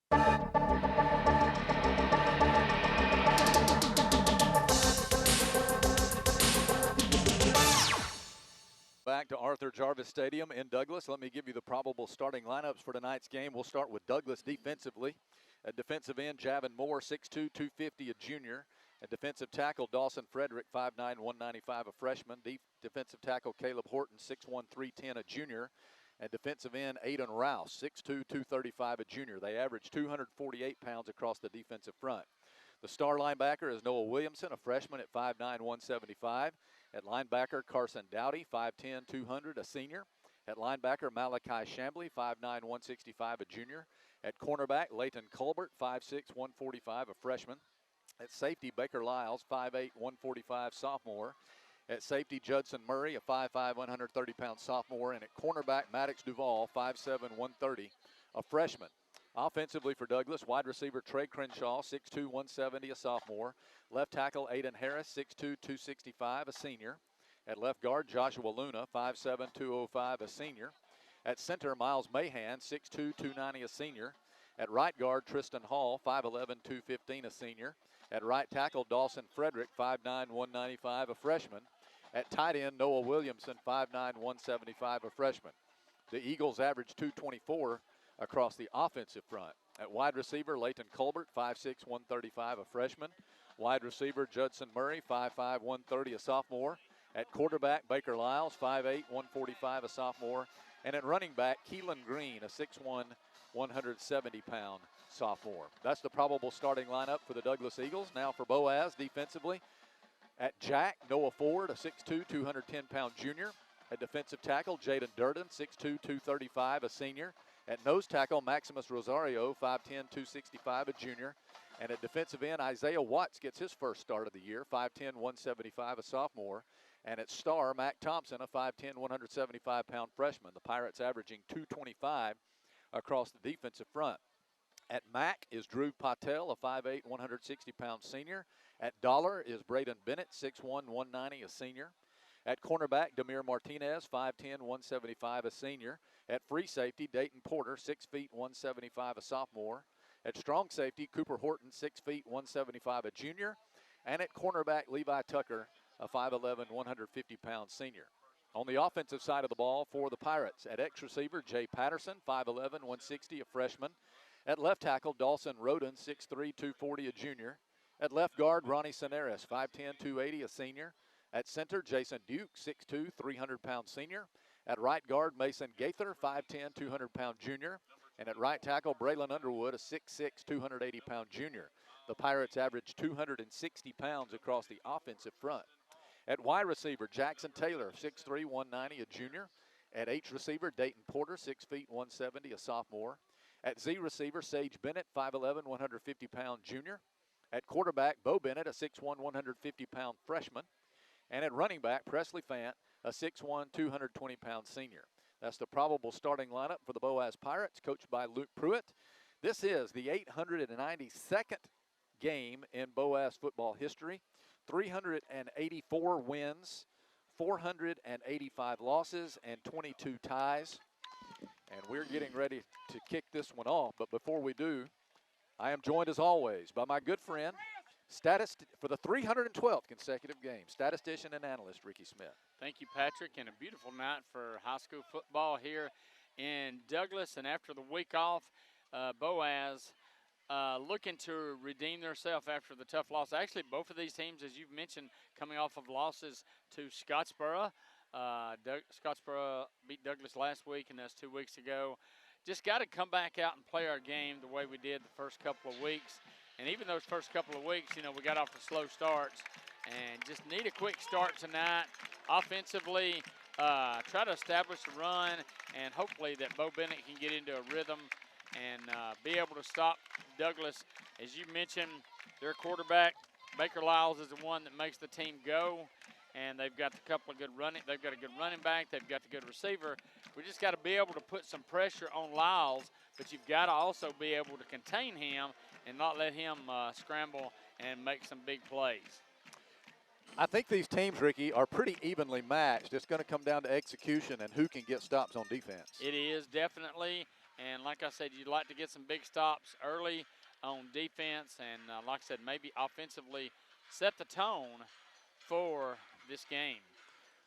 Back to Arthur Jarvis Stadium in Douglas. Let me give you the probable starting lineups for tonight's game. We'll start with Douglas defensively. At defensive end, Javin Moore, 6'2", 250, a junior. At defensive tackle, Dawson Frederick, 5'9", 195, a freshman. Defensive tackle, Caleb Horton, 6'1", 310, a junior. At defensive end, Aiden Rouse, 6'2", 235, a junior. They average 248 pounds across the defensive front. The star linebacker is Noah Williamson, a freshman at 5'9", 175. At linebacker, Carson Dowdy, 5'10", 200, a senior. At linebacker, Malachi Shambly, 5'9", 165, a junior. At cornerback, Leighton Colbert, 5'6", 145, a freshman. At safety, Baker Lyles, 5'8", 145, sophomore. At safety, Judson Murray, a 5'5", 130-pound sophomore. And at cornerback, Maddox Duvall, 5'7", 130, a freshman. Offensively for Douglas, wide receiver Trey Crenshaw, 6'2", 170, a sophomore. Left tackle Aiden Harris, 6'2", 265, a senior. At left guard, Joshua Luna, 5'7", 205, a senior. At center, Miles Mahan, 6'2", 290, a senior. At right guard, Tristan Hall, 5'11", 215, a senior. At right tackle, Dawson Frederick, 5'9", 195, a freshman. At tight end, Noah Williamson, 5'9", 175, a freshman. The Eagles average 224 across the offensive front. At wide receiver, Leighton Colbert, 5'6", 135, a freshman. Wide receiver, Judson Murray, 5'5", 130, a sophomore. At quarterback, Baker Lyles, 5'8", 145, a sophomore. And at running back, Keelan Green, a 6'1", 170-pound sophomore. That's the probable starting lineup for the Douglas Eagles. Now for Boaz defensively. At jack, Noah Ford, a 6'2", 210-pound junior. At defensive tackle, Jaden Durden, 6'2", 235, a senior. At nose tackle, Maximus Rosario, 5'10", 265, a junior. And at defensive end, Isaiah Watts gets his first start of the year, 5'10", 175, a sophomore. And at star, Mac Thompson, a 5'10", 175-pound freshman. The Pirates averaging 225 across the defensive front. At Mac is Drew Patel, a 5'8", 160-pound senior. At dollar is Braden Bennett, 6'1", 190, a senior. At cornerback, Demir Martinez, 5'10", 175, a senior. At free safety, Dayton Porter, 6 feet, 175, a sophomore. At strong safety, Cooper Horton, 6 feet, 175, a junior. And at cornerback, Levi Tucker, a 5'11", 150-pound senior. On the offensive side of the ball for the Pirates, at X receiver, Jay Patterson, 5'11", 160, a freshman. At left tackle, Dawson Roden, 6'3", 240, a junior. At left guard, Ronnie Soneris, 5'10", 280, a senior. At center, Jason Duke, 6'2", 300-pound senior. At right guard, Mason Gaither, 5'10", 200-pound junior. And at right tackle, Braylon Underwood, a 6'6", 280-pound junior. The Pirates average 260 pounds across the offensive front. At wide receiver, Jackson Taylor, 6'3", 190, a junior. At H receiver, Dayton Porter, 6 feet, 170, a sophomore. At Z receiver, Sage Bennett, 5'11", 150-pound junior. At quarterback, Bo Bennett, a 6'1", 150-pound freshman. And at running back, Presley Fant, a 6'1", 220-pound senior. That's the probable starting lineup for the Boaz Pirates, coached by Luke Pruitt. This is the 892nd game in Boaz football history. 384 wins, 485 losses, and 22 ties. And we're getting ready to kick this one off. But before we do, I am joined as always by my good friend, for the 312th consecutive game, statistician and analyst Ricky Smith. Thank you, Patrick, and a beautiful night for high school football here in Douglas. And after the week off, Boaz looking to redeem themselves after the tough loss. Actually, both of these teams, as you've mentioned, coming off of losses to Scottsboro. Scottsboro beat Douglas last week, and that's 2 weeks ago. Just got to come back out and play our game the way we did the first couple of weeks. And even those first couple of weeks, we got off to slow starts and just need a quick start tonight. Offensively, try to establish a run, and hopefully that Bo Bennett can get into a rhythm and be able to stop Douglas. As you mentioned, their quarterback, Baker Lyles, is the one that makes the team go, and they've got a couple of good running. They've got a good running back. They've got the good receiver. We just got to be able to put some pressure on Lyles, but you've got to also be able to contain him and not let him scramble and make some big plays. I think these teams, Ricky, are pretty evenly matched. It's going to come down to execution and who can get stops on defense. It is, definitely. And like I said, you'd like to get some big stops early on defense, and like I said, maybe offensively set the tone for this game.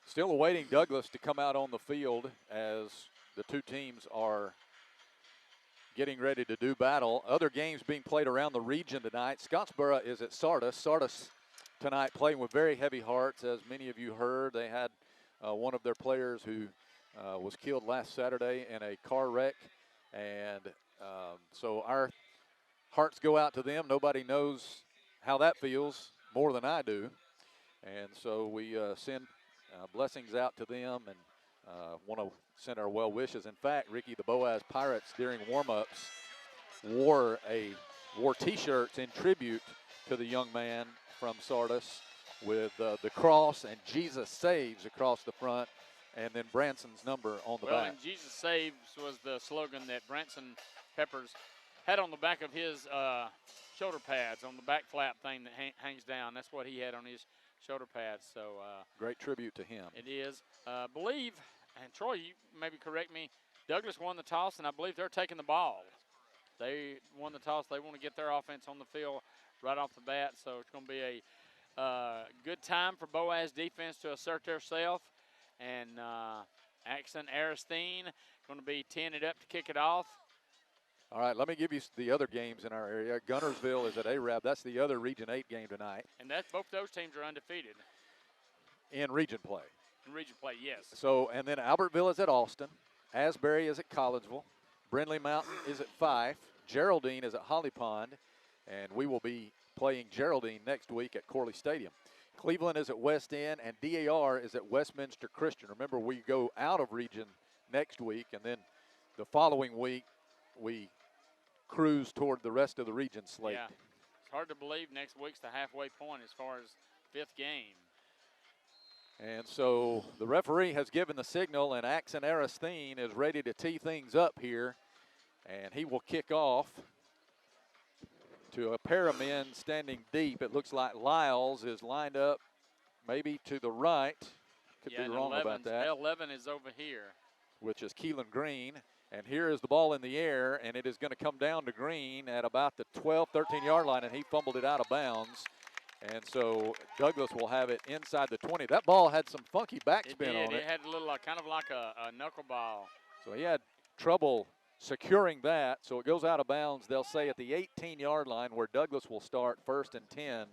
Still awaiting Douglas to come out on the field as the two teams are getting ready to do battle. Other games being played around the region tonight. Scottsboro is at Sardis. Sardis tonight playing with very heavy hearts. As many of you heard, they had one of their players who was killed last Saturday in a car wreck. And so our hearts go out to them. Nobody knows how that feels more than I do. And so we send blessings out to them and want to send our well wishes. In fact, Ricky, the Boaz Pirates during warm-ups wore T-shirts in tribute to the young man from Sardis with the cross and Jesus Saves across the front, and then Branson's number on the back. And Jesus Saves was the slogan that Branson Peppers had on the back of his shoulder pads, on the back flap thing that hangs down. That's what he had on his shoulder pads. So great tribute to him. It is. Believe, and Troy, you maybe correct me, Douglas won the toss, and I believe they're taking the ball. They won the toss. They want to get their offense on the field right off the bat, so it's going to be a good time for Boaz defense to assert themselves. And Axon Aristine going to be teeing it up to kick it off. All right, let me give you the other games in our area. Gunnersville is at Arab. That's the other Region 8 game tonight. And both those teams are undefeated. In region play. In region play, yes. So, and then Albertville is at Austin. Asbury is at Collinsville. Brindley Mountain is at Fife. Geraldine is at Holly Pond. And we will be playing Geraldine next week at Corley Stadium. Cleveland is at West End, and DAR is at Westminster Christian. Remember, we go out of region next week, and then the following week we cruise toward the rest of the region slate. Yeah. It's hard to believe next week's the halfway point as far as fifth game. And so the referee has given the signal, and Axon Aristine is ready to tee things up here. And he will kick off to a pair of men standing deep. It looks like Lyles is lined up maybe to the right. Could be wrong about that. 11 is over here. Which is Keelan Green. And here is the ball in the air, and it is going to come down to Green at about the 12, 13-yard line, and he fumbled it out of bounds. And so Douglas will have it inside the 20. That ball had some funky backspin on it. It had a little kind of like a knuckleball. So he had trouble securing that, so it goes out of bounds, they'll say, at the 18-yard line, where Douglas will start 1st and 10.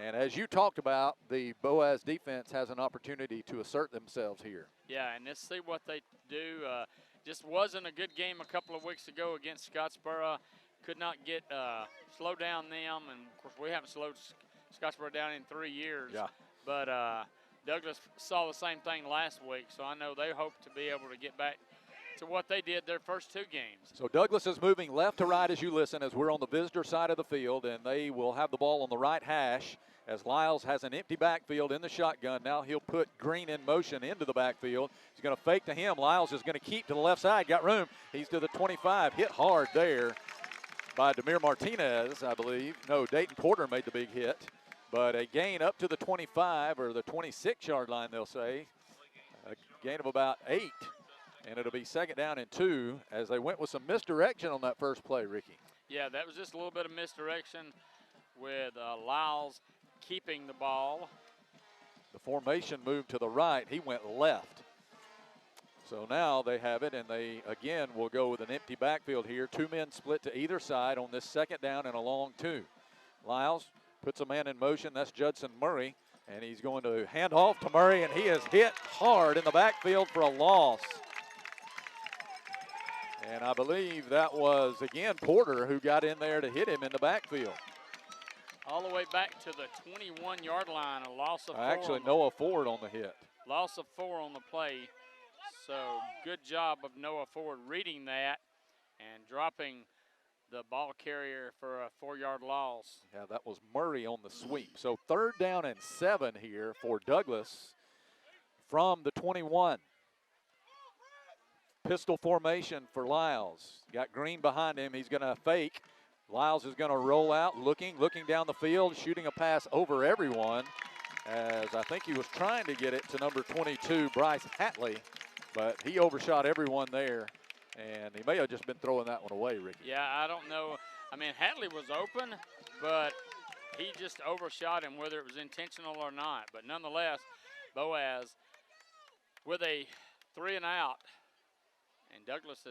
And as you talked about, the Boaz defense has an opportunity to assert themselves here. Yeah, and let's see what they do. Just wasn't a good game a couple of weeks ago against Scottsboro. Could not slow down them, and of course we haven't slowed Scottsboro down in 3 years. Yeah. But Douglas saw the same thing last week, so I know they hope to be able to get back to what they did their first 2 games. So Douglas is moving left to right as you listen, as we're on the visitor side of the field, and they will have the ball on the right hash as Lyles has an empty backfield in the shotgun. Now he'll put Green in motion into the backfield. He's going to fake to him. Lyles is going to keep to the left side. Got room. He's to the 25. Hit hard there by Demir Martinez, I believe. No, Dayton Porter made the big hit. But a gain up to the 25 or the 26-yard line, they'll say. A gain of about 8. And it'll be 2nd down and 2 as they went with some misdirection on that first play, Ricky. Yeah, that was just a little bit of misdirection with Lyles keeping the ball. The formation moved to the right. He went left. So now they have it, and they, again, will go with an empty backfield here. 2 men split to either side on this 2nd down and a long 2. Lyles puts a man in motion. That's Judson Murray, and he's going to hand off to Murray, and he is hit hard in the backfield for a loss. And I believe that was, again, Porter who got in there to hit him in the backfield. All the way back to the 21-yard line, a loss of 4. Actually, Noah Ford on the hit. Loss of 4 on the play. So good job of Noah Ford reading that and dropping the ball carrier for a 4-yard loss. Yeah, that was Murray on the sweep. So 3rd down and 7 here for Douglas from the 21. Pistol formation for Lyles. Got Green behind him. He's going to fake. Lyles is going to roll out, looking down the field, shooting a pass over everyone, as I think he was trying to get it to number 22, Bryce Hatley, but he overshot everyone there. And he may have just been throwing that one away, Ricky. Yeah, I don't know. I mean, Hatley was open, but he just overshot him, whether it was intentional or not. But nonetheless, Boaz with a 3 and out. And Douglas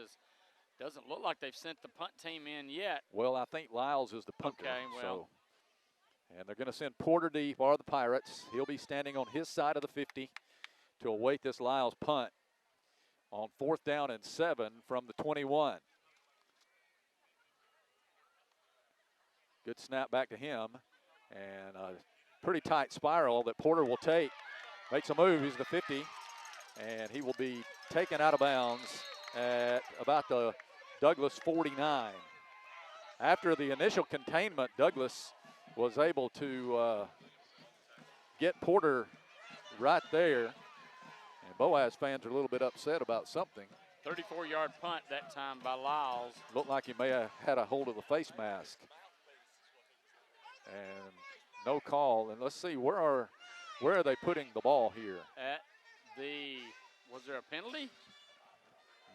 doesn't look like they've sent the punt team in yet. Well, I think Lyles is the punter. Okay, well. And they're going to send Porter deep, or the Pirates. He'll be standing on his side of the 50 to await this Lyles punt on 4th down and 7 from the 21. Good snap back to him. And a pretty tight spiral that Porter will take. Makes a move. He's the 50. And he will be taken out of bounds at about the Douglas 49. After the initial containment, Douglas was able to get Porter right there. And Boaz fans are a little bit upset about something. 34-yard punt that time by Lyles. Looked like he may have had a hold of the face mask. And no call. And let's see, where are they putting the ball here? Was there a penalty?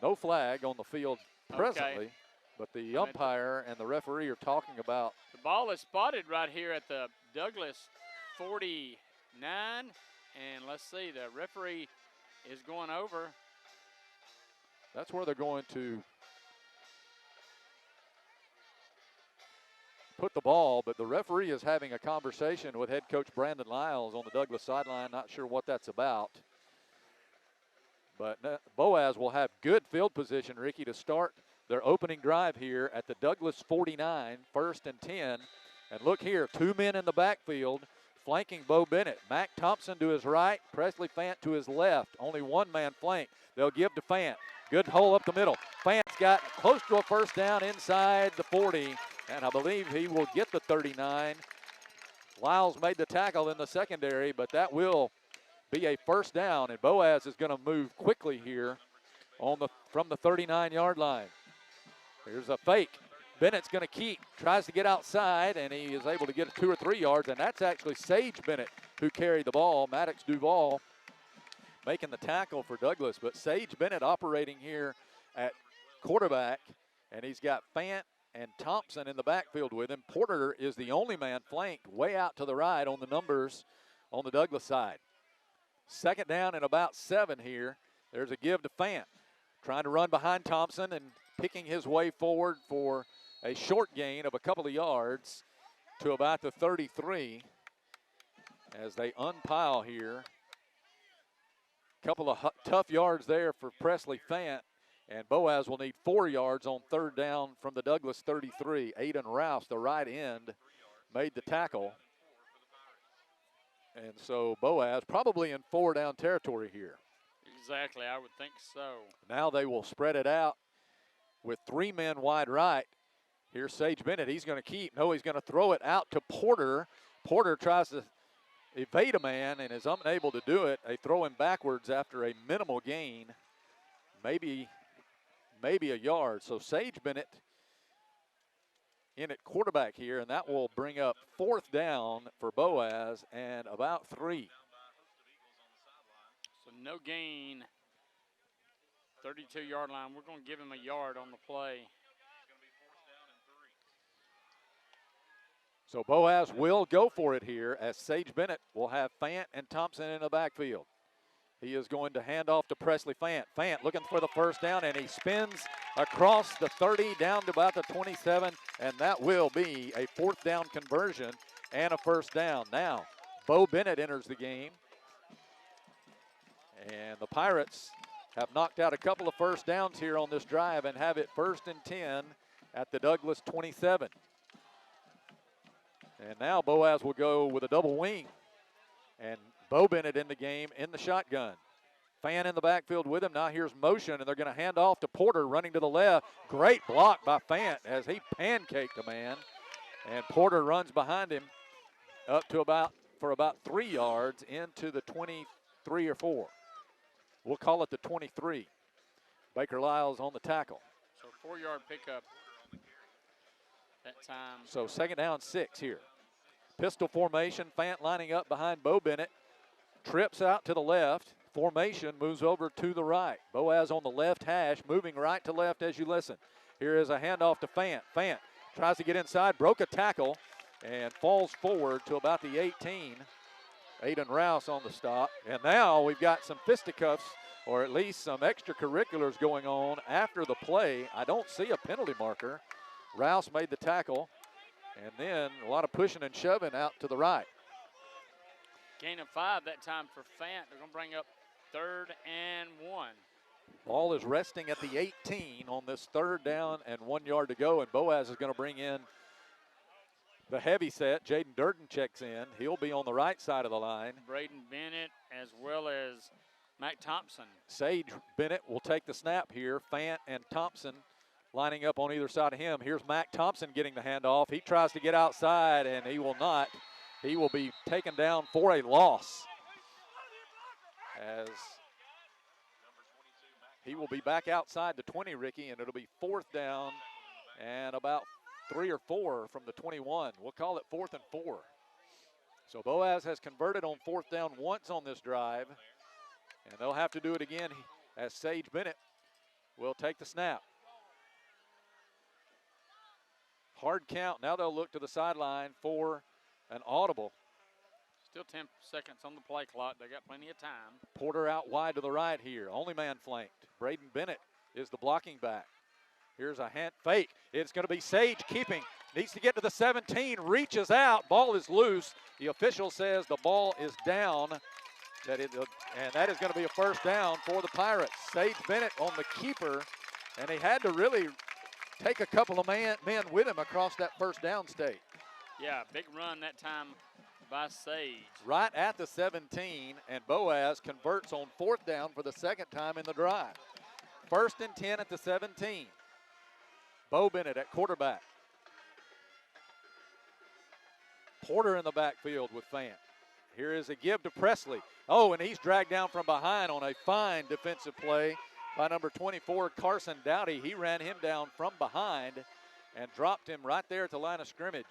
No flag on the field presently. Okay. But the umpire and the referee are talking about. The ball is spotted right here at the Douglas 49. And let's see, the referee is going over. That's where they're going to put the ball, but the referee is having a conversation with head coach Brandon Lyles on the Douglas sideline. Not sure what that's about. But Boaz will have good field position, Ricky, to start their opening drive here at the Douglas 49, 1st and 10. And look here, 2 men in the backfield flanking Bo Bennett. Mac Thompson to his right, Presley Fant to his left. Only one man flank. They'll give to Fant. Good hole up the middle. Fant's got close to a 1st down inside the 40, and I believe he will get the 39. Lyles made the tackle in the secondary, but that will be a 1st down, and Boaz is going to move quickly here from the 39-yard line. Here's a fake. Bennett's going to keep, tries to get outside, and he is able to get 2 or 3 yards, and that's actually Sage Bennett who carried the ball. Maddox Duval making the tackle for Douglas, but Sage Bennett operating here at quarterback, and he's got Fant and Thompson in the backfield with him. Porter is the only man flanked way out to the right on the numbers on the Douglas side. 2nd down and about 7 here. There's a give to Fant, trying to run behind Thompson and picking his way forward for a short gain of a couple of yards to about the 33 as they unpile here. Couple of tough yards there for Presley Fant, and Boaz will need 4 yards on 3rd down from the Douglas 33. Aiden Rouse, the right end, made the tackle. And so Boaz probably in 4-down territory here. Exactly, I would think so. Now they will spread it out with 3 men wide right. Here's Sage Bennett. He's going to keep. No, he's going to throw it out to Porter. Porter tries to evade a man and is unable to do it. They throw him backwards after a minimal gain, maybe a yard. So Sage Bennett in at quarterback here, and that will bring up 4th down for Boaz and about 3. So no gain, 32-yard line. We're going to give him a yard on the play. So Boaz will go for it here as Sage Bennett will have Fant and Thompson in the backfield. He is going to hand off to Presley Fant. Fant looking for the 1st down, and he spins across the 30 down to about the 27, and that will be a 4th down conversion and a 1st down. Now, Bo Bennett enters the game, and the Pirates have knocked out a couple of 1st downs here on this drive and have it 1st and 10 at the Douglas 27. And now Boaz will go with a double wing. And Bo Bennett in the game in the shotgun. Fan in the backfield with him. Now here's motion, and they're going to hand off to Porter running to the left. Great block by Fant as he pancaked a man. And Porter runs behind him up to about 3 yards into the 23 or 4. We'll call it the 23. Baker Lyles on the tackle. So 4-yard pickup that time. So 2nd down, 6 here. Pistol formation, Fant lining up behind Bo Bennett. Trips out to the left, formation moves over to the right. Boaz on the left hash, moving right to left as you listen. Here is a handoff to Fant. Fant tries to get inside, broke a tackle, and falls forward to about the 18. Aiden Rouse on the stop. And now we've got some fisticuffs, or at least some extracurriculars going on after the play. I don't see a penalty marker. Rouse made the tackle, and then a lot of pushing and shoving out to the right. Gain of 5 that time for Fant. They're going to bring up 3rd and 1. Ball is resting at the 18 on this 3rd down and 1 yard to go, and Boaz is going to bring in the heavy set. Jaden Durden checks in. He'll be on the right side of the line. Braden Bennett as well as Mac Thompson. Sage Bennett will take the snap here. Fant and Thompson lining up on either side of him. Here's Mac Thompson getting the handoff. He tries to get outside, and he will not. He will be taken down for a loss, as he will be back outside the 20, Ricky, and it'll be 4th down and about 3 or 4 from the 21. We'll call it 4th and 4. So Boaz has converted on 4th down once on this drive, and they'll have to do it again as Sage Bennett will take the snap. Hard count. Now they'll look to the sideline for an audible. Still 10 seconds on the play clock. They got plenty of time. Porter out wide to the right here. Only man flanked. Braden Bennett is the blocking back. Here's a hand fake. It's going to be Sage keeping. Needs to get to the 17. Reaches out. Ball is loose. The official says the ball is down. And that is going to be a 1st down for the Pirates. Sage Bennett on the keeper. And he had to really take a couple of men with him across that 1st down state. Yeah, big run that time by Sage. Right at the 17, and Boaz converts on 4th down for the 2nd time in the drive. 1st and 10 at the 17. Bo Bennett at quarterback. Porter in the backfield with Fant. Here is a give to Presley. Oh, and he's dragged down from behind on a fine defensive play by number 24, Carson Dowdy. He ran him down from behind and dropped him right there at the line of scrimmage.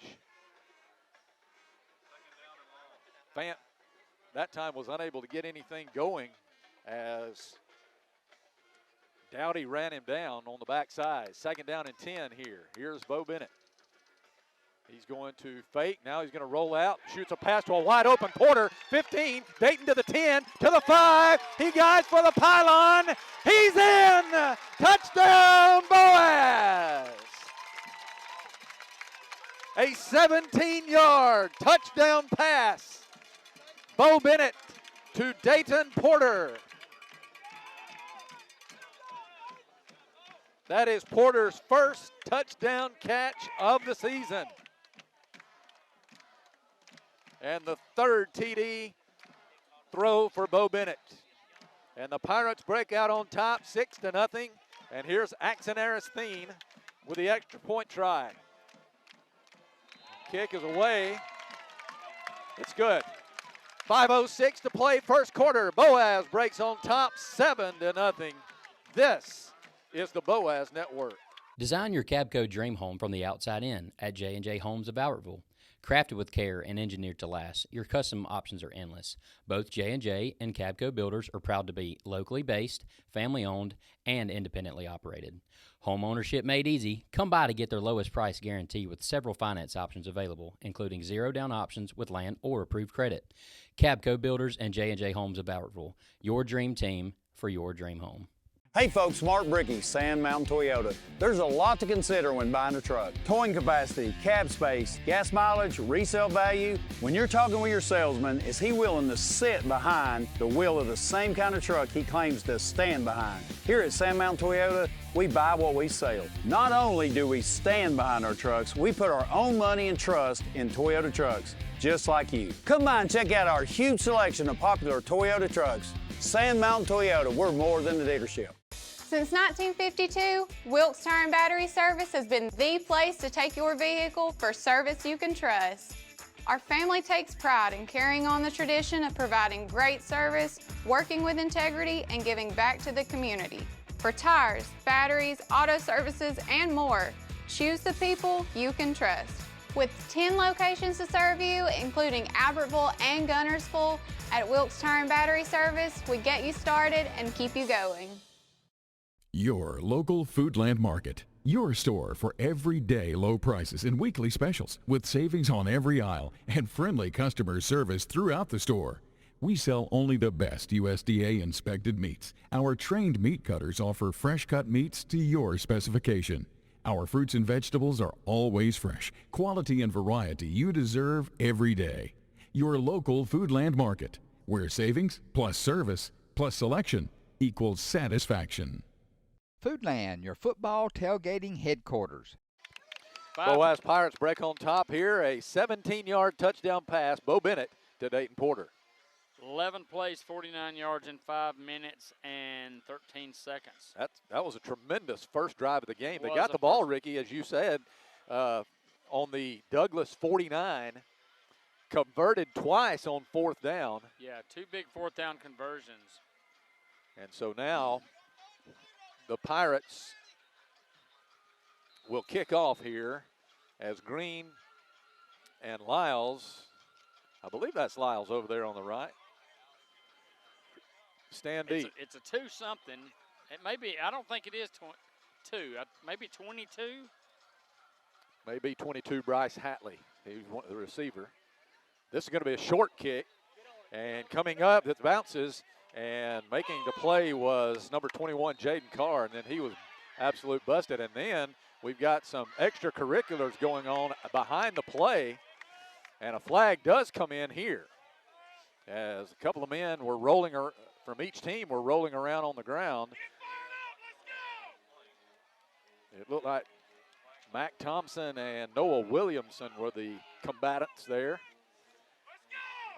Fant that time was unable to get anything going as Dowdy ran him down on the backside. 2nd down and 10 here. Here's Bo Bennett. He's going to fake. Now he's going to roll out. Shoots a pass to a wide open Porter. 15. Dayton to the 10. To the 5. He guides for the pylon. He's in. Touchdown, Boaz. A 17-yard touchdown pass. Bo Bennett to Dayton Porter. That is Porter's 1st touchdown catch of the season. And the 3rd TD throw for Bo Bennett. And the Pirates break out on top 6-0. And here's Axon Aristine with the extra point try. Kick is away. It's good. 5:06 to play, 1st quarter. Boaz breaks on top 7-0. This is the Boaz Network. Design your Cabco dream home from the outside in at J&J Homes of Albertville. Crafted with care and engineered to last, your custom options are endless. Both J&J and Cabco Builders are proud to be locally based, family-owned, and independently operated. Home ownership made easy. Come by to get their lowest price guarantee with several finance options available, including zero-down options with land or approved credit. Cabco Builders and J&J Homes of Albertville, your dream team for your dream home. Hey folks, Mark Brickey, Sand Mountain Toyota. There's a lot to consider when buying a truck. Towing capacity, cab space, gas mileage, resale value. When you're talking with your salesman, is he willing to sit behind the wheel of the same kind of truck he claims to stand behind? Here at Sand Mountain Toyota, we buy what we sell. Not only do we stand behind our trucks, we put our own money and trust in Toyota trucks, just like you. Come by and check out our huge selection of popular Toyota trucks. Sand Mountain Toyota, we're more than a dealership. Since 1952, Wilkes Tire and Battery Service has been the place to take your vehicle for service you can trust. Our family takes pride in carrying on the tradition of providing great service, working with integrity, and giving back to the community. For tires, batteries, auto services, and more, choose the people you can trust. With 10 locations to serve you, including Albertville and Gunnersville, at Wilkes Tire and Battery Service, we get you started and keep you going. Your local Foodland Market. Your store for everyday low prices and weekly specials with savings on every aisle and friendly customer service throughout the store. We sell only the best USDA inspected meats. Our trained meat cutters offer fresh cut meats to your specification. Our fruits and vegetables are always fresh, quality and variety you deserve every day. Your local Foodland Market, where savings plus service plus selection equals satisfaction. Foodland, your football tailgating headquarters. Boaz Pirates break on top here. A 17-yard touchdown pass, Bo Bennett to Dayton Porter. 11 plays, 49 yards in 5 minutes and 13 seconds. That was a tremendous first drive of the game. They Was got a the ball, first- Ricky, as you said, on the Douglas 49, converted twice on 4th down. Yeah, 2 big 4th down conversions. And so now the Pirates will kick off here as Green and Lyles, I believe that's Lyles over there on the right, stand deep. It's a 2-something. It may be, I don't think it is 2. Maybe 22. Maybe 22 Bryce Hatley. He's the receiver. This is going to be a short kick. And coming up, it bounces. And making the play was number 21, Jaden Carr. And then he was absolute busted. And then we've got some extracurriculars going on behind the play. And a flag does come in here, as a couple of men were rolling from each team were rolling around on the ground. It looked like Mac Thompson and Noah Williamson were the combatants there.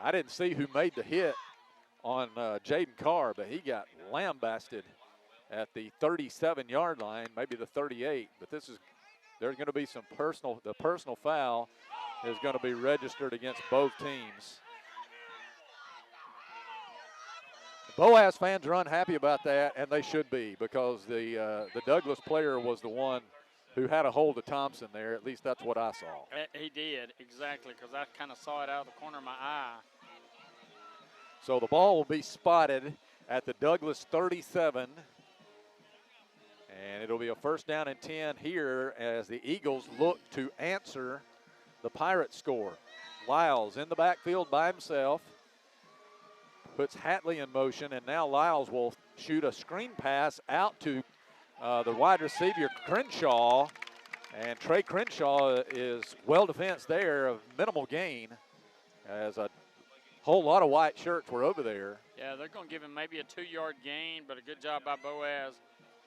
I didn't see who made the hit on Jaden Carr, but he got lambasted at the 37-yard line, maybe the 38. But there's going to be some the personal foul is going to be registered against both teams. Boaz fans are unhappy about that, and they should be, because the Douglas player was the one who had a hold of Thompson there. At least that's what I saw. He did, exactly, because I kind of saw it out of the corner of my eye. So the ball will be spotted at the Douglas 37. And it'll be a 1st down and 10 here as the Eagles look to answer the Pirates score. Lyles in the backfield by himself. Puts Hatley in motion, and now Lyles will shoot a screen pass out to the wide receiver, Crenshaw. And Trey Crenshaw is well defensed there, of minimal gain, as a whole lot of white shirts were over there. Yeah, they're going to give him maybe a 2-yard gain, but a good job by Boaz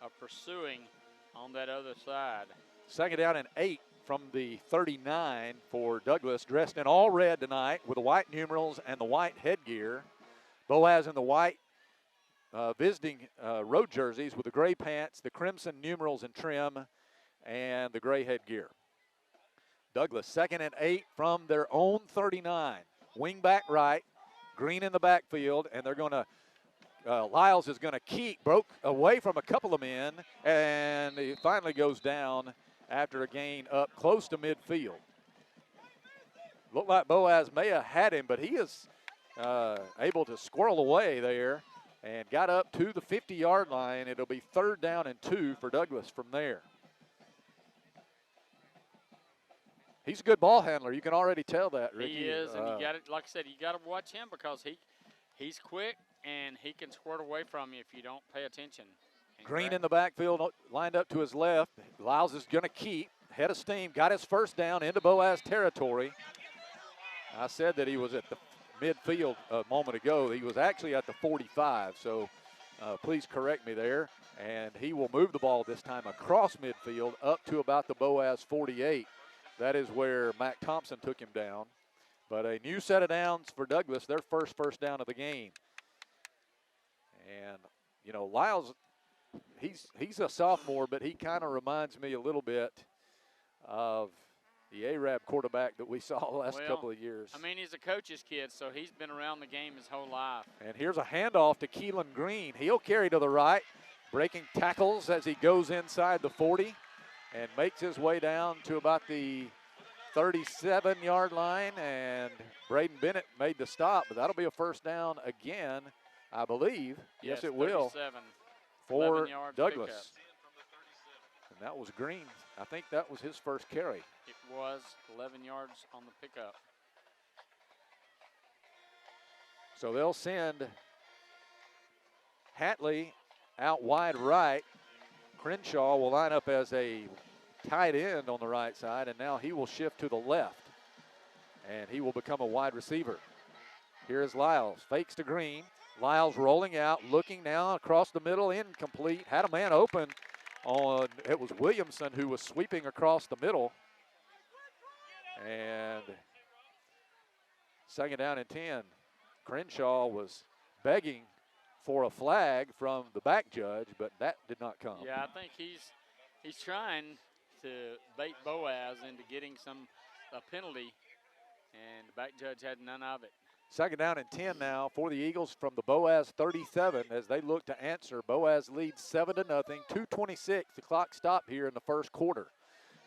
of pursuing on that other side. 2nd down and 8 from the 39 for Douglas, dressed in all red tonight with the white numerals and the white headgear. Boaz in the white visiting road jerseys with the gray pants, the crimson numerals and trim, and the gray headgear. Douglas 2nd and 8 from their own 39. Wing back right, Green in the backfield, and they're going to Lyles is going to broke away from a couple of men, and he finally goes down after a gain up close to midfield. Looked like Boaz may have had him, but he is able to squirrel away there and got up to the 50-yard line. It'll be 3rd down and 2 for Douglas from there. He's a good ball handler. You can already tell that, Ricky. He is, and you got it. Like I said, you got to watch him, because he's quick and he can squirt away from you if you don't pay attention. Green in the backfield, lined up to his left. Lyles is going to keep head of steam. Got his 1st down into Boaz territory. I said that he was at the midfield a moment ago. He was actually at the 45, so please correct me there. And he will move the ball this time across midfield up to about the Boaz 48. That is where Mac Thompson took him down. But a new set of downs for Douglas, their first down of the game. And, you know, Lyles, he's a sophomore, but he kind of reminds me a little bit of the Arab quarterback that we saw the last couple of years. I mean, he's a coach's kid, so he's been around the game his whole life. And here's a handoff to Keelan Green. He'll carry to the right, breaking tackles as he goes inside the 40 and makes his way down to about the 37-yard line, and Braden Bennett made the stop, but that'll be a first down again, I believe. Yes, it will. 37, for 11 yards Douglas. pickup. And that was Green. I think that was his first carry. It was 11 yards on the pickup. So they'll send Hatley out wide right. Crenshaw will line up as a tight end on the right side, and now he will shift to the left, and he will become a wide receiver. Here's Lyles, fakes to Green. Lyles rolling out, looking now across the middle, incomplete. Had a man open on, it was Williamson who was sweeping across the middle. And second down and 10. Crenshaw was begging for a flag from the back judge, but that did not come. Yeah, I think he's trying to bait Boaz into getting a penalty, and the back judge had none of it. Second down and 10 now for the Eagles from the Boaz 37 as they look to answer. Boaz leads 7-0, 2:26. The clock stopped here in the first quarter.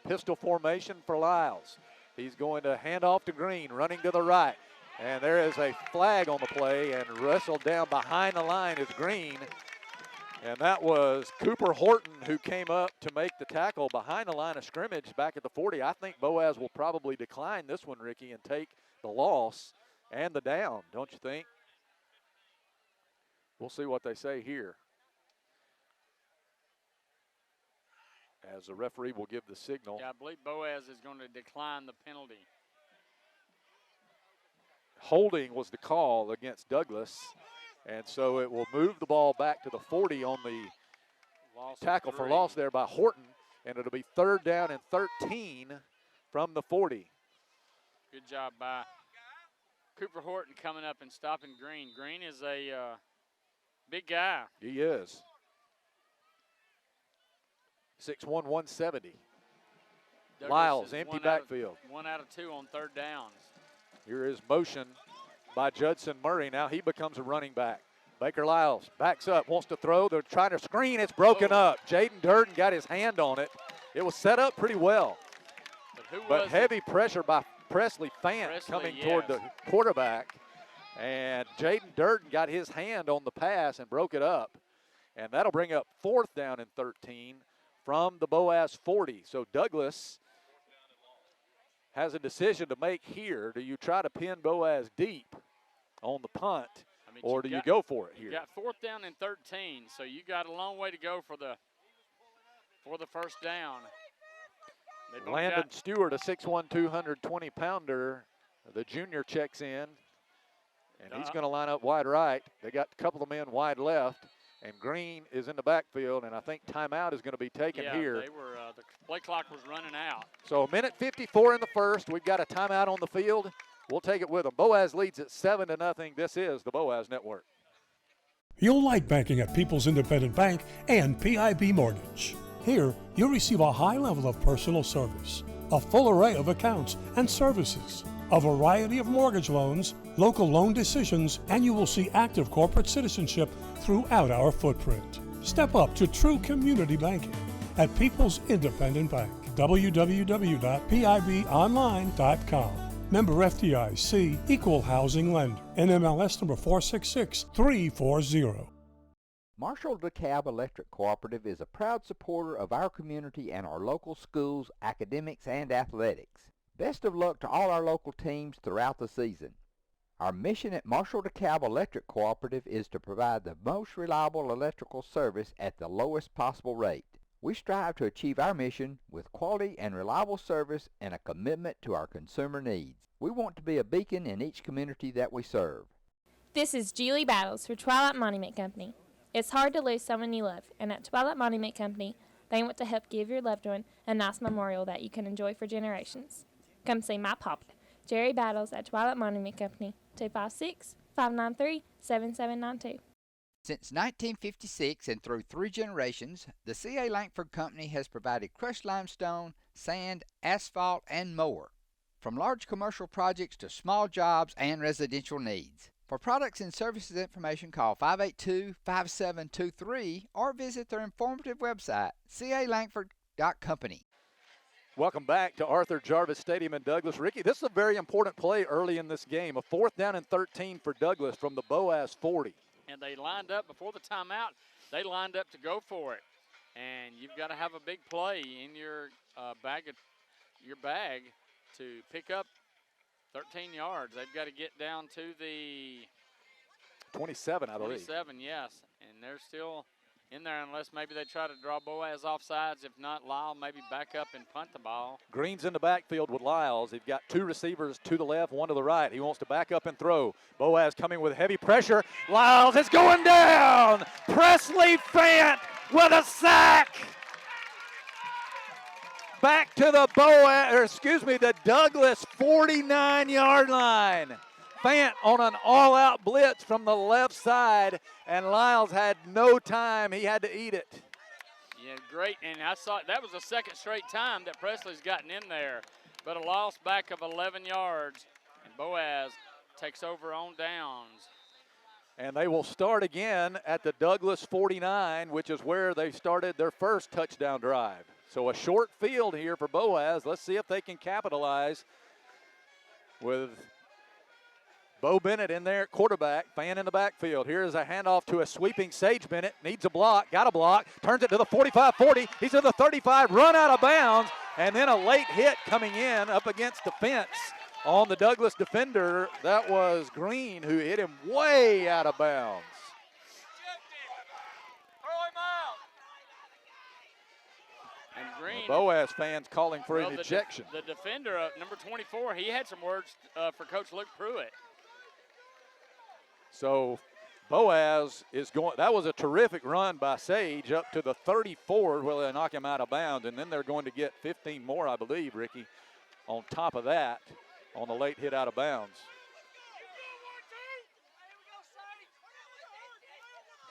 Pistol formation for Lyles. He's going to hand off to Green, running to the right. And there is a flag on the play, and wrestled down behind the line is Green. And that was Cooper Horton who came up to make the tackle behind the line of scrimmage back at the 40. I think Boaz will probably decline this one, Ricky, and take the loss and the down, don't you think? We'll see what they say here, as the referee will give the signal. Yeah, I believe Boaz is going to decline the penalty. Holding was the call against Douglas, and so it will move the ball back to the 40 on the tackle for loss there by Horton, and it'll be third down and 13 from the 40. Good job by Cooper Horton coming up and stopping Green. Green is a big guy. He is. 6'1", 170. Douglas Lyles, is empty backfield. 1 out of 2 on third downs. Here is motion by Judson Murray. Now he becomes a running back. Baker Lyles backs up, wants to throw. They're trying to screen. It's broken up. Jaden Durden got his hand on it. It was set up pretty well. But heavy pressure by Presley Fant coming toward the quarterback. And Jaden Durden got his hand on the pass and broke it up. And that'll bring up fourth down and 13 from the Boaz 40. So Douglas has a decision to make here. Do you try to pin Boaz deep on the punt, or do you go for it here? You got fourth down and 13, so you got a long way to go for the first down. Landon Stewart, a 6'1", 220-pounder. The junior checks in, and he's going to line up wide right. They got a couple of men wide left, and Green is in the backfield, and I think timeout is going to be taken here. They were, the play clock was running out. So a minute 54 in the first. We've got a timeout on the field. We'll take it with them. Boaz leads at 7-0. This is the Boaz Network. You'll like banking at People's Independent Bank and PIB Mortgage. Here, you'll receive a high level of personal service, a full array of accounts and services, a variety of mortgage loans, local loan decisions, and you will see active corporate citizenship throughout our footprint. Step up to true community banking at People's Independent Bank. www.pibonline.com. Member FDIC, Equal Housing Lender. NMLS number 466340. Marshall DeKalb Electric Cooperative is a proud supporter of our community and our local schools, academics, and athletics. Best of luck to all our local teams throughout the season. Our mission at Marshall DeKalb Electric Cooperative is to provide the most reliable electrical service at the lowest possible rate. We strive to achieve our mission with quality and reliable service and a commitment to our consumer needs. We want to be a beacon in each community that we serve. This is Julie Battles for Twilight Monument Company. It's hard to lose someone you love, and at Twilight Monument Company, they want to help give your loved one a nice memorial that you can enjoy for generations. Come see my papa, Jerry Battles, at Twilight Monument Company, 256-593-7792. Since 1956 and through 3 generations, the C.A. Langford Company has provided crushed limestone, sand, asphalt, and more, from large commercial projects to small jobs and residential needs. For products and services information, call 582-5723 or visit their informative website, calangford.company. Welcome back to Arthur Jarvis Stadium in Douglas. Ricky, this is a very important play early in this game. A 4th down and 13 for Douglas from the Boaz 40. And they lined up before the timeout. They lined up to go for it. And you've got to have a big play in your bag to pick up 13 yards. They've got to get down to the 27, I believe. 27, yes. And they're still in there unless maybe they try to draw Boaz offsides. If not, Lyle maybe back up and punt the ball. Green's in the backfield with Lyles. He's got 2 receivers to the left, 1 to the right. He wants to back up and throw. Boaz coming with heavy pressure. Lyles is going down. Presley Fant with a sack. Back to the the Douglas 49-yard line. Fant on an all-out blitz from the left side, and Lyles had no time. He had to eat it. Yeah, great, and I saw that was the second straight time that Presley's gotten in there, but a loss back of 11 yards, and Boaz takes over on downs. And they will start again at the Douglas 49, which is where they started their first touchdown drive. So a short field here for Boaz. Let's see if they can capitalize with Bo Bennett in there at quarterback, Fan in the backfield. Here's a handoff to a sweeping Sage Bennett. Needs a block, got a block, turns it to the 45-40. He's to the 35, run out of bounds, and then a late hit coming in up against the fence on the Douglas defender. That was Green who hit him way out of bounds. And Green, the Boaz fans calling for an the ejection. The defender, number 24, he had some words for Coach Luke Pruitt. So Boaz is going, that was a terrific run by Sage up to the 34 where they knock him out of bounds, and then they're going to get 15 more, I believe, Ricky, on top of that on the late hit out of bounds.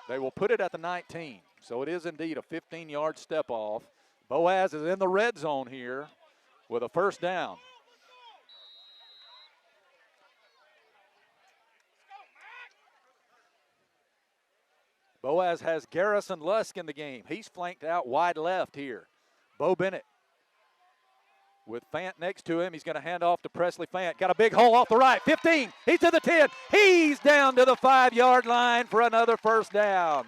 They will put it at the 19, so it is indeed a 15-yard step off. Boaz is in the red zone here with a first down. Boaz has Garrison Lusk in the game. He's flanked out wide left here. Bo Bennett with Fant next to him. He's going to hand off to Presley Fant. Got a big hole off the right. 15. He's to the 10. He's down to the 5-yard line for another first down.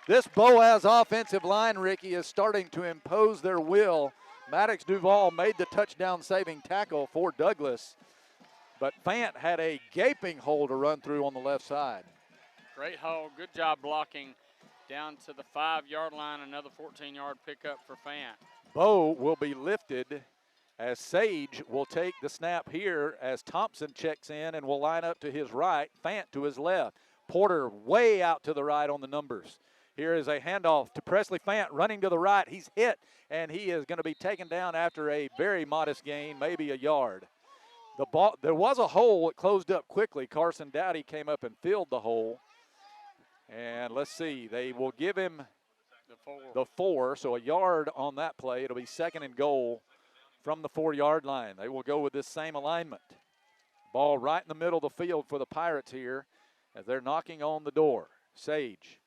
This Boaz offensive line, Ricky, is starting to impose their will. Maddox Duval made the touchdown-saving tackle for Douglas, but Fant had a gaping hole to run through on the left side. Great hole. Good job blocking down to the 5-yard line. Another 14-yard pickup for Fant. Bo will be lifted as Sage will take the snap here as Thompson checks in and will line up to his right, Fant to his left. Porter way out to the right on the numbers. Here is a handoff to Presley Fant running to the right. He's hit, and he is going to be taken down after a very modest gain, maybe a yard. The ball, there was a hole. It closed up quickly. Carson Dowdy came up and filled the hole. And let's see, they will give him the 4, so a yard on that play. It'll be 2nd and goal from the 4-yard line. They will go with this same alignment. Ball right in the middle of the field for the Pirates here as they're knocking on the door. Sage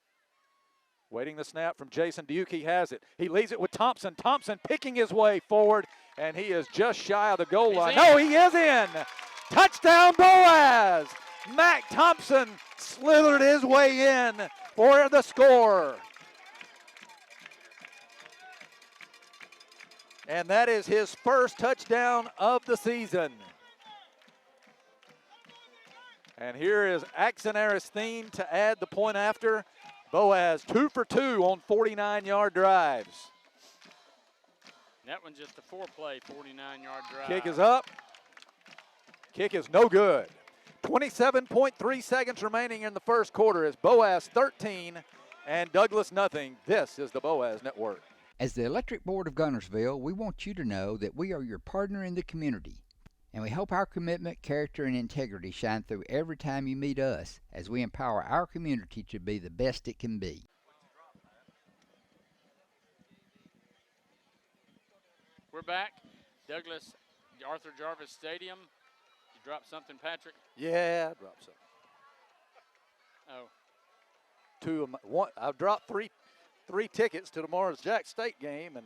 waiting the snap from Jason Duke. He has it. He leaves it with Thompson. Thompson picking his way forward, and he is just shy of the goal line. No, he is in. Touchdown, Boaz. Mac Thompson slithered his way in for the score. And that is his first touchdown of the season. And here is Axon Aristine to add the point after. Boaz 2 for 2 on 49-yard drives. That one's just a 4-play 49-yard drive. Kick is up. Kick is no good. 27.3 seconds remaining in the first quarter as Boaz 13 and Douglas nothing. This is the Boaz Network. As the Electric Board of Gunnersville, we want you to know that we are your partner in the community, and we hope our commitment, character, and integrity shine through every time you meet us as we empower our community to be the best it can be. We're back. Douglas, Arthur Jarvis Stadium. You dropped something, Patrick? Yeah, I dropped something. Oh. 2 of my, one, I've dropped three tickets to tomorrow's Jack State game, and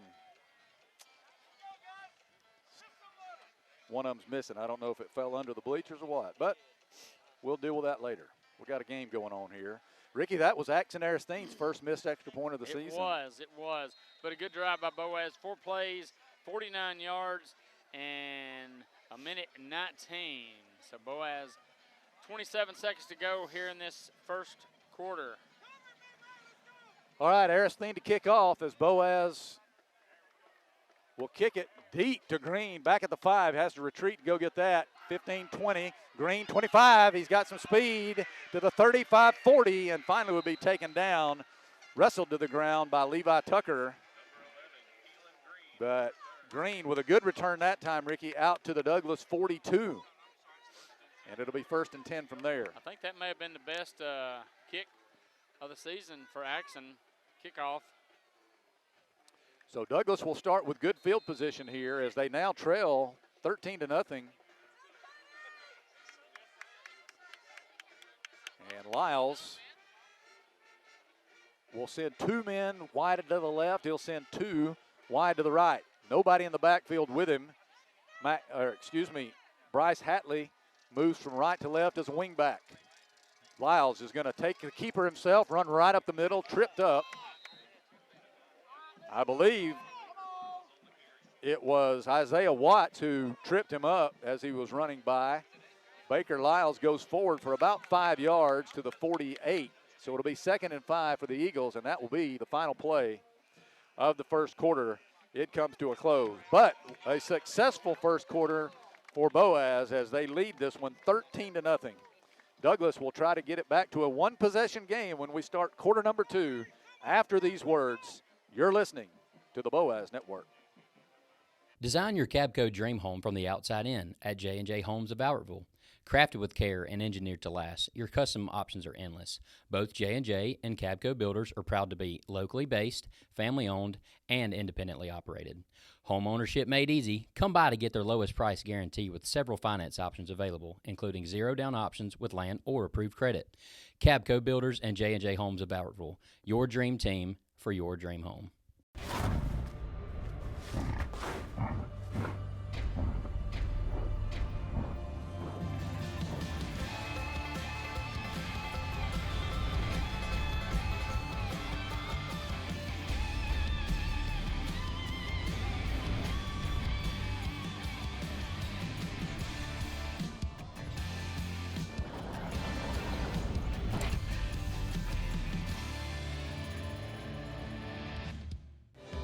one of them's missing. I don't know if it fell under the bleachers or what, but we'll deal with that later. We got a game going on here. Ricky, that was Axon Aristide's first missed extra point of the season. It was. But a good drive by Boaz. 4 plays, 49 yards, and a minute 19. So Boaz, 27 seconds to go here in this first quarter. All right, Aristide to kick off as Boaz will kick it deep to Green. Back at the 5, has to retreat to go get that. 15-20, Green 25. He's got some speed to the 35-40 and finally will be taken down. Wrestled to the ground by Levi Tucker. But Green with a good return that time, Ricky, out to the Douglas 42. And it'll be 1st and 10 from there. I think that may have been the best kick of the season for Axon kickoff. So Douglas will start with good field position here as they now trail 13-0. And Lyles will send 2 men wide to the left. He'll send 2 wide to the right. Nobody in the backfield with him. Bryce Hatley moves from right to left as a wingback. Lyles is going to take the keeper himself, run right up the middle, tripped up. I believe it was Isaiah Watts who tripped him up as he was running by. Baker Lyles goes forward for about 5 yards to the 48. So it'll be 2nd and 5 for the Eagles, and that will be the final play of the first quarter. It comes to a close. But a successful first quarter for Boaz as they lead this one 13-0. Douglas will try to get it back to a 1-possession game when we start quarter number 2. After these words, you're listening to the Boaz Network. Design your Cabco dream home from the outside in at J&J Homes of Albertville. Crafted with care and engineered to last, your custom options are endless. Both J&J and Cabco builders are proud to be locally based, family-owned, and independently operated. Home ownership made easy. Come by to get their lowest price guarantee with several finance options available, including zero-down options with land or approved credit. Cabco Builders and J&J Homes of Albertville, your dream team for your dream home.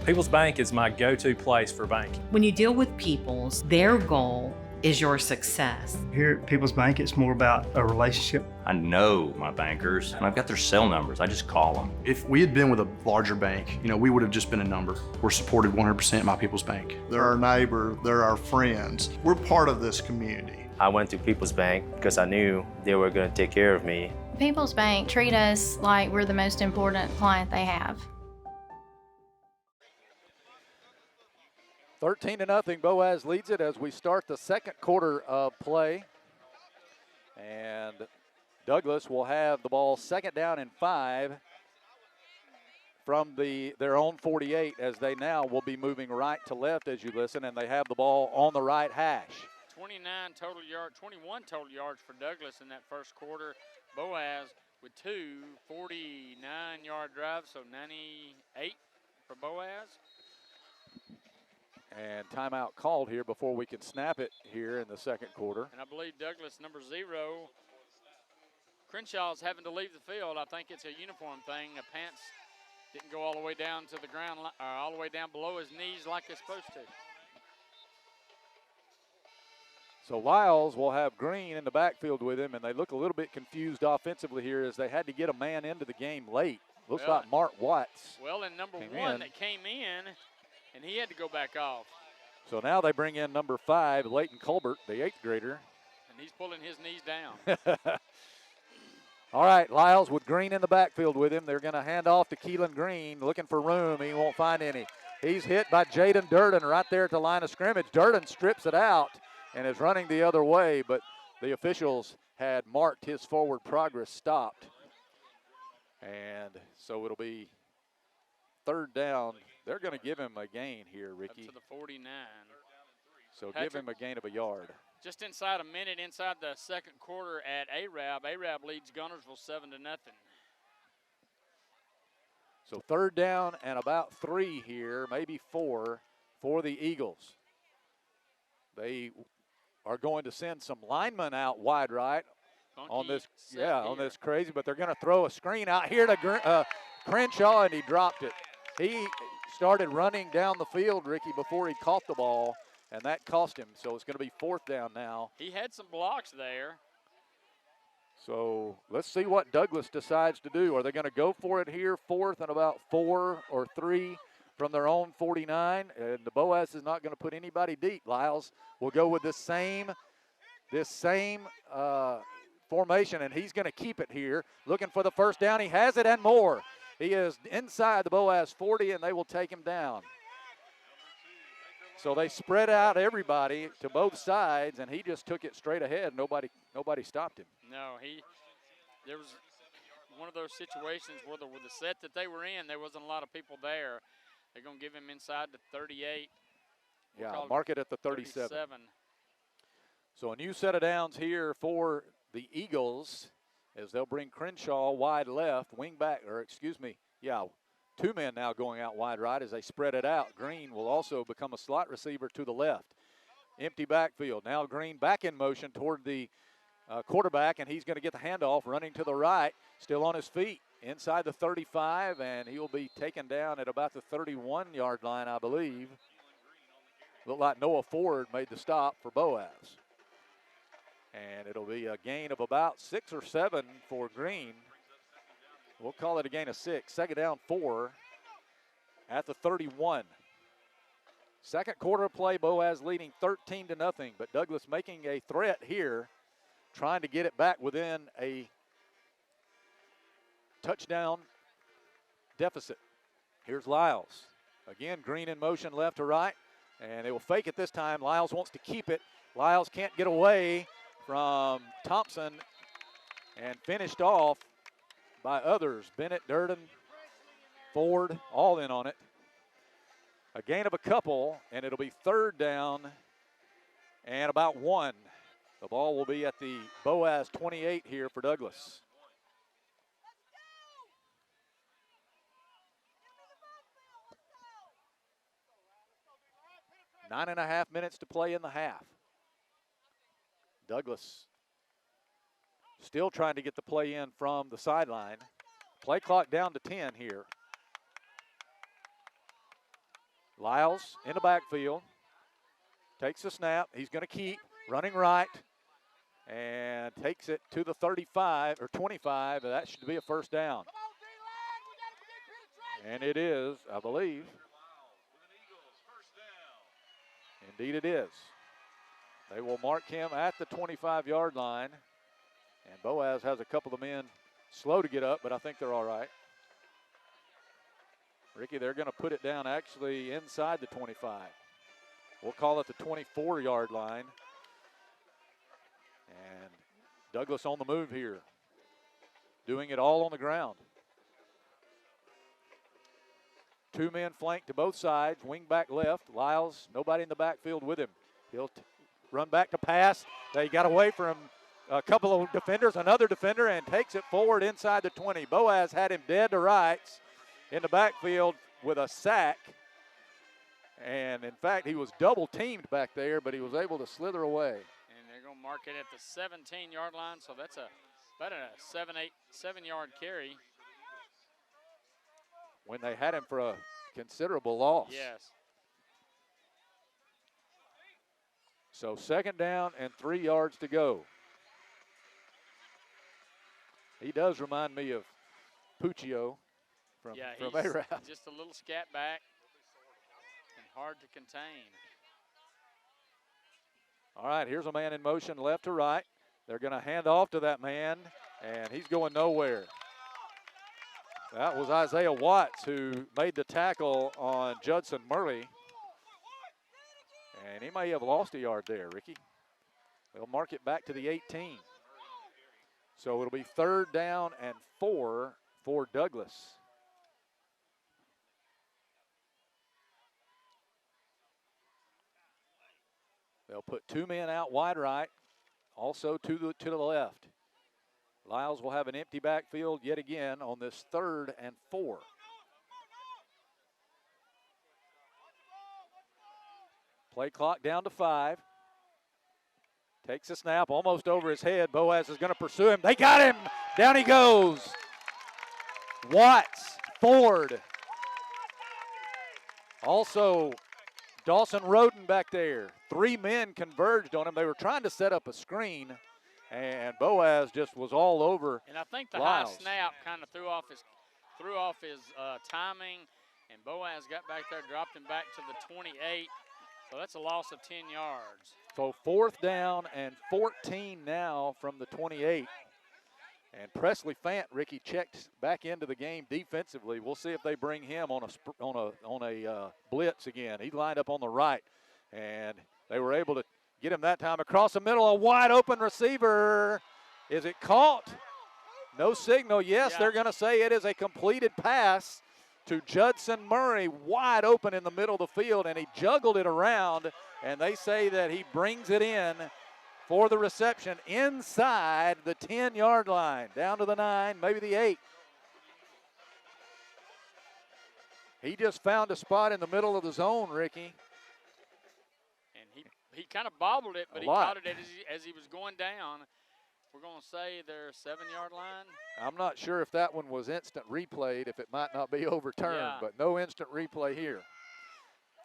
People's Bank is my go-to place for banking. When you deal with People's, their goal is your success. Here at People's Bank, it's more about a relationship. I know my bankers, and I've got their cell numbers. I just call them. If we had been with a larger bank, we would have just been a number. We're supported 100% by People's Bank. They're our neighbor, they're our friends. We're part of this community. I went to People's Bank because I knew they were going to take care of me. People's Bank treat us like we're the most important client they have. 13-0, Boaz leads it as we start the second quarter of play. And Douglas will have the ball 2nd down and 5 from their own 48 as they now will be moving right to left as you listen, and they have the ball on the right hash. 21 total yards for Douglas in that first quarter. Boaz with 2 49-yard drives, so 98 for Boaz. And timeout called here before we can snap it here in the second quarter. And I believe Douglas, number 0, Crenshaw's having to leave the field. I think it's a uniform thing. The pants didn't go all the way down to the ground, or all the way down below his knees like it's supposed to. So Lyles will have Green in the backfield with him, and they look a little bit confused offensively here as they had to get a man into the game late. Looks like Mark Watts. Well, and number 1 that came in, and he had to go back off. So now they bring in number 5, Leighton Colbert, the 8th grader. And he's pulling his knees down. All right, Lyles with Green in the backfield with him. They're going to hand off to Keelan Green, looking for room. He won't find any. He's hit by Jaden Durden right there at the line of scrimmage. Durden strips it out and is running the other way, but the officials had marked his forward progress stopped. And so it'll be 3rd down. They're going to give him a gain here, Ricky. Up to the 49. So Patrick, give him a gain of a yard. Just inside a minute inside the second quarter at Arab. Arab leads Gunnersville 7-0. So third down and about 3 here, maybe 4 for the Eagles. They are going to send some linemen out wide right on this, on this crazy, but they're going to throw a screen out here to Crenshaw, and he dropped it. He started running down the field, Ricky, before he caught the ball, and that cost him. So it's going to be fourth down now. He had some blocks there. So let's see what Douglas decides to do. Are they going to go for it here, fourth and about 4 or 3 from their own 49? And the Boaz is not going to put anybody deep. Lyles will go with this same formation, and he's going to keep it here. Looking for the first down. He has it and more. He is inside the Boaz 40, and they will take him down. So they spread out everybody to both sides, and he just took it straight ahead. Nobody stopped him. No, there was one of those situations where with the set that they were in, there wasn't a lot of people there. They're going to give him inside the 38. Mark it at the 37. So a new set of downs here for the Eagles as they'll bring Crenshaw wide left, wing back, or excuse me, 2 men now going out wide right as they spread it out. Green will also become a slot receiver to the left. Empty backfield. Now Green back in motion toward the quarterback, and he's going to get the handoff running to the right, still on his feet inside the 35, and he will be taken down at about the 31-yard line, I believe. Looked like Noah Ford made the stop for Boaz. And it'll be a gain of about 6 or 7 for Green. We'll call it a gain of 6. Second down 4 at the 31. Second quarter of play, Boaz leading 13-0, but Douglas making a threat here, trying to get it back within a touchdown deficit. Here's Lyles. Again, Green in motion left to right, and they will fake it this time. Lyles wants to keep it. Lyles can't get away from Thompson, and finished off by others. Bennett, Durden, Ford, all in on it. A gain of a couple, and it'll be third down and about 1. The ball will be at the Boaz 28 here for Douglas. Nine and a half minutes to play in the half. Douglas still trying to get the play in from the sideline. Play clock down to 10 here. Lyles in the backfield. Takes the snap. He's going to keep running right. And takes it to the 35 or 25. That should be a first down. And it is, I believe. Indeed it is. They will mark him at the 25-yard line. And Boaz has a couple of men slow to get up, but I think they're all right. Ricky, they're going to put it down actually inside the 25. We'll call it the 24-yard line. And Douglas on the move here, doing it all on the ground. 2 men flank to both sides, wing back left. Lyles, nobody in the backfield with him. He'll run back to pass. They got away from a couple of defenders, another defender, and takes it forward inside the 20. Boaz had him dead to rights in the backfield with a sack. And, in fact, he was double-teamed back there, but he was able to slither away. And they're going to mark it at the 17-yard line, so that's about a 7-yard carry. When they had him for a considerable loss. Yes. So second down and 3 yards to go. He does remind me of Puccio from Arab. Just a little scat back and hard to contain. All right, here's a man in motion left to right. They're going to hand off to that man, and he's going nowhere. That was Isaiah Watts who made the tackle on Judson Murray. And he may have lost a yard there, Ricky. They'll mark it back to the 18. So it'll be third down and 4 for Douglas. They'll put 2 men out wide right, also to the left. Lyles will have an empty backfield yet again on this 3rd and 4. Play clock down to 5. Takes a snap almost over his head. Boaz is going to pursue him. They got him. Down he goes. Watts, Ford. Also, Dawson Roden back there. 3 men converged on him. They were trying to set up a screen, and Boaz just was all over. And I think the Lyles. high snap kind of threw off his timing, and Boaz got back there, dropped him back to the 28. So that's a loss of 10 yards. So 4th down and 14 now from the 28. And Presley Fant, Ricky, checked back into the game defensively. We'll see if they bring him on a blitz again. He lined up on the right, and they were able to get him that time across the middle. A wide open receiver. Is it caught? No signal. Yes, they're going to say it is a completed pass to Judson Murray, wide open in the middle of the field, and he juggled it around, and they say that he brings it in for the reception inside the 10-yard line, down to the 9, maybe the 8. He just found a spot in the middle of the zone, Ricky. And he kind of bobbled it, but he caught it as he was going down. We're going to say their 7-yard line. I'm not sure if that one was instant replayed, if it might not be overturned, but no instant replay here.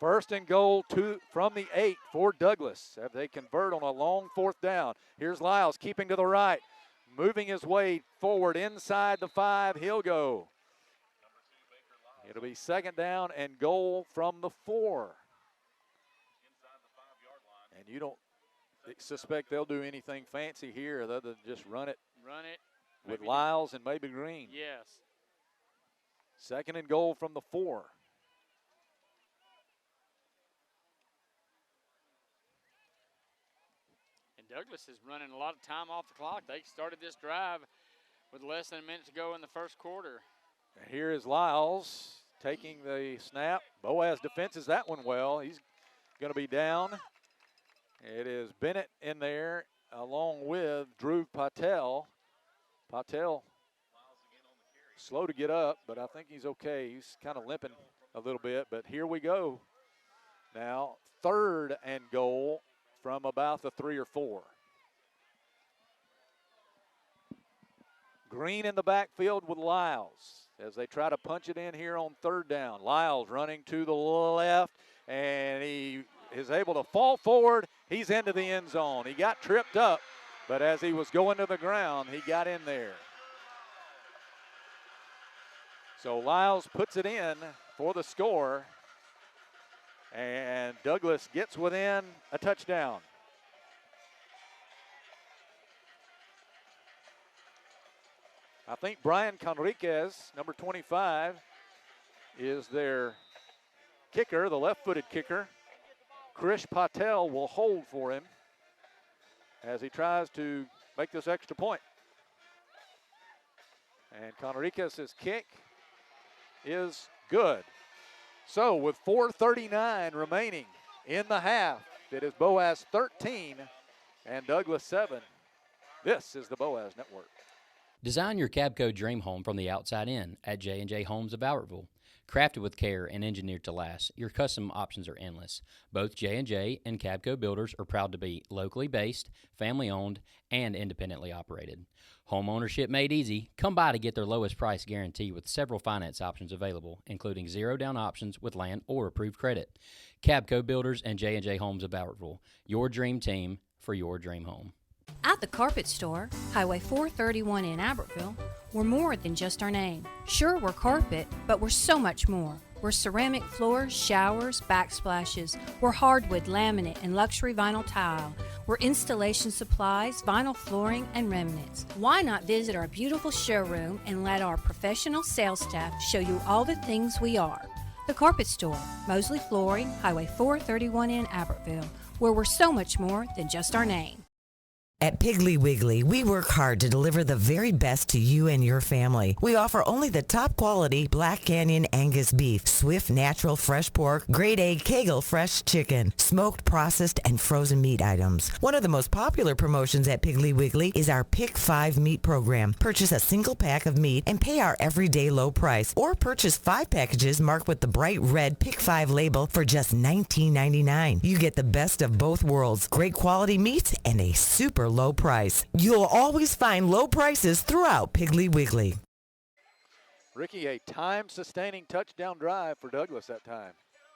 1st and goal from the 8 for Douglas. If they convert on a long 4th down. Here's Lyles keeping to the right, moving his way forward inside the 5. He'll go. It'll be 2nd down and goal from the 4. And you don't suspect they'll do anything fancy here other than just run it with Lyles and maybe Green. Yes. 2nd and goal from the 4. And Douglas is running a lot of time off the clock. They started this drive with less than a minute to go in the 1st quarter. And here is Lyles taking the snap. Boaz defenses that one well. He's going to be down. It is Bennett in there along with Drew Patel. Patel slow to get up, but I think he's okay. He's kind of limping a little bit, but here we go. Now 3rd and goal from about the 3 or 4. Green in the backfield with Lyles as they try to punch it in here on 3rd down. Lyles running to the left, and he is able to fall forward. He's into the end zone. He got tripped up, but as he was going to the ground, he got in there. So Lyles puts it in for the score, and Douglas gets within a touchdown. I think Brian Conriquez, number 25, is their kicker, the left-footed kicker. Krish Patel will hold for him as he tries to make this extra point. And Conriquez's kick is good. So with 4:39 remaining in the half, it is Boaz 13 and Douglas 7. This is the Boaz Network. Design your Cabco dream home from the outside in at J&J Homes of Albertville. Crafted with care and engineered to last, your custom options are endless. Both J&J and Cabco Builders are proud to be locally based, family-owned, and independently operated. Home ownership made easy. Come by to get their lowest price guarantee with several finance options available, including zero-down options with land or approved credit. Cabco Builders and J&J Homes of Albertville, your dream team for your dream home. At the Carpet Store, Highway 431 in Albertville, we're more than just our name. Sure, we're carpet, but we're so much more. We're ceramic floors, showers, backsplashes. We're hardwood, laminate, and luxury vinyl tile. We're installation supplies, vinyl flooring, and remnants. Why not visit our beautiful showroom and let our professional sales staff show you all the things we are? The Carpet Store, Mosley Flooring, Highway 431 in Albertville, where we're so much more than just our name. At Piggly Wiggly, we work hard to deliver the very best to you and your family. We offer only the top quality Black Canyon Angus beef, Swift natural fresh pork, grade A Kegel fresh chicken, smoked, processed, and frozen meat items. One of the most popular promotions at Piggly Wiggly is our Pick 5 meat program. Purchase a single pack of meat and pay our everyday low price, or purchase 5 packages marked with the bright red Pick 5 label for just $19.99. You get the best of both worlds, great quality meats and a super low price. You'll always find low prices throughout Piggly Wiggly. Ricky, a time-sustaining touchdown drive for Douglas that time.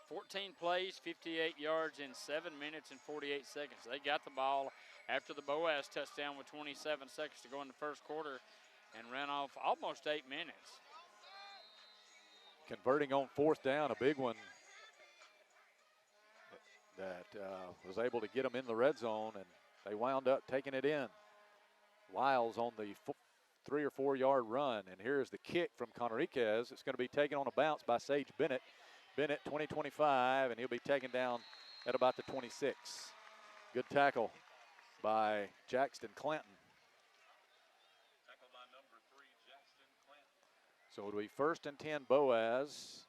14 plays, 58 yards in 7 minutes and 48 seconds. They got the ball after the Boaz touchdown with 27 seconds to go in the first quarter and ran off almost 8 minutes. Converting on fourth down, a big one that was able to get them in the red zone, and they wound up taking it in. Lyles on the 3 or 4 yard run, and here's the kick from Conriquez. It's going to be taken on a bounce by Sage Bennett. Bennett 20-25, and he'll be taken down at about the 26. Good tackle by Jackson Clanton. So it'll be 1st and 10 Boaz.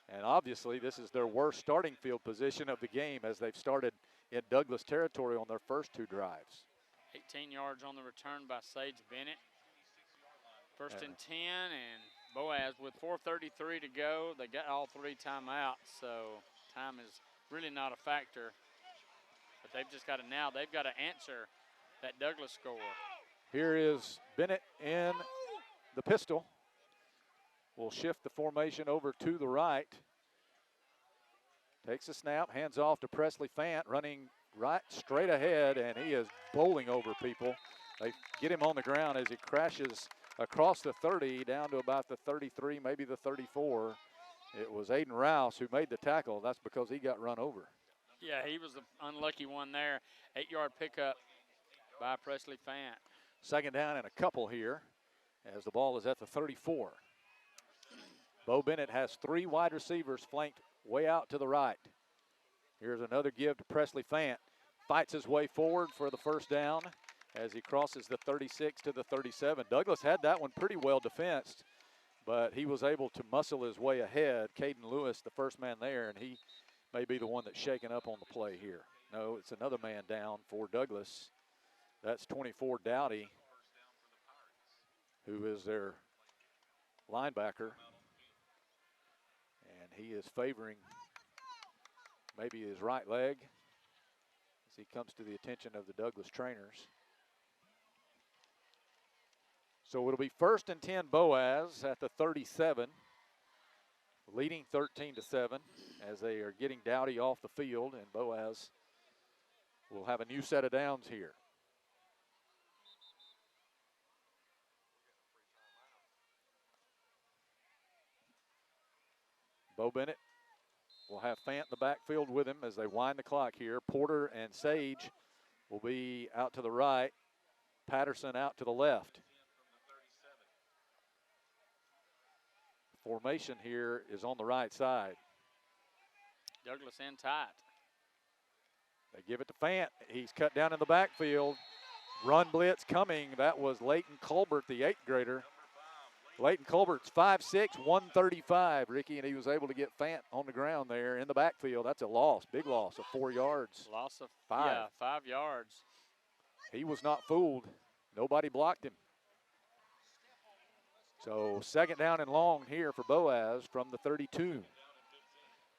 And obviously this is their worst starting field position of the game as they've started in Douglas territory on their first 2 drives. 18 yards on the return by Sage Bennett. 1st and 10, and Boaz with 4:33 to go. They got all 3 timeouts, so time is really not a factor. But they've just got to now, they've got to answer that Douglas score. Here is Bennett in the pistol. Will shift the formation over to the right. Takes a snap, hands off to Presley Fant, running right straight ahead, and he is bowling over people. They get him on the ground as he crashes across the 30 down to about the 33, maybe the 34. It was Aiden Rouse who made the tackle. That's because he got run over. Yeah, he was the unlucky one there. 8-yard pickup by Presley Fant. 2nd down and a couple here as the ball is at the 34. Bo Bennett has 3 wide receivers flanked way out to the right. Here's another give to Presley Fant. Fights his way forward for the 1st down as he crosses the 36 to the 37. Douglas had that one pretty well defensed, but he was able to muscle his way ahead. Caden Lewis, the first man there, and he may be the one that's shaken up on the play here. No, it's another man down for Douglas. That's 24 Dowdy, who is their linebacker. And he is favoring maybe his right leg as he comes to the attention of the Douglas trainers. So it'll be 1st and 10 Boaz at the 37, leading 13-7 as they are getting Dowdy off the field, and Boaz will have a new set of downs here. Bo Bennett will have Fant in the backfield with him as they wind the clock here. Porter and Sage will be out to the right. Patterson out to the left. Formation here is on the right side. Douglas in tight. They give it to Fant. He's cut down in the backfield. Run blitz coming. That was Leighton Colbert, the 8th grader. Leighton Colbert's 5'6", 135, Ricky, and he was able to get Fant on the ground there in the backfield. That's a loss, big loss of 4 yards. Loss of 5. Yeah, 5 yards. He was not fooled. Nobody blocked him. So 2nd down and long here for Boaz from the 32.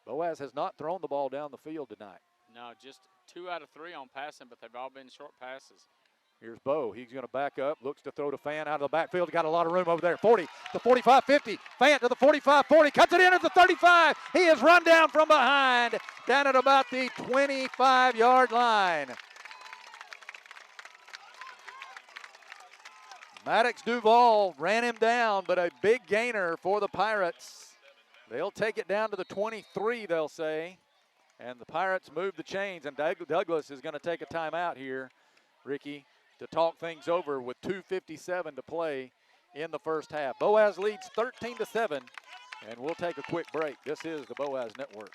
Boaz has not thrown the ball down the field tonight. No, just 2 out of 3 on passing, but they've all been short passes. Here's Bo. He's going to back up, looks to throw to Fant out of the backfield. Got a lot of room over there. 40, the 45, 50. Fant to the 45, 40. Cuts it in at the 35. He is run down from behind, down at about the 25-yard line. Maddox Duval ran him down, but a big gainer for the Pirates. They'll take it down to the 23, they'll say. And the Pirates move the chains, and Douglas is going to take a timeout here, Ricky, to talk things over with 2:57 to play in the first half. Boaz leads 13-7, and we'll take a quick break. This is the Boaz Network.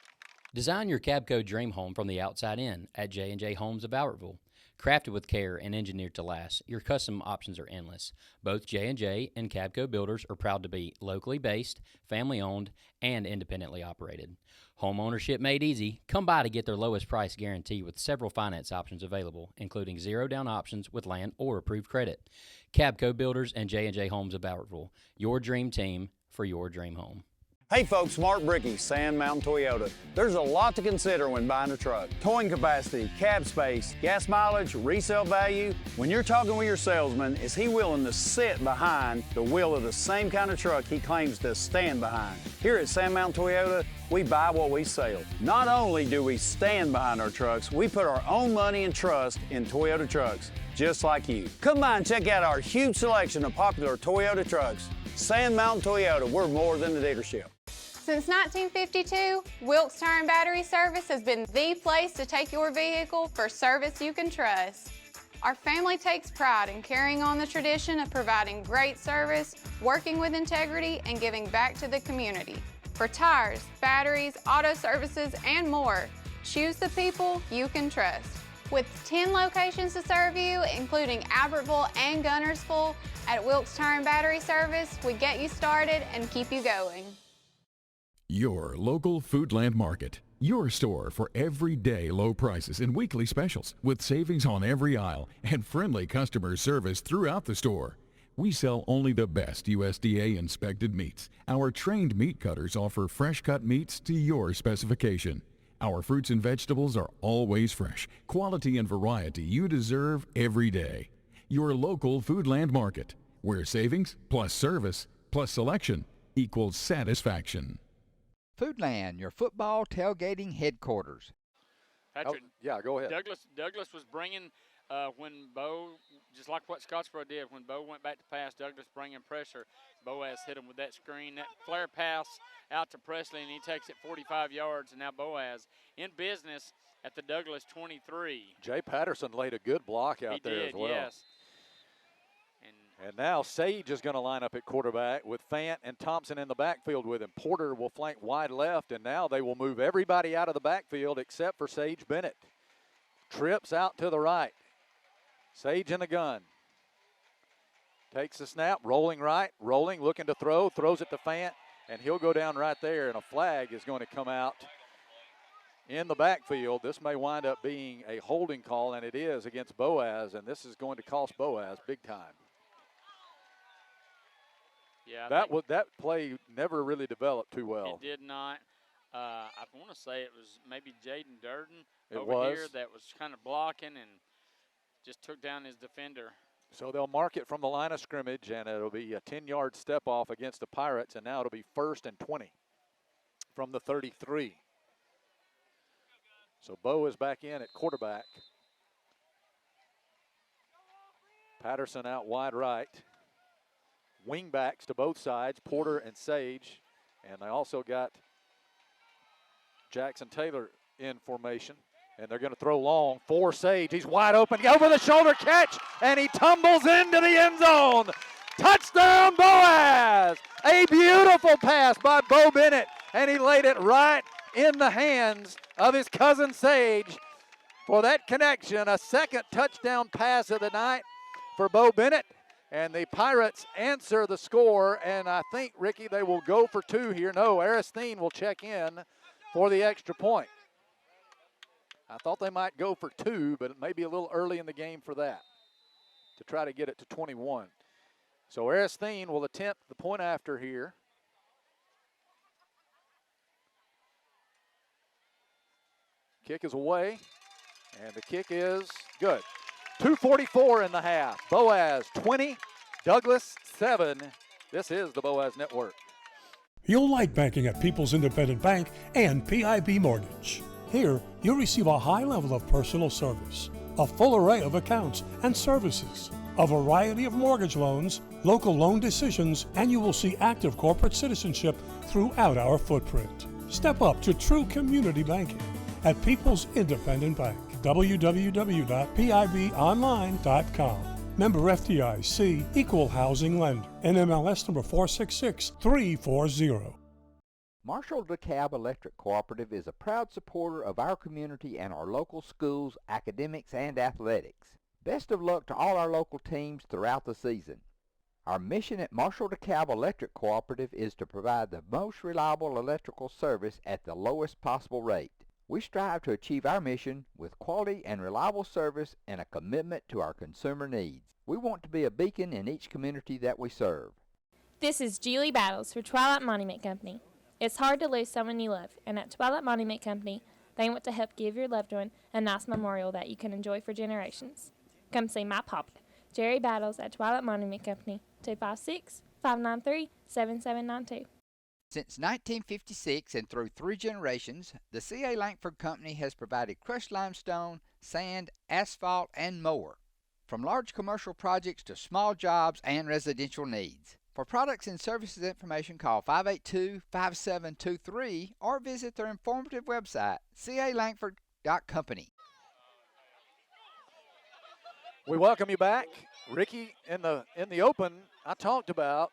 Design your Cabco dream home from the outside in at J&J Homes of Albertville. Crafted with care and engineered to last, your custom options are endless. Both J&J and Cabco Builders are proud to be locally based, family-owned, and independently operated. Home ownership made easy. Come by to get their lowest price guarantee with several finance options available, including zero-down options with land or approved credit. Cabco Builders and J&J Homes of Albertville, your dream team for your dream home. Hey folks, Mark Brickey, Sand Mountain Toyota. There's a lot to consider when buying a truck. Towing capacity, cab space, gas mileage, resale value. When you're talking with your salesman, is he willing to sit behind the wheel of the same kind of truck he claims to stand behind? Here at Sand Mountain Toyota, we buy what we sell. Not only do we stand behind our trucks, we put our own money and trust in Toyota trucks, just like you. Come by and check out our huge selection of popular Toyota trucks. Sand Mountain Toyota, we're more than a dealership. Since 1952, Wilkes Tire and Battery Service has been the place to take your vehicle for service you can trust. Our family takes pride in carrying on the tradition of providing great service, working with integrity, and giving back to the community. For tires, batteries, auto services, and more, choose the people you can trust. With 10 locations to serve you, including Albertville and Gunnersville, at Wilkes Tire and Battery Service, we get you started and keep you going. Your local Foodland Market. Your store for everyday low prices and weekly specials with savings on every aisle and friendly customer service throughout the store. We sell only the best USDA inspected meats. Our trained meat cutters offer fresh cut meats to your specification. Our fruits and vegetables are always fresh. Quality and variety you deserve every day. Your local Foodland Market, where savings plus service plus selection equals satisfaction. Foodland, your football tailgating headquarters. Patrick, yeah, go ahead. Douglas was bringing, when Bo, just like what Scottsboro did, when Bo went back to pass, Douglas bringing pressure. Boaz hit him with that screen, that flare pass out to Presley, and he takes it 45 yards, and now Boaz in business at the Douglas 23. Jay Patterson laid a good block out there as well. Yes. And now Sage is going to line up at quarterback with Fant and Thompson in the backfield with him. Porter will flank wide left, and now they will move everybody out of the backfield except for Sage Bennett. Trips out to the right. Sage in the gun. Takes the snap, rolling right, rolling, looking to throw, throws it to Fant, and he'll go down right there, and a flag is going to come out in the backfield. This may wind up being a holding call, and it is against Boaz, and this is going to cost Boaz big time. Yeah, that play never really developed too well. It did not. I want to say it was maybe Jaden Durden here that was kind of blocking and just took down his defender. So they'll mark it from the line of scrimmage, and it'll be a 10-yard step off against the Pirates, and now it'll be 1st and 20 from the 33. So Bo is back in at quarterback. Patterson out wide right. Wing backs to both sides, Porter and Sage. And they also got Jackson Taylor in formation. And they're going to throw long for Sage. He's wide open, over the shoulder catch, and he tumbles into the end zone. Touchdown, Boaz! A beautiful pass by Bo Bennett, and he laid it right in the hands of his cousin Sage for that connection. A second touchdown pass of the night for Bo Bennett. And the Pirates answer the score, and I think, Ricky, they will go for 2 here. No, Aristine will check in for the extra point. I thought they might go for 2, but it may be a little early in the game for that to try to get it to 21. So Aristine will attempt the point after here. Kick is away, and the kick is good. 2:44 in the half. Boaz 20, Douglas 7. This is the Boaz Network. You'll like banking at People's Independent Bank and PIB Mortgage. Here, you'll receive a high level of personal service, a full array of accounts and services, a variety of mortgage loans, local loan decisions, and you will see active corporate citizenship throughout our footprint. Step up to true community banking at People's Independent Bank. www.pibonline.com. Member FDIC, Equal Housing Lender. NMLS number 466340. Marshall DeKalb Electric Cooperative is a proud supporter of our community and our local schools, academics, and athletics. Best of luck to all our local teams throughout the season. Our mission at Marshall DeKalb Electric Cooperative is to provide the most reliable electrical service at the lowest possible rate. We strive to achieve our mission with quality and reliable service and a commitment to our consumer needs. We want to be a beacon in each community that we serve. This is Julie Battles for Twilight Monument Company. It's hard to lose someone you love, and at Twilight Monument Company, they want to help give your loved one a nice memorial that you can enjoy for generations. Come see my papa, Jerry Battles, at Twilight Monument Company, 256-593-7792. Since 1956 and through 3 generations, the C.A. Langford Company has provided crushed limestone, sand, asphalt, and more, from large commercial projects to small jobs and residential needs. For products and services information, call 582-5723 or visit their informative website, calangford.company. We welcome you back. Ricky, in the open, I talked about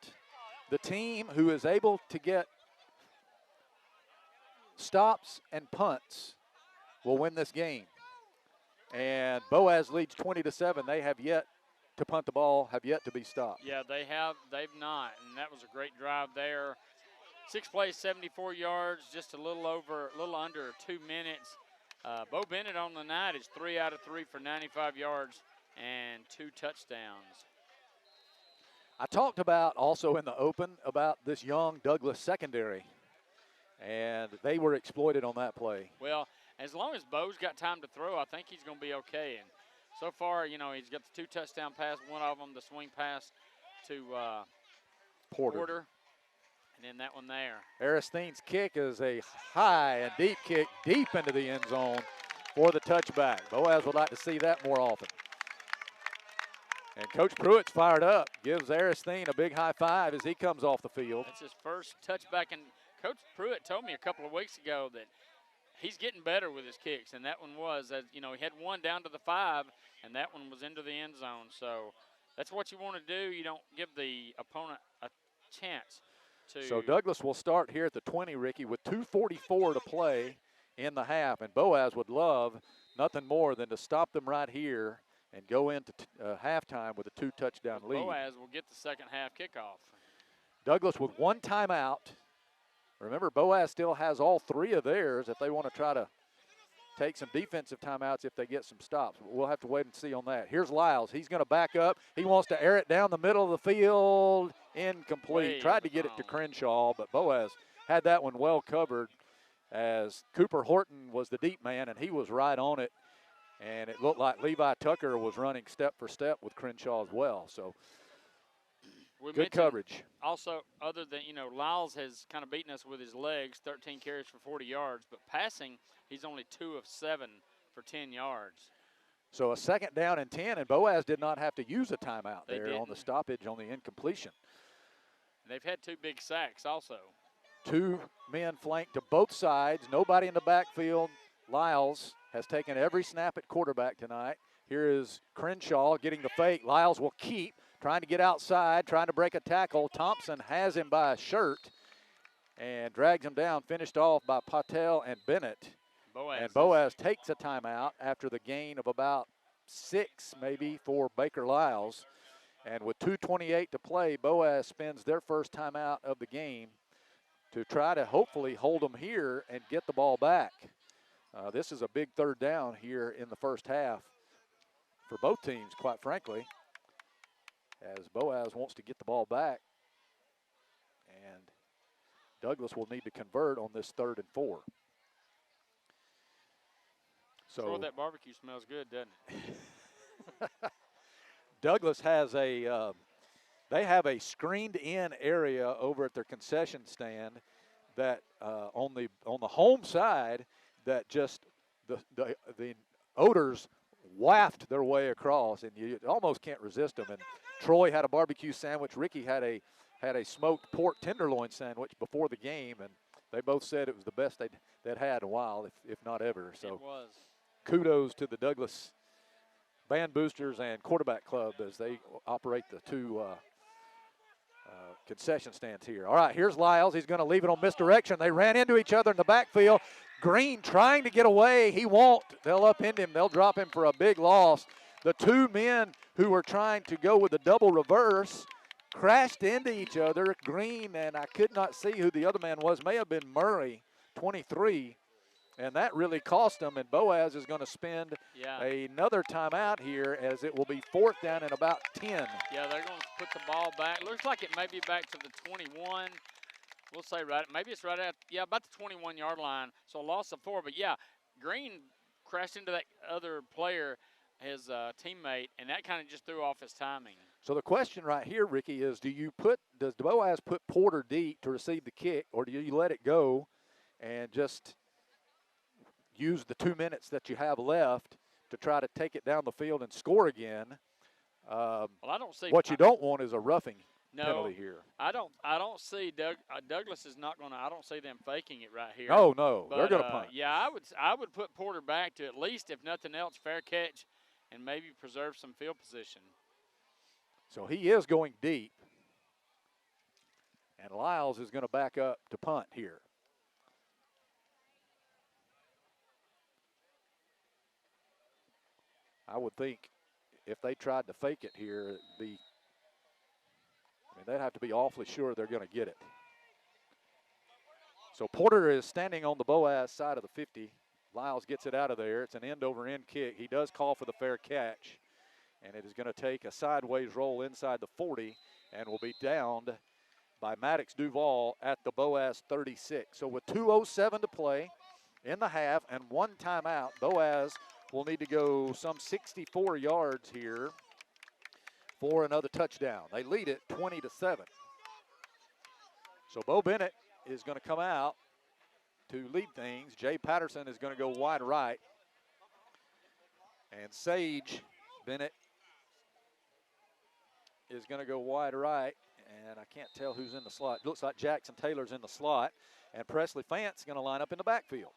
the team who is able to get stops and punts will win this game. And Boaz leads 20-7. They have yet to punt the ball, have yet to be stopped. Yeah, they have. They've not, and that was a great drive there. 6 plays, 74 yards, just a little under 2 minutes. Bo Bennett on the night is 3 out of 3 for 95 yards and 2 touchdowns. I talked about also in the open about this young Douglas secondary, and they were exploited on that play. Well, as long as Bo's got time to throw, I think he's going to be okay. And so far, he's got the 2 touchdown passes, one of them the swing pass to Porter, and then that one there. Aristein's kick is a high and deep kick deep into the end zone for the touchback. Boaz would like to see that more often. And Coach Pruitt's fired up, gives Aristein a big high five as he comes off the field. That's his first touchback, and Coach Pruitt told me a couple of weeks ago that he's getting better with his kicks, and that one was, he had one down to the 5, and that one was into the end zone. So that's what you want to do. You don't give the opponent a chance to. So Douglas will start here at the 20, Ricky, with 2:44 to play in the half, and Boaz would love nothing more than to stop them right here and go into halftime with a 2-touchdown lead. Boaz will get the second half kickoff. Douglas with 1 timeout. Remember, Boaz still has all 3 of theirs if they want to try to take some defensive timeouts if they get some stops. We'll have to wait and see on that. Here's Lyles. He's going to back up. He wants to air it down the middle of the field. Incomplete. Tried to get it to Crenshaw, but Boaz had that one well covered as Cooper Horton was the deep man, and he was right on it. And it looked like Levi Tucker was running step for step with Crenshaw as well. So good coverage. Also, other than, Lyles has kind of beaten us with his legs, 13 carries for 40 yards, but passing, he's only 2 of 7 for 10 yards. So a 2nd down and 10, and Boaz did not have to use a timeout They there didn't. on the stoppage on the incompletion. They've had 2 big sacks also. 2 men flanked to both sides, nobody in the backfield. Lyles has taken every snap at quarterback tonight. Here is Crenshaw getting the fake. Lyles will keep, trying to get outside, trying to break a tackle. Thompson has him by a shirt and drags him down, finished off by Patel and Bennett. And Boaz takes a timeout after the gain of about 6 maybe for Baker Lyles. And with 2:28 to play, Boaz spends their first timeout of the game to try to hopefully hold them here and get the ball back. This is a big 3rd down here in the first half for both teams, quite frankly, as Boaz wants to get the ball back. And Douglas will need to convert on this 3rd and 4. So that barbecue smells good, doesn't it? Douglas has they have a screened-in area over at their concession stand that on the home side that just the odors waft their way across, and you almost can't resist them. And Troy had a barbecue sandwich. Ricky had a smoked pork tenderloin sandwich before the game, and they both said it was the best they'd had in a while, if not ever. So it was. Kudos to the Douglas Band Boosters and Quarterback Club as they operate the 2 concession stands here. All right, here's Lyles. He's going to leave it on misdirection. They ran into each other in the backfield. Green trying to get away. He won't. They'll upend him. They'll drop him for a big loss. The two men who were trying to go with the double reverse crashed into each other. Green, and I could not see who the other man was. May have been Murray, 23. And that really cost them, and Boaz is going to spend another timeout here as it will be 4th down and about 10. Yeah, they're going to put the ball back. Looks like it may be back to the 21. We'll say maybe it's right at, about the 21-yard line. So a loss of 4. But, yeah, Green crashed into that other player, his teammate, and that kind of just threw off his timing. So the question right here, Ricky, is does Boaz put Porter deep to receive the kick, or do you let it go and just use the 2 minutes that you have left to try to take it down the field and score again? Well, I don't see what you don't want is a roughing penalty here. I don't see Douglas is not going to. I don't see them faking it right here. No, but, they're going to punt. Yeah, I would put Porter back to at least, if nothing else, fair catch, and maybe preserve some field position. So he is going deep, and Lyles is going to back up to punt here. I would think if they tried to fake it here, they'd have to be awfully sure they're going to get it. So Porter is standing on the Boaz side of the 50. Lyles gets it out of there. It's an end-over-end kick. He does call for the fair catch, and it is going to take a sideways roll inside the 40 and will be downed by Maddox Duval at the Boaz 36. So with 2:07 to play in the half and one timeout, Boaz will need to go some 64 yards here for another touchdown. They lead it 20-7. So Bo Bennett is going to come out to lead things. Jay Patterson is going to go wide right. And Sage Bennett is going to go wide right. And I can't tell who's in the slot. It looks like Jackson Taylor's in the slot. And Presley Fant's going to line up in the backfield.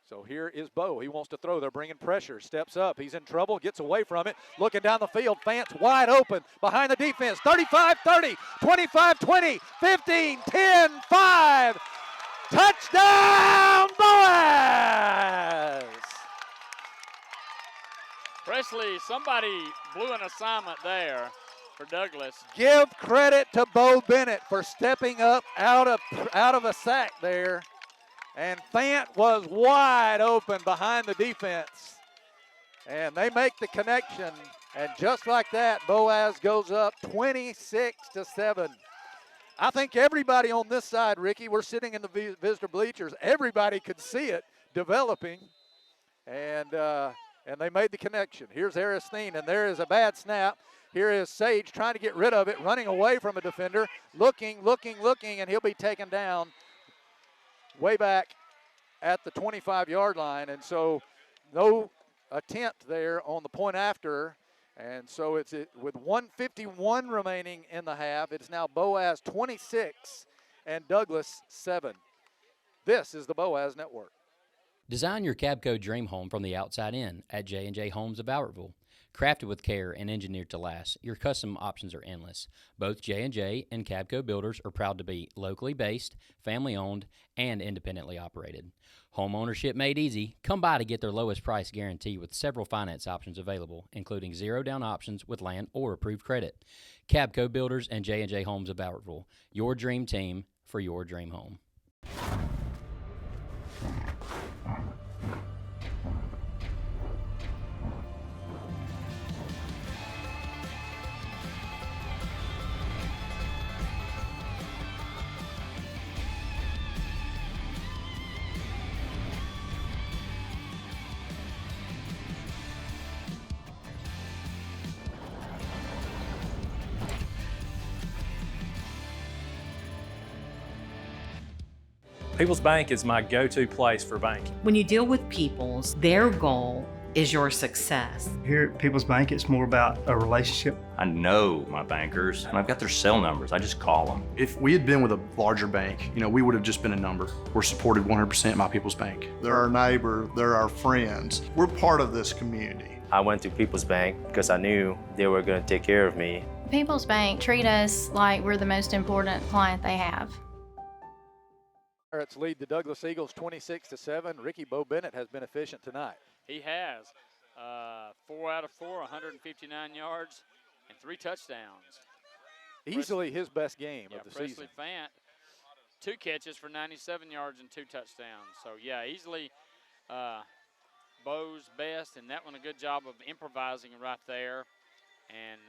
So here is Bo. He wants to throw. They're bringing pressure. Steps up. He's in trouble. Gets away from it. Looking down the field. Fant's wide open behind the defense. 35-30, 25-20, 15-10-5. Touchdown, Boaz! Presley, somebody blew an assignment there for Douglas. Give credit to Bo Bennett for stepping up out of a sack there. And Fant was wide open behind the defense. And they make the connection. And just like that, Boaz goes up 26-7. I think everybody on this side, Ricky, we're sitting in the visitor bleachers. Everybody could see it developing. And they made the connection. Here's Aristine, and there is a bad snap. Here is Sage trying to get rid of it, running away from a defender, looking, and he'll be taken down way back at the 25-yard line. And so no attempt there on the point after. And so it's with 1:51 remaining in the half. It's now Boaz 26 and Douglas 7. This is the Boaz Network. Design your Cabco dream home from the outside in at J&J Homes of Bowerville. Crafted with care and engineered to last, your custom options are endless. Both J&J and Cabco Builders are proud to be locally based, family-owned, and independently operated. Home ownership made easy. Come by to get their lowest price guarantee with several finance options available, including zero-down options with land or approved credit. Cabco Builders and J&J Homes of Bowerville, your dream team for your dream home. People's Bank is my go-to place for banking. When you deal with People's, their goal is your success. Here at People's Bank, it's more about a relationship. I know my bankers, and I've got their cell numbers. I just call them. If we had been with a larger bank, we would have just been a number. We're supported 100% by People's Bank. They're our neighbor, they're our friends. We're part of this community. I went to People's Bank because I knew they were going to take care of me. People's Bank treat us like we're the most important client they have. Pirates lead the Douglas Eagles 26-7. Ricky Bo Bennett has been efficient tonight. He has 4 out of 4, 159 yards, and 3 touchdowns. Easily his best game of the Presley season. Fant, 2 catches for 97 yards and 2 touchdowns. So, yeah, easily Bo's best, and that one a good job of improvising right there and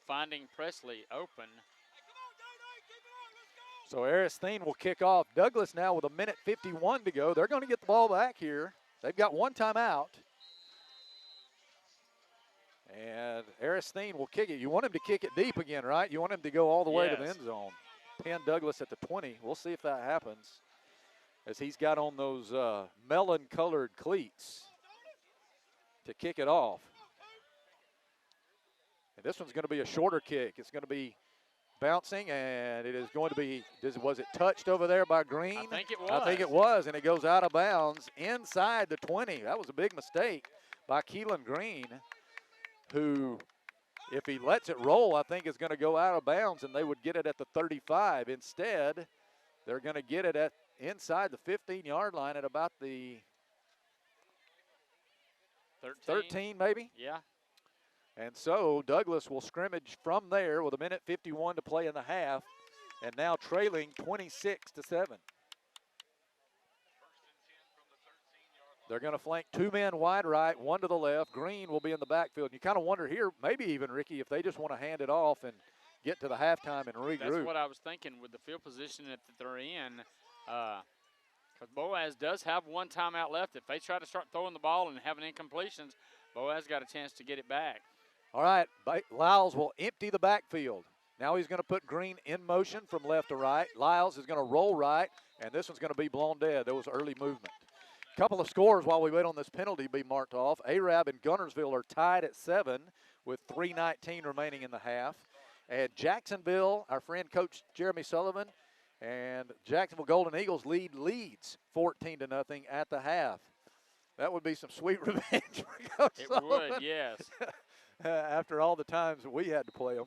finding Presley open. So Aristine will kick off. Douglas now with 1:51 to go. They're going to get the ball back here. They've got 1 timeout. And Aristine will kick it. You want him to kick it deep again, right? You want him to go all the way to the end zone. Pin Douglas at the 20. We'll see if that happens, as he's got on those melon-colored cleats to kick it off. And this one's going to be a shorter kick. It's going to be bouncing, and it is going to be, was it touched over there by Green? I think it was. I think it was, and it goes out of bounds inside the 20. That was a big mistake by Keelan Green, who, if he lets it roll, I think is going to go out of bounds, and they would get it at the 35. Instead, they're going to get it at inside the 15-yard line at about the 13 maybe? Yeah. And so Douglas will scrimmage from there with 1:51 to play in the half, and now trailing 26-7. They're going to flank 2 men wide right, 1 to the left. Green will be in the backfield. You kind of wonder here, maybe even, Ricky, if they just want to hand it off and get to the halftime and regroup. That's what I was thinking with the field position that they're in, because Boaz does have 1 timeout left. If they try to start throwing the ball and having incompletions, Boaz got a chance to get it back. All right, Lyles will empty the backfield. Now he's going to put Green in motion from left to right. Lyles is going to roll right, and this one's going to be blown dead. There was early movement. Couple of scores while we wait on this penalty to be marked off. Arab and Gunnersville are tied at 7 with 3:19 remaining in the half. And Jacksonville, our friend Coach Jeremy Sullivan, and Jacksonville Golden Eagles leads 14-0 at the half. That would be some sweet revenge for Coach Sullivan. It would, yes. After all the times that we had to play them.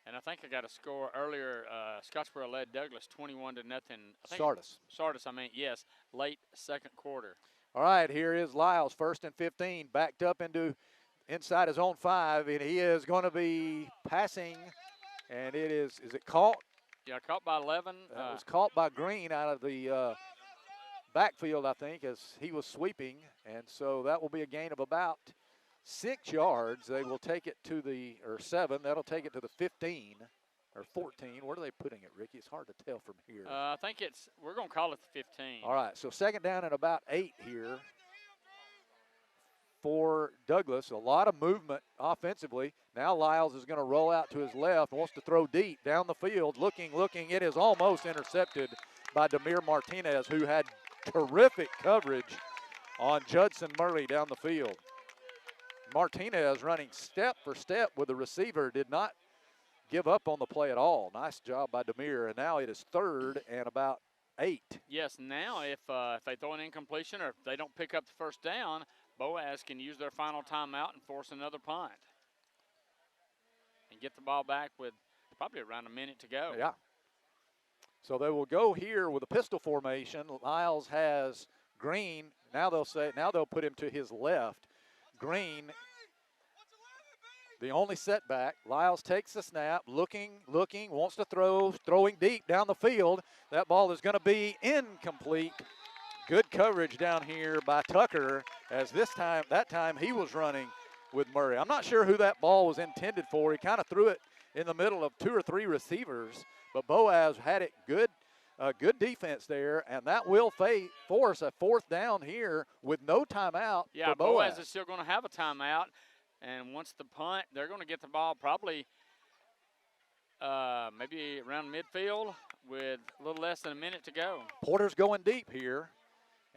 And I think I got a score earlier. Scottsboro led Douglas 21-0. Sardis. Sardis, yes, late second quarter. All right, here is Lyles, 1st and 15, backed up inside his own 5, and he is going to be passing, and is it caught? Yeah, caught by 11. It was caught by Green out of the backfield, I think, as he was sweeping, and so that will be a gain of about 6 yards. They will take it to or 7. That'll take it to the 15 or 14. Where are they putting it, Ricky? It's hard to tell from here. I think we're going to call it the 15. All right, so 2nd down and about 8 here for Douglas. A lot of movement offensively. Now Lyles is going to roll out to his left, wants to throw deep down the field. Looking. It is almost intercepted by Demir Martinez, who had terrific coverage on Judson Murray down the field. Martinez running step for step with the receiver, did not give up on the play at all. Nice job by Demir, and now it is 3rd and about 8. Yes, now if they throw an incompletion or if they don't pick up the 1st down, Boaz can use their final timeout and force another punt and get the ball back with probably around a minute to go. Yeah. So they will go here with a pistol formation. Lyles has Green. Now they'll put him to his left. Green, the only setback. Lyles takes the snap, looking, wants to throwing deep down the field. That ball is going to be incomplete. Good coverage down here by Tucker, as that time he was running with Murray. I'm not sure who that ball was intended for. He kind of threw it in the middle of 2 or 3 receivers, but Boaz had it good. Good defense there, and that will force a 4th down here with no timeout for Boaz. Boaz is still going to have a timeout, and once the punt, they're going to get the ball probably maybe around midfield with a little less than a minute to go. Porter's going deep here,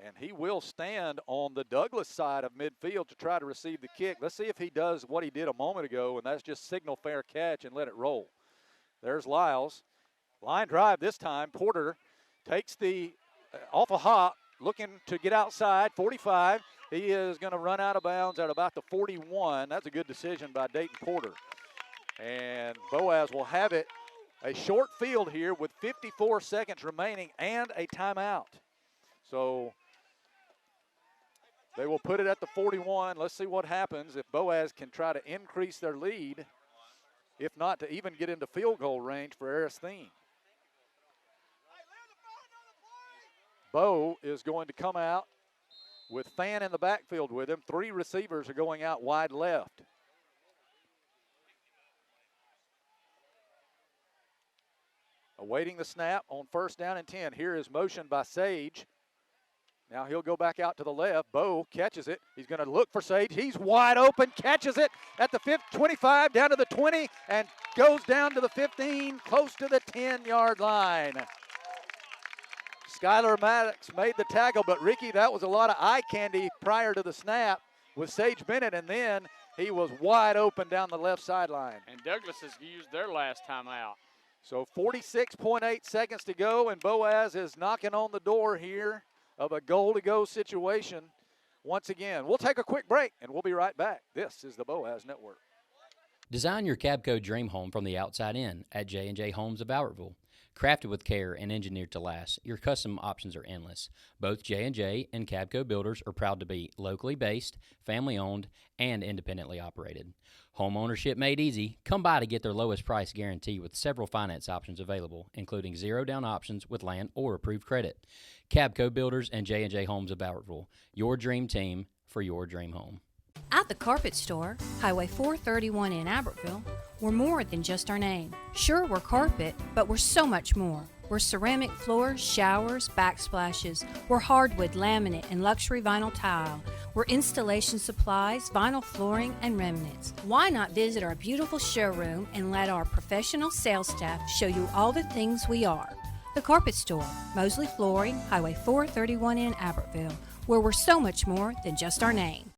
and he will stand on the Douglas side of midfield to try to receive the kick. Let's see if he does what he did a moment ago, and that's just signal fair catch and let it roll. There's Lyles. Line drive this time. Porter takes off a hop, looking to get outside, 45. He is going to run out of bounds at about the 41. That's a good decision by Dayton Porter. And Boaz will have it, a short field here with 54 seconds remaining and a timeout. So they will put it at the 41. Let's see what happens if Boaz can try to increase their lead, if not to even get into field goal range for Aristine. Bo is going to come out with Fan in the backfield with him. 3 receivers are going out wide left. Awaiting the snap on 1st down and 10. Here is motion by Sage. Now he'll go back out to the left. Bo catches it. He's going to look for Sage. He's wide open, catches it at the 25, down to the 20, and goes down to the 15, close to the 10-yard line. Skylar Maddox made the tackle, but Ricky, that was a lot of eye candy prior to the snap with Sage Bennett, and then he was wide open down the left sideline. And Douglas has used their last time out. So 46.8 seconds to go, and Boaz is knocking on the door here of a goal-to-go situation once again. We'll take a quick break, and we'll be right back. This is the Boaz Network. Design your Cabco dream home from the outside in at J&J Homes of Bowertville. Crafted with care and engineered to last, your custom options are endless. Both J&J and Cabco Builders are proud to be locally based, family-owned, and independently operated. Home ownership made easy. Come by to get their lowest price guarantee with several finance options available, including zero-down options with land or approved credit. Cabco Builders and J&J Homes of Bowertville, your dream team for your dream home. At the Carpet Store, Highway 431 in Albertville, we're more than just our name. Sure, we're carpet, but we're so much more. We're ceramic floors, showers, backsplashes. We're hardwood, laminate, and luxury vinyl tile. We're installation supplies, vinyl flooring, and remnants. Why not visit our beautiful showroom and let our professional sales staff show you all the things we are? The Carpet Store, Mosley Flooring, Highway 431 in Albertville, where we're so much more than just our name.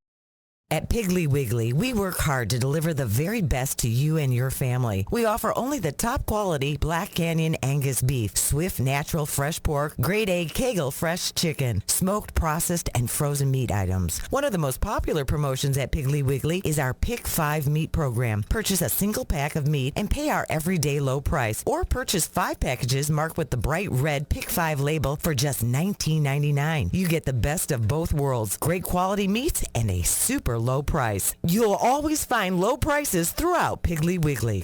At Piggly Wiggly, we work hard to deliver the very best to you and your family. We offer only the top quality Black Canyon Angus beef, Swift natural fresh pork, grade A Kegel fresh chicken, smoked, processed, and frozen meat items. One of the most popular promotions at Piggly Wiggly is our Pick 5 meat program. Purchase a single pack of meat and pay our everyday low price, or purchase 5 packages marked with the bright red Pick 5 label for just $19.99. You get the best of both worlds, great quality meats and a super low price. You'll always find low prices throughout Piggly Wiggly.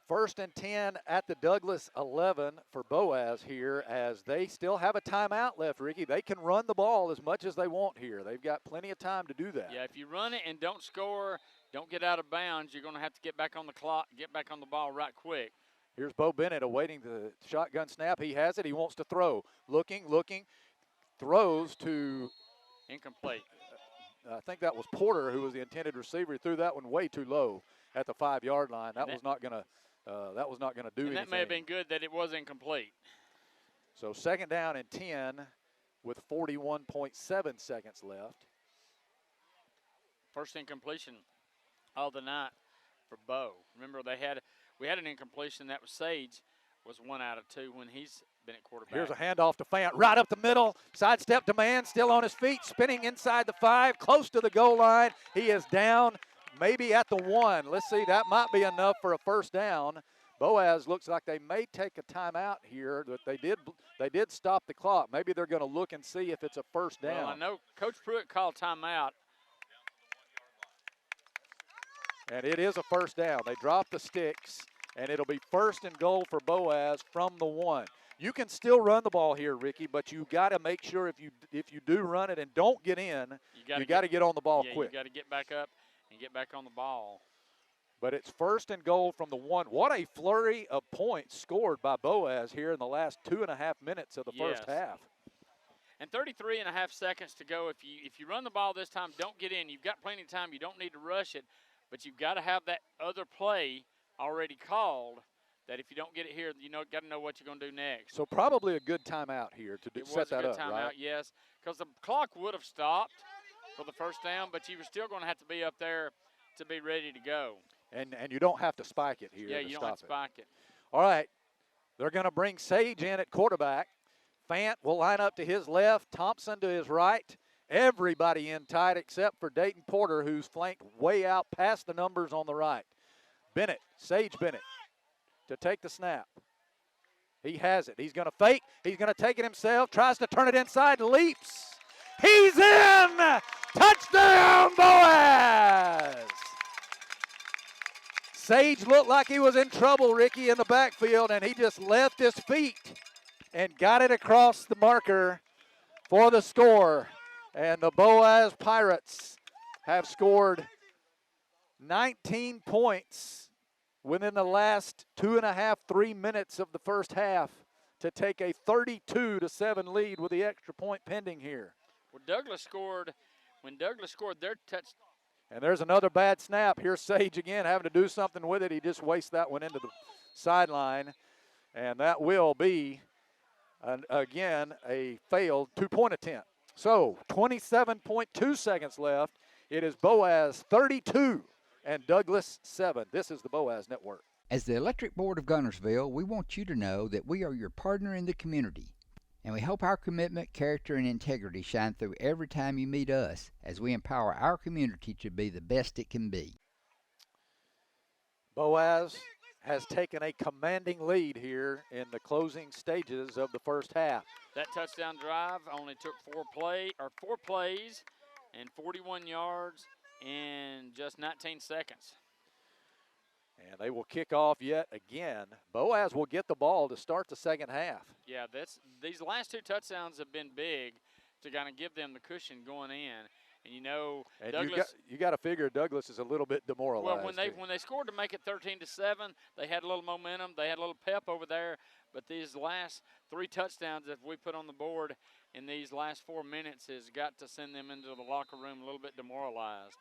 1st and 10 at the Douglas 11 for Boaz here, as they still have a timeout left, Ricky. They can run the ball as much as they want here. They've got plenty of time to do that. Yeah, if you run it and don't score, don't get out of bounds, you're going to have to get back on the clock, get back on the ball right quick. Here's Bo Bennett awaiting the shotgun snap. He has it. He wants to throw. Looking, throws to incomplete. I think that was Porter who was the intended receiver. He threw that one way too low at the 5-yard line. That was not going to do anything. That may have been good that it was incomplete. So 2nd down and 10 with 41.7 seconds left. First incompletion of the night for Bo. Remember, we had an incompletion. That was Sage, was 1 out of 2 when he's been at quarterback. Here's a handoff to Fant, right up the middle. Sidestep to Man, still on his feet, spinning inside the 5, close to the goal line. He is down, maybe at the 1. Let's see, that might be enough for a 1st down. Boaz looks like they may take a timeout here. But they did stop the clock. Maybe they're going to look and see if it's a 1st down. Well, I know Coach Pruitt called timeout. And it is a 1st down. They drop the sticks, and it'll be 1st and goal for Boaz from the 1. You can still run the ball here, Ricky, but you got to make sure if you do run it and don't get in, you got to get on the ball quick. You got to get back up and get back on the ball. But it's 1st and goal from the 1. What a flurry of points scored by Boaz here in the last 2.5 minutes of the first half. And 33.5 seconds to go. If you run the ball this time, don't get in. You've got plenty of time. You don't need to rush it, but you've got to have that other play already called. That if you don't get it here, got to know what you're going to do next. So probably a good timeout here to set that up, right? It was a good timeout, yes, because the clock would have stopped for the 1st down, but you were still going to have to be up there to be ready to go. And you don't have to spike it here. Yeah, you don't have to spike it. All right, they're going to bring Sage in at quarterback Fant will line up to his left, Thompson to his right. Everybody in tight except for Dayton Porter, who's flanked way out past the numbers on the right. Bennett, Sage Bennett, to take the snap. He has it. He's going to fake. He's going to take it himself. Tries to turn it inside. Leaps. He's in. Touchdown, Boaz. Sage looked like he was in trouble, Ricky, in the backfield, and he just left his feet and got it across the marker for the score. And the Boaz Pirates have scored 19 points within the last 2.5, 3 minutes of the first half to take a 32-7 lead with the extra point pending here. Well, Douglas scored, when Douglas scored their touchdown. And there's another bad snap. Here's Sage again having to do something with it. He just wastes that one into the sideline. And that will be, again, a failed two-point attempt. So 27.2 seconds left. It is Boaz 32 and Douglas 7. This is the Boaz Network. As the Electric Board of Gunnersville, we want you to know that we are your partner in the community, and we hope our commitment, character, and integrity shine through every time you meet us as we empower our community to be the best it can be. Boaz has taken a commanding lead here in the closing stages of the first half. That touchdown drive only took four plays and 41 yards in just 19 seconds. And they will kick off yet again. Boaz will get the ball to start the second half. Yeah, these last two touchdowns have been big to kind of give them the cushion going in. And you know, and Douglas, you got to figure Douglas is a little bit demoralized. Well, when they scored to make it 13-7, they had a little momentum, they had a little pep over there. But these last three touchdowns that we put on the board in these last 4 minutes has got to send them into the locker room a little bit demoralized.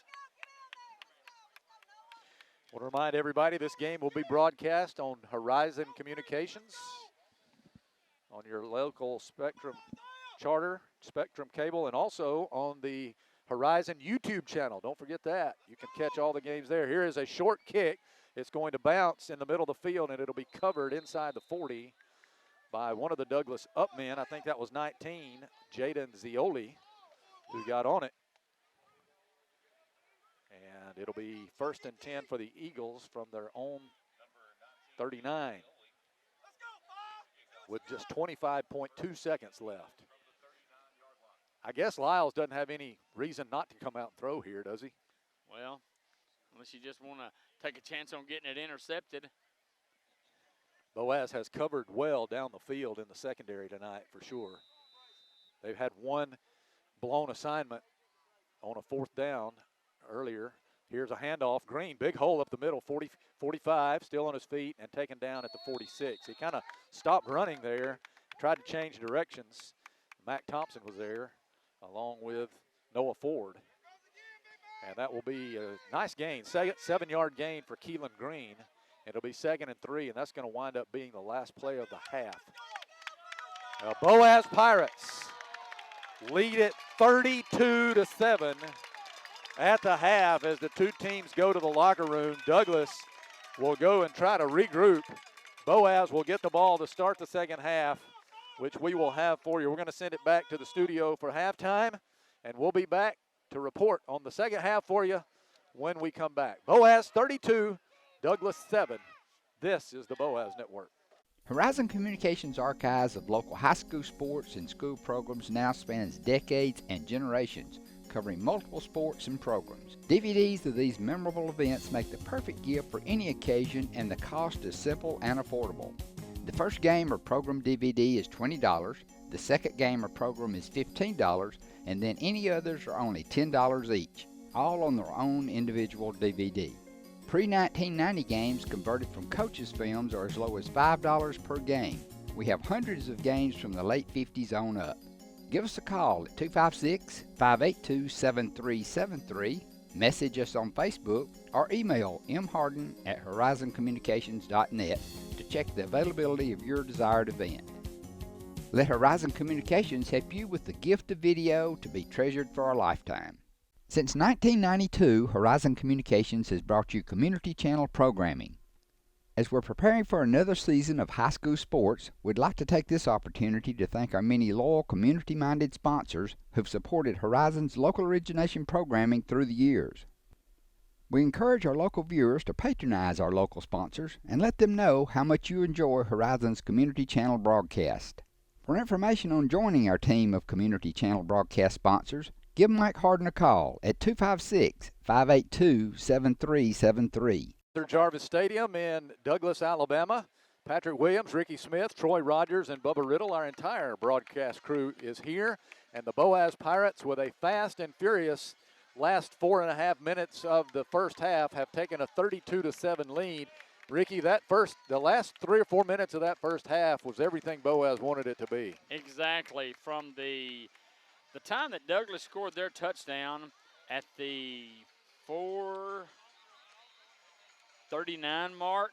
I want to remind everybody this game will be broadcast on Horizon Communications, on your local Spectrum Charter, Spectrum Cable, and also on the Horizon YouTube channel. Don't forget that. You can catch all the games there. Here is a short kick. It's going to bounce in the middle of the field, and it'll be covered inside the 40 by one of the Douglas up men. I think that was 19, Jaden Zioli, who got on it. And it'll be 1st and 10 for the Eagles from their own 39 with just 25.2 seconds left. I guess Lyles doesn't have any reason not to come out and throw here, does he? Well, unless you just want to take a chance on getting it intercepted. Boaz has covered well down the field in the secondary tonight for sure. They've had one blown assignment on a 4th down earlier. Here's a handoff. Green, big hole up the middle, 45, still on his feet and taken down at the 46. He kind of stopped running there, tried to change directions. Mac Thompson was there along with Noah Ford. And that will be a nice gain, 7-yard gain for Keelan Green. It'll be 2nd and 3, and that's going to wind up being the last play of the half. Now, Boaz Pirates lead it 32-7 at the half as the two teams go to the locker room. Douglas will go and try to regroup. Boaz will get the ball to start the second half, which we will have for you. We're going to send it back to the studio for halftime, and we'll be back to report on the second half for you when we come back. Boaz 32, Douglas 7. This is the Boaz Network. Horizon Communications' archives of local high school sports and school programs now spans decades and generations, covering multiple sports and programs. DVDs of these memorable events make the perfect gift for any occasion, and the cost is simple and affordable. The first game or program DVD is $20, the second game or program is $15, and then any others are only $10 each, all on their own individual DVD. Pre-1990 games converted from coaches' films are as low as $5 per game. We have hundreds of games from the late 50s on up. Give us a call at 256-582-7373, message us on Facebook, or email mharden@horizoncommunications.net to check the availability of your desired event. Let Horizon Communications help you with the gift of video to be treasured for a lifetime. Since 1992, Horizon Communications has brought you community channel programming. As we're preparing for another season of high school sports, we'd like to take this opportunity to thank our many loyal, community-minded sponsors who've supported Horizon's local origination programming through the years. We encourage our local viewers to patronize our local sponsors and let them know how much you enjoy Horizon's Community Channel broadcast. For information on joining our team of Community Channel broadcast sponsors, give Mike Harden a call at 256-582-7373. Jarvis Stadium in Douglas, Alabama. Patrick Williams, Ricky Smith, Troy Rogers, and Bubba Riddle, our entire broadcast crew is here. And the Boaz Pirates, with a fast and furious last 4.5 minutes of the first half, have taken a 32-7 lead. Ricky, the last 3 or 4 minutes of that first half was everything Boaz wanted it to be. Exactly. From the time that Douglas scored their touchdown at the 4:39 mark,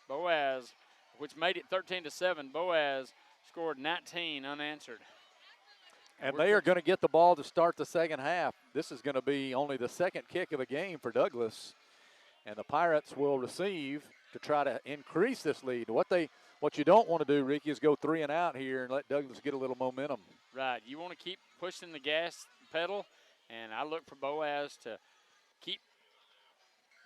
Boaz, which made it 13-7, Boaz scored 19 unanswered. And they are going to get the ball to start the second half. This is going to be only the second kick of the game for Douglas. And the Pirates will receive to try to increase this lead. What you don't want to do, Ricky, is go 3 and out here and let Douglas get a little momentum. Right. You want to keep pushing the gas pedal, and I look for Boaz to keep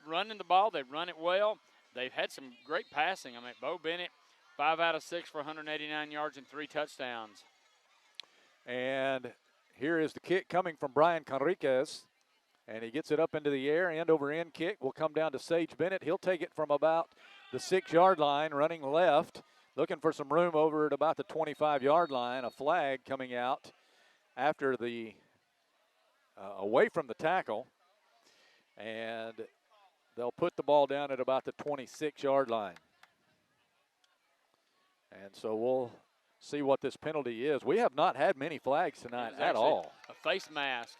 running the ball. They've run it well. They've had some great passing. I mean, Bo Bennett, 5 out of 6 for 189 yards and 3 touchdowns. And here is the kick coming from Brian Conriquez. And he gets it up into the air. End over end kick will come down to Sage Bennett. He'll take it from about the 6-yard line, running left, looking for some room over at about the 25-yard line. A flag coming out after the away from the tackle. And they'll put the ball down at about the 26-yard line. And so we'll see what this penalty is. We have not had many flags tonight at all. A face mask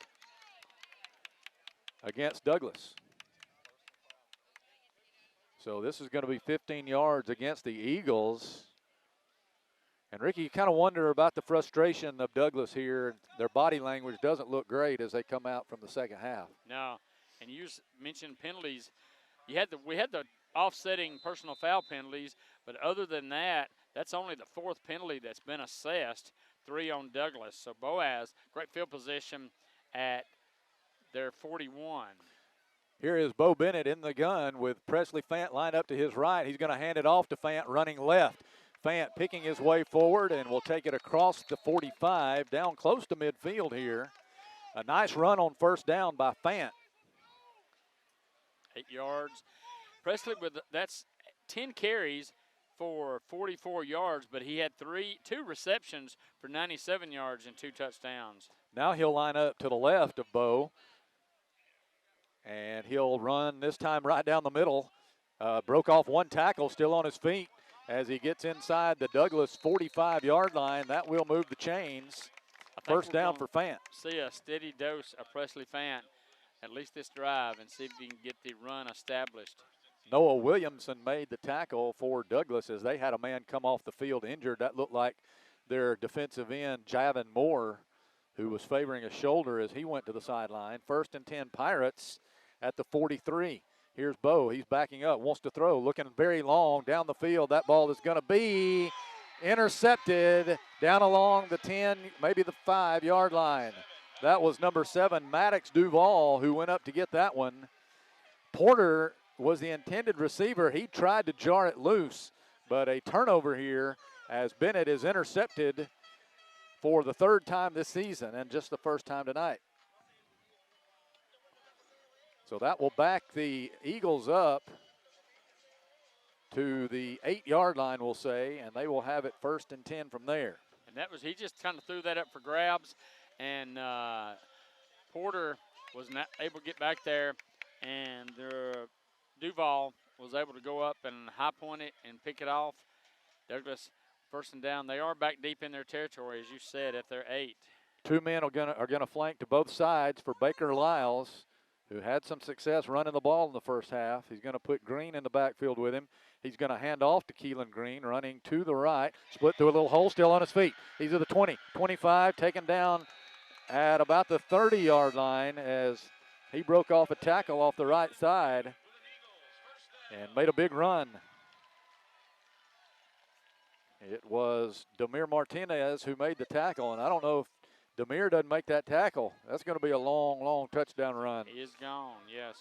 against Douglas. So this is going to be 15 yards against the Eagles. And Ricky, you kind of wonder about the frustration of Douglas here. Their body language doesn't look great as they come out from the second half. No, and you mentioned penalties. We had the offsetting personal foul penalties, but other than that, that's only the 4th penalty that's been assessed, 3 on Douglas. So Boaz, great field position at their 41. Here is Bo Bennett in the gun with Presley Fant lined up to his right. He's going to hand it off to Fant running left. Fant picking his way forward and will take it across the 45, down close to midfield here. A nice run on first down by Fant. 8 yards. Presley, that's 10 carries for 44 yards, but he had 2 receptions for 97 yards and 2 touchdowns. Now he'll line up to the left of Bo, and he'll run this time right down the middle. Broke off one tackle, still on his feet as he gets inside the Douglas 45-yard line. That will move the chains. First down for Fant. See a steady dose of Presley Fant, at least this drive, and see if he can get the run established. Noah Williamson made the tackle for Douglas as they had a man come off the field injured. That looked like their defensive end, Javin Moore, who was favoring a shoulder as he went to the sideline. 1st and 10 Pirates at the 43. Here's Bo. He's backing up, wants to throw, looking very long down the field. That ball is going to be intercepted down along the 10, maybe the 5-yard line. That was number 7, Maddox Duval, who went up to get that one. Porter was the intended receiver. He tried to jar it loose, but a turnover here as Bennett is intercepted for the 3rd time this season and just the 1st time tonight. So that will back the Eagles up to the 8-yard line, we'll say, and they will have it 1st and 10 from there. And he just kind of threw that up for grabs, and Porter was not able to get back there, and Duval was able to go up and high point it and pick it off. Douglas 1st and down. They are back deep in their territory, as you said, at their 8. 2 men are gonna flank to both sides for Baker Lyles, who had some success running the ball in the first half. He's going to put Green in the backfield with him. He's going to hand off to Keelan Green, running to the right, split through a little hole, still on his feet. He's at the 20, 25, taken down at about the 30-yard line as he broke off a tackle off the right side and made a big run. It was Demir Martinez who made the tackle, and I don't know if Demir doesn't make that tackle. That's going to be a long, long touchdown run. He is gone, yes.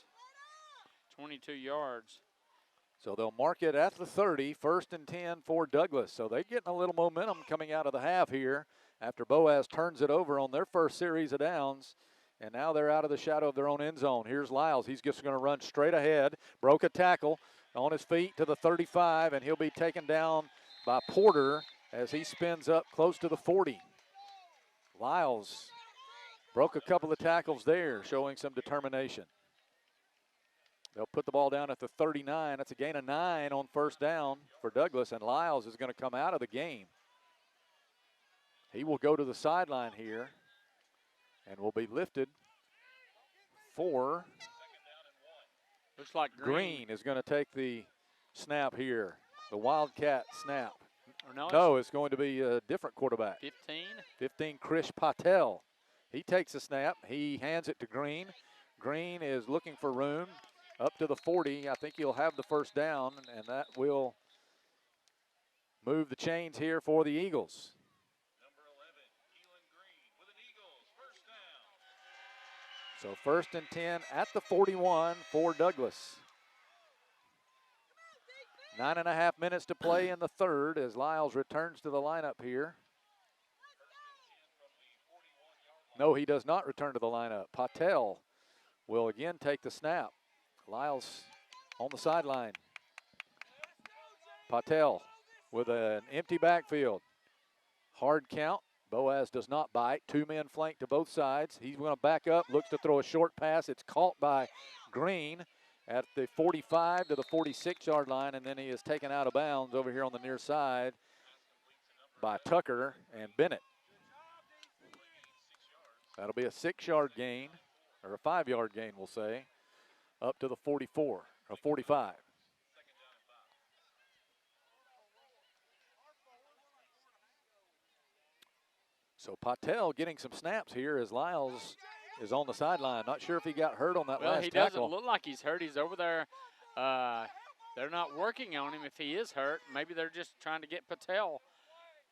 22 yards. So they'll mark it at the 30, 1st and 10 for Douglas. So they're getting a little momentum coming out of the half here after Boaz turns it over on their first series of downs. And now they're out of the shadow of their own end zone. Here's Lyles. He's just going to run straight ahead. Broke a tackle on his feet to the 35, and he'll be taken down by Porter as he spins up close to the 40. Lyles broke a couple of tackles there, showing some determination. They'll put the ball down at the 39. That's a gain of 9 on 1st down for Douglas, and Lyles is going to come out of the game. He will go to the sideline here and will be lifted for looks like Green is going to take the snap here, the Wildcat snap. Or no, it's going to be a different quarterback. 15, Krish Patel. He takes the snap. He hands it to Green. Green is looking for room up to the 40. I think he'll have the 1st down, and that will move the chains here for the Eagles. So 1st and 10 at the 41 for Douglas. 9.5 minutes to play in the 3rd as Lyles returns to the lineup here. No, he does not return to the lineup. Patel will again take the snap. Lyles on the sideline. Patel with an empty backfield. Hard count. Boaz does not bite. 2 men flank to both sides. He's going to back up, looks to throw a short pass. It's caught by Green at the 45 to the 46-yard line, and then he is taken out of bounds over here on the near side by Tucker and Bennett. That'll be a 6-yard gain, or a 5-yard gain, we'll say, up to the 44, or 45. So Patel getting some snaps here as Lyles is on the sideline. Not sure if he got hurt on that last tackle. Well, he doesn't look like he's hurt. He's over there. They're not working on him if he is hurt. Maybe they're just trying to get Patel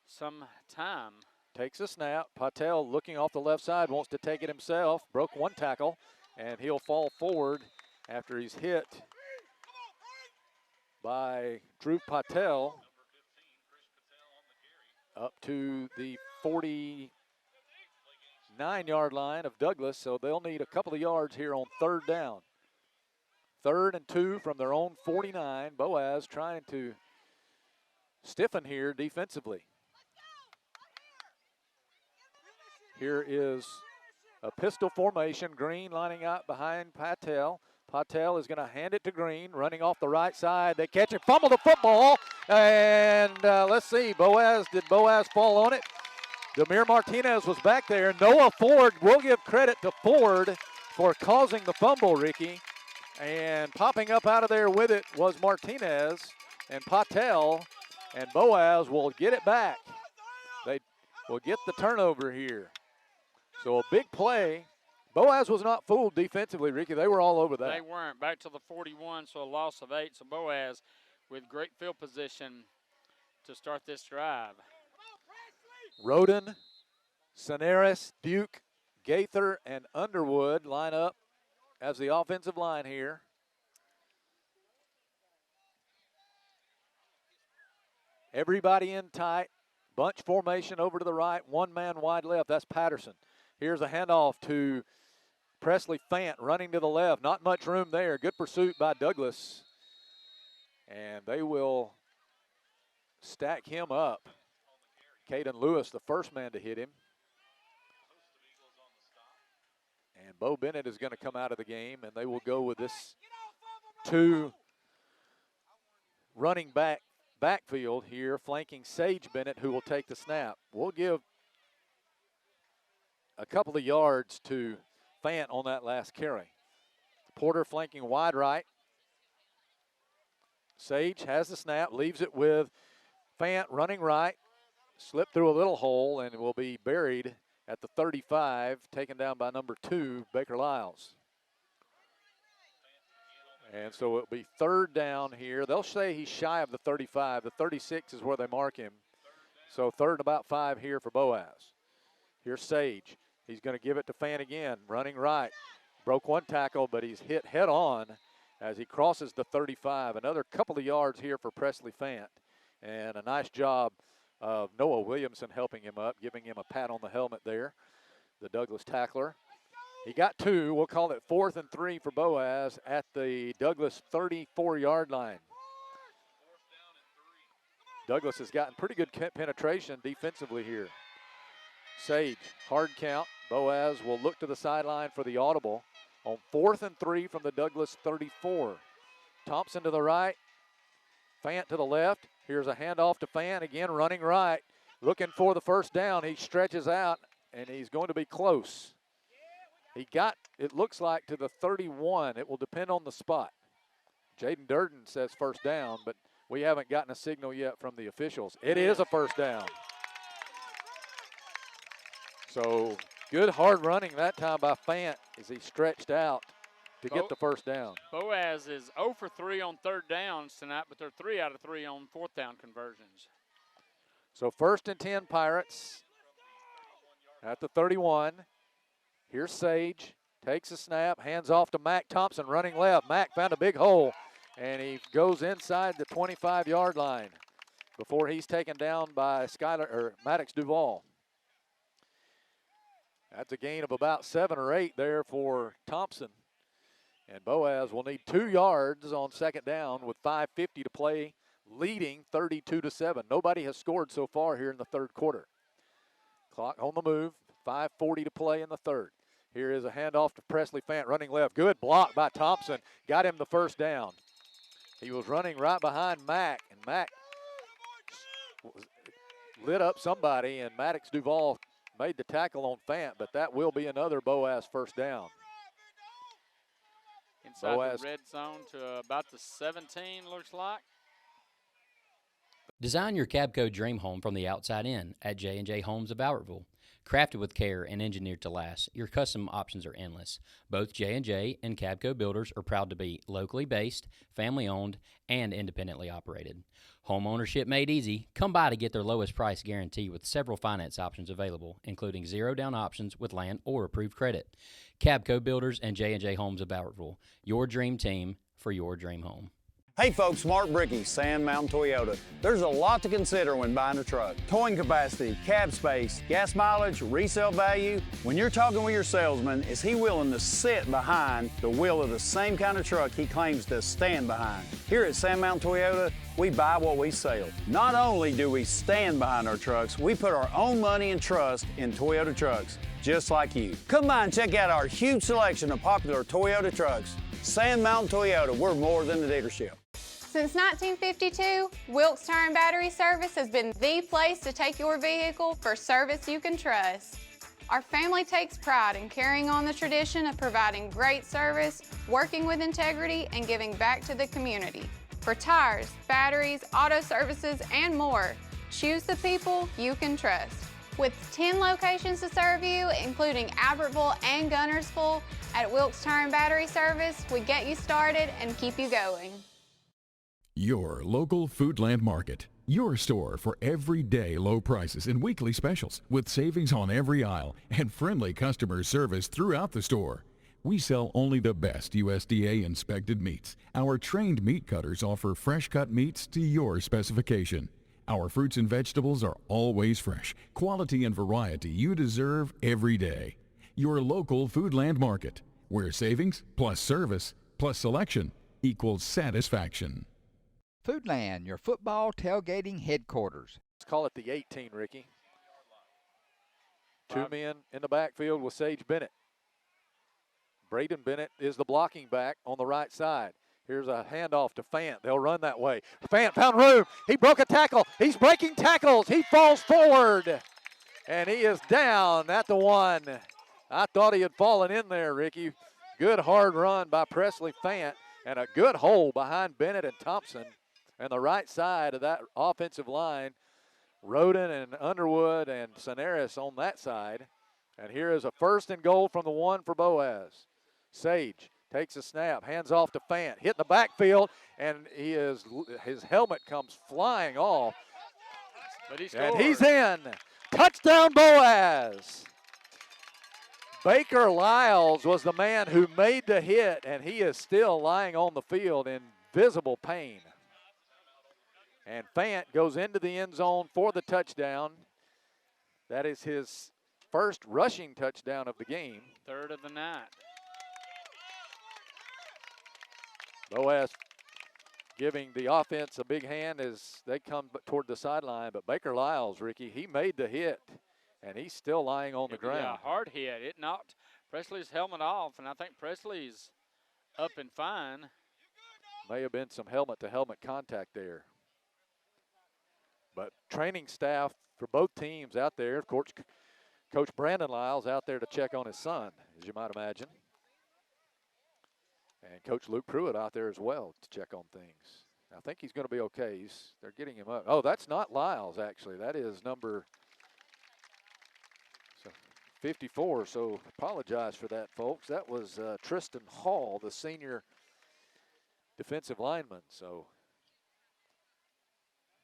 some time. Takes a snap. Patel looking off the left side, wants to take it himself. Broke 1 tackle, and he'll fall forward after he's hit by Drew Patel up to the 49-yard line of Douglas, so they'll need a couple of yards here on 3rd down. 3rd and 2 from their own 49. Boaz trying to stiffen here defensively. Here is a pistol formation. Green lining up behind Patel. Patel is going to hand it to Green, running off the right side. They catch it, fumble the football, and let's see, did Boaz fall on it? Demir Martinez was back there. Noah Ford, we'll give credit to Ford for causing the fumble, Ricky. And popping up out of there with it was Martinez and Patel, and Boaz will get it back. They will get the turnover here. So a big play. Boaz was not fooled defensively, Ricky. They were all over that. They weren't. Back to the 41, so a loss of 8. So Boaz with great field position to start this drive. Roden, Soneris, Duke, Gaither, and Underwood line up as the offensive line here. Everybody in tight. Bunch formation over to the right. 1 man wide left. That's Patterson. Here's a handoff to Presley Fant running to the left. Not much room there. Good pursuit by Douglas. And they will stack him up. Caden Lewis, the first man to hit him. And Bo Bennett is going to come out of the game, and they will go with this 2 running backfield here, flanking Sage Bennett, who will take the snap. We'll give a couple of yards to Fant on that last carry. Porter flanking wide right. Sage has the snap, leaves it with Fant running right. Slipped through a little hole and will be buried at the 35, taken down by number 2, Baker Lyles. And so it'll be 3rd down here. They'll say he's shy of the 35. The 36 is where they mark him. So 3rd and about 5 here for Boaz. Here's Sage. He's going to give it to Fant again, running right. Broke one tackle, but he's hit head on as he crosses the 35. Another couple of yards here for Presley Fant. And a nice job of Noah Williamson helping him up, giving him a pat on the helmet there, the Douglas tackler. He got 2. We'll call it 4th and 3 for Boaz at the Douglas 34-yard line. Douglas has gotten pretty good penetration defensively here. Sage, hard count. Boaz will look to the sideline for the audible on 4th and 3 from the Douglas 34. Thompson to the right, Fant to the left. Here's a handoff to Fant, again running right, looking for the first down. He stretches out, and he's going to be close. He got, it looks like, to the 31. It will depend on the spot. Jaden Durden says first down, but we haven't gotten a signal yet from the officials. It is a first down. So good hard running that time by Fant as he stretched out to get the first down. Boaz is 0 for 3 on 3rd downs tonight, but they're 3 out of 3 on 4th down conversions. So 1st and 10 Pirates at the 31. Here's Sage, takes a snap, hands off to Mac Thompson running left. Mac found a big hole, and he goes inside the 25-yard line before he's taken down by Maddox Duval. That's a gain of about 7 or 8 there for Thompson. And Boaz will need 2 yards on 2nd down with 5:50 to play, leading 32-7. Nobody has scored so far here in the 3rd quarter. Clock on the move, 5:40 to play in the 3rd. Here is a handoff to Presley Fant running left. Good block by Thompson. Got him the first down. He was running right behind Mac, and Mac lit up somebody, and Maddox Duval made the tackle on Fant, but that will be another Boaz first down. Inside the red zone to about the 17, looks like. Design your Cabco dream home from the outside in at J&J Homes of Albertville. Crafted with care and engineered to last, your custom options are endless. Both J&J and Cabco builders are proud to be locally based, family-owned, and independently operated. Home ownership made easy. Come by to get their lowest price guarantee with several finance options available, including zero-down options with land or approved credit. Cabco Builders and J&J Homes of Albertville, your dream team for your dream home. Hey folks, Mark Bricky, Sand Mountain Toyota. There's a lot to consider when buying a truck. Towing capacity, cab space, gas mileage, resale value. When you're talking with your salesman, is he willing to sit behind the wheel of the same kind of truck he claims to stand behind? Here at Sand Mountain Toyota, we buy what we sell. Not only do we stand behind our trucks, we put our own money and trust in Toyota trucks, just like you. Come by and check out our huge selection of popular Toyota trucks. Sand Mountain Toyota, we're more than a dealership. Since 1952, Wilkes Tire and Battery Service has been the place to take your vehicle for service you can trust. Our family takes pride in carrying on the tradition of providing great service, working with integrity, and giving back to the community. For tires, batteries, auto services, and more, choose the people you can trust. With 10 locations to serve you, including Albertville and Gunnersville, at Wilkes Tire and Battery Service, we get you started and keep you going. Your local Foodland Market. Your store for everyday low prices and weekly specials with savings on every aisle and friendly customer service throughout the store. We sell only the best USDA inspected meats. Our trained meat cutters offer fresh cut meats to your specification. Our fruits and vegetables are always fresh, quality and variety you deserve every day. Your local Foodland Market, where savings plus service plus selection equals satisfaction. Foodland, your football tailgating headquarters. Let's call it the 18, Ricky. 2 men in the backfield with Sage Bennett. Braden Bennett is the blocking back on the right side. Here's a handoff to Fant. They'll run that way. Fant found room. He broke a tackle. He's breaking tackles. He falls forward. And he is down at the 1. I thought he had fallen in there, Ricky. Good hard run by Presley Fant and a good hole behind Bennett and Thompson. And the right side of that offensive line, Roden and Underwood and Sonaris on that side. And here is a 1st and goal from the 1 for Boaz. Sage takes a snap, hands off to Fant, hit in the backfield, and his helmet comes flying off. But he scored. And he's in. Touchdown, Boaz. Baker Lyles was the man who made the hit, and he is still lying on the field in visible pain. And Fant goes into the end zone for the touchdown. That is his first rushing touchdown of the game. Third of the night. Boaz giving the offense a big hand as they come toward the sideline. But Baker Lyles, Ricky, he made the hit, and he's still lying on the ground. Yeah, hard hit. It knocked Presley's helmet off, and I think Presley's up and fine. May have been some helmet-to-helmet contact there. But training staff for both teams out there, of course, Coach Brandon Lyles out there to check on his son, as you might imagine. And Coach Luke Pruitt out there as well to check on things. I think he's going to be okay. They're getting him up. Oh, that's not Lyles, actually. That is number 54, so apologize for that, folks. That was Tristan Hall, the senior defensive lineman. So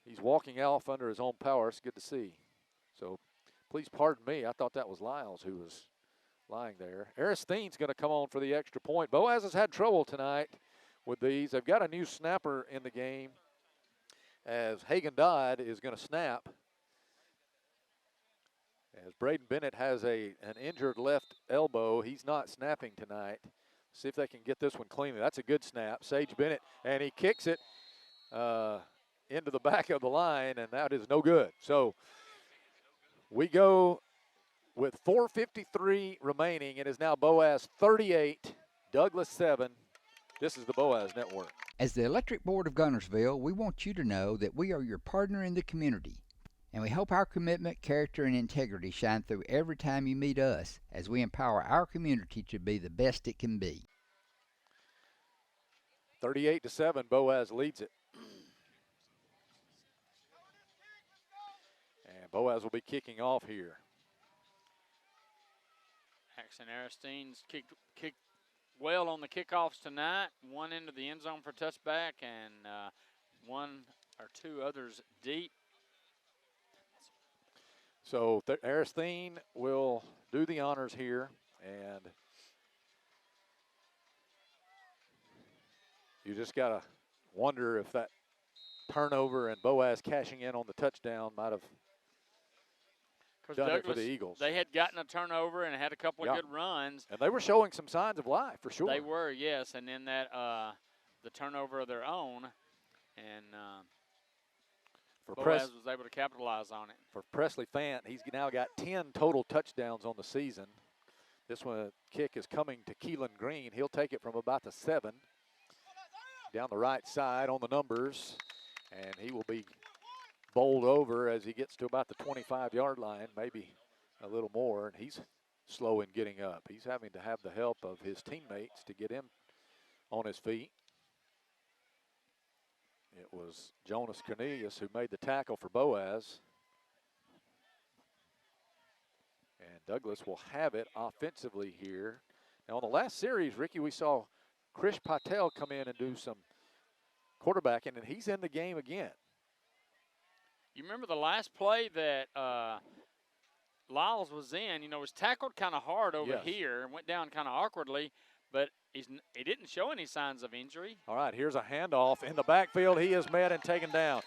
he's walking off under his own power. It's good to see. So please pardon me. I thought that was Lyles who was lying there. Aristotle's going to come on for the extra point. Boaz has had trouble tonight with these. They've got a new snapper in the game as Hagen Dodd is going to snap. As Braden Bennett has an injured left elbow, he's not snapping tonight. See if they can get this one cleanly. That's a good snap. Sage Bennett, and he kicks it into the back of the line, and that is no good. So we go with 4:53 remaining. It is now Boaz 38, Douglas 7. This is the Boaz Network. As the Electric Board of Gunnersville, we want you to know that we are your partner in the community. And we hope our commitment, character, and integrity shine through every time you meet us as we empower our community to be the best it can be. 38-7, Boaz leads it. And Boaz will be kicking off here. Axon Aristide's kicked well on the kickoffs tonight. One into the end zone for touchback and one or two others deep. So Aristide will do the honors here, and you just got to wonder if that turnover and Boaz cashing in on the touchdown might have done Douglas, it for the Eagles. They had gotten a turnover and had a couple of good runs. And they were showing some signs of life, for sure. They were, yes, and then that the turnover of their own, and Boaz was able to capitalize on it. For Presley Fant, he's now got 10 total touchdowns on the season. This one kick is coming to Keelan Green. He'll take it from about the 7 down the right side on the numbers, and he will be bowled over as he gets to about the 25-yard line, maybe a little more, and he's slow in getting up. He's having to have the help of his teammates to get him on his feet. It was Jonas Cornelius who made the tackle for Boaz. And Douglas will have it offensively here. Now, on the last series, Ricky, we saw Krish Patel come in and do some quarterbacking, and he's in the game again. You remember the last play that Lyles was in, was tackled kind of hard over here and went down kind of awkwardly, but he didn't show any signs of injury. All right, here's a handoff in the backfield. He is met and taken down.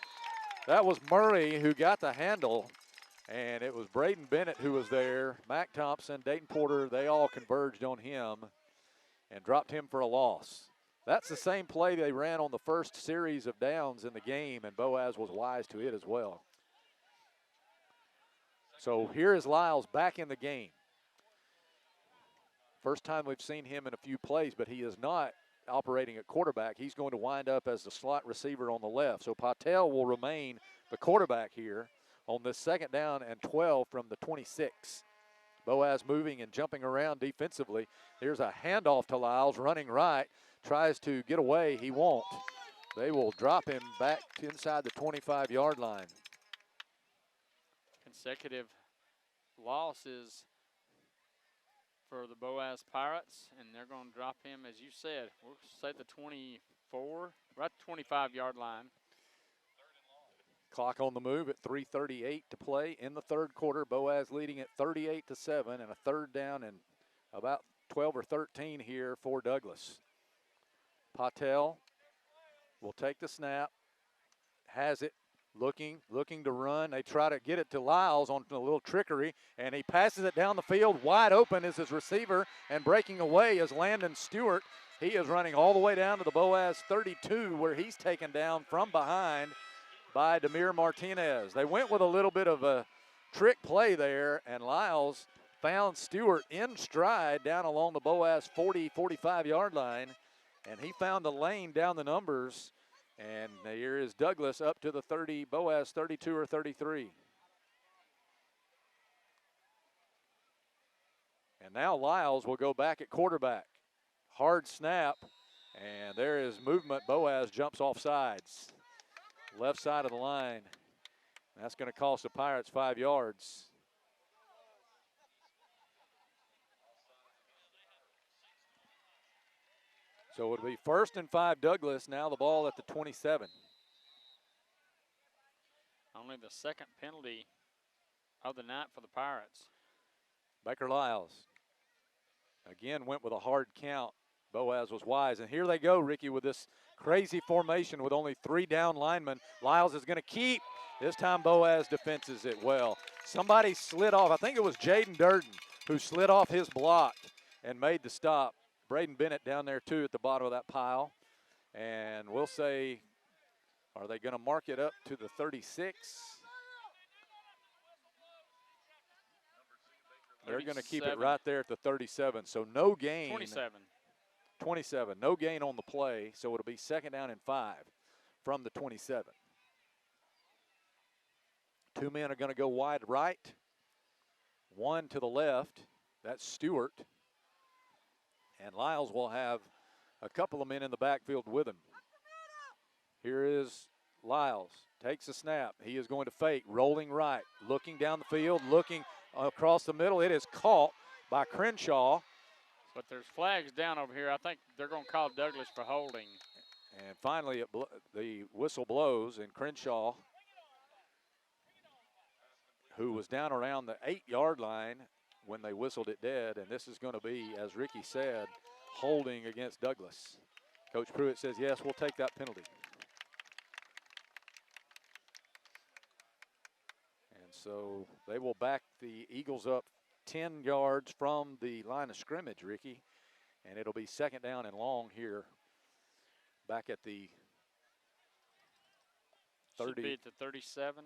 That was Murray who got the handle, and it was Braden Bennett who was there. Mac Thompson, Dayton Porter, they all converged on him and dropped him for a loss. That's the same play they ran on the first series of downs in the game, and Boaz was wise to it as well. So here is Lyles back in the game. First time we've seen him in a few plays, but he is not operating at quarterback. He's going to wind up as the slot receiver on the left. So Patel will remain the quarterback here on this 2nd down and 12 from the 26. Boaz moving and jumping around defensively. Here's a handoff to Lyles, running right. Tries to get away. He won't. They will drop him back inside the 25-yard line. Consecutive losses for the Boaz Pirates, and they're going to drop him, as you said, we'll say the 24, right 25-yard line. Clock on the move at 3:38 to play in the third quarter. Boaz leading at 38-7, and a third down and about 12 or 13 here for Douglas. Patel will take the snap, has it, looking to run. They try to get it to Lyles on a little trickery, and he passes it down the field. Wide open is his receiver, and breaking away is Landon Stewart. He is running all the way down to the Boaz 32, where he's taken down from behind by Demir Martinez. They went with a little bit of a trick play there, and Lyles found Stewart in stride down along the Boaz 45-yard line, and he found the lane down the numbers. And here is Douglas up to the 30, Boaz 32 or 33. And now Lyles will go back at quarterback. Hard snap, and there is movement. Boaz jumps off sides. Left side of the line. That's going to cost the Pirates 5 yards. So it'll be 1st and 5 Douglas, now the ball at the 27. Only the second penalty of the night for the Pirates. Baker Lyles again went with a hard count. Boaz was wise, and here they go, Ricky, with this crazy formation with only 3 down linemen. Lyles is going to keep. This time Boaz defenses it well. Somebody slid off. I think it was Jaden Durden who slid off his block and made the stop. Braden Bennett down there, too, at the bottom of that pile. And we'll say, are they going to mark it up to the 36? They're going to keep it right there at the 37. So no gain. 27. No gain on the play. So it'll be 2nd down and 5 from the 27. 2 men are going to go wide right. 1 to the left. That's Stewart. And Lyles will have a couple of men in the backfield with him. Here is Lyles. Takes a snap. He is going to fake. Rolling right. Looking down the field. Looking across the middle. It is caught by Crenshaw. But there's flags down over here. I think they're going to call Douglas for holding. And finally, the whistle blows, and Crenshaw, who was down around the 8-yard line when they whistled it dead, and this is going to be, as Ricky said, holding against Douglas. Coach Pruitt says, yes, we'll take that penalty. And so they will back the Eagles up 10 yards from the line of scrimmage, Ricky, and it'll be 2nd down and long here back at the 30. Should be at the 37.